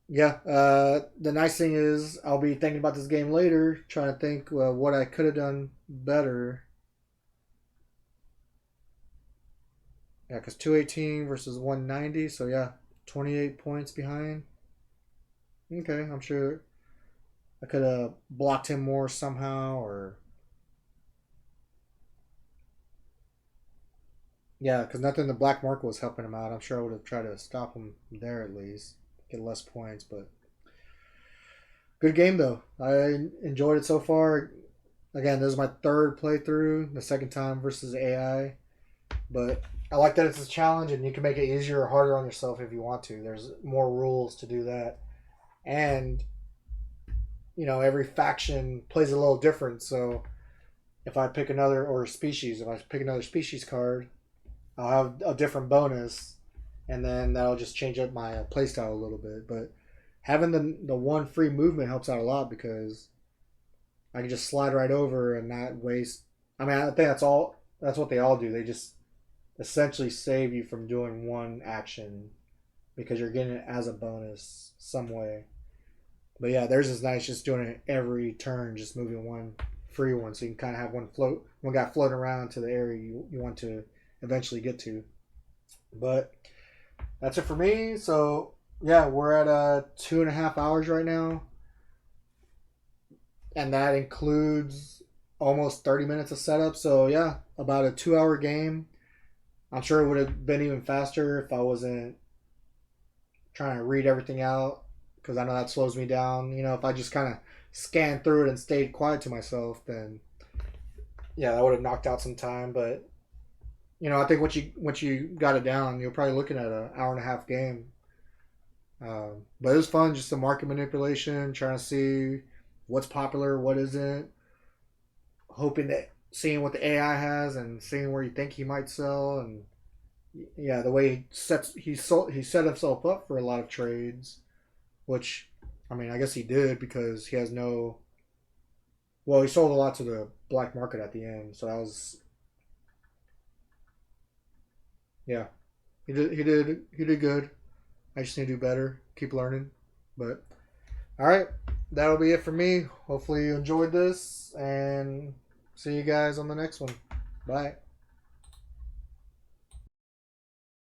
yeah, the nice thing is I'll be thinking about this game later, trying to think what I could have done better. Yeah, because 218 versus 190, so yeah, 28 points behind. Okay, I'm sure I could have blocked him more somehow, or yeah, because nothing the black market was helping him out. I'm sure I would have tried to stop him there at least, get less points. But good game though. I enjoyed it so far. Again, this is my third playthrough, the second time versus AI. But I like that it's a challenge and you can make it easier or harder on yourself if you want to. There's more rules to do that. And, every faction plays a little different. So if I pick if I pick another species card, I'll have a different bonus. And then that'll just change up my playstyle a little bit. But having the one free movement helps out a lot because I can just slide right over and not waste. I mean, I think that's what they all do. They just essentially save you from doing one action because you're getting it as a bonus some way. But yeah, theirs is nice, just doing it every turn, just moving one free one, so you can kind of have one guy floating around to the area you want to eventually get to. But that's it for me. So yeah, we're at 2.5 hours right now, and that includes almost 30 minutes of setup. So yeah, about a 2-hour game. I'm sure it would have been even faster if I wasn't trying to read everything out, because I know that slows me down. If I just kind of scanned through it and stayed quiet to myself, then yeah, that would have knocked out some time. But I think once you got it down, you're probably looking at an hour and a half game. But it was fun, just the market manipulation, trying to see what's popular, what isn't, hoping that seeing what the AI has and seeing where you think he might sell, and yeah, the way he set himself up for a lot of trades, which I mean, I guess he did because he has no. Well, he sold a lot to the black market at the end, so that was yeah. He did good. I just need to do better. Keep learning, but all right, that'll be it for me. Hopefully you enjoyed this, and see you guys on the next one. Bye.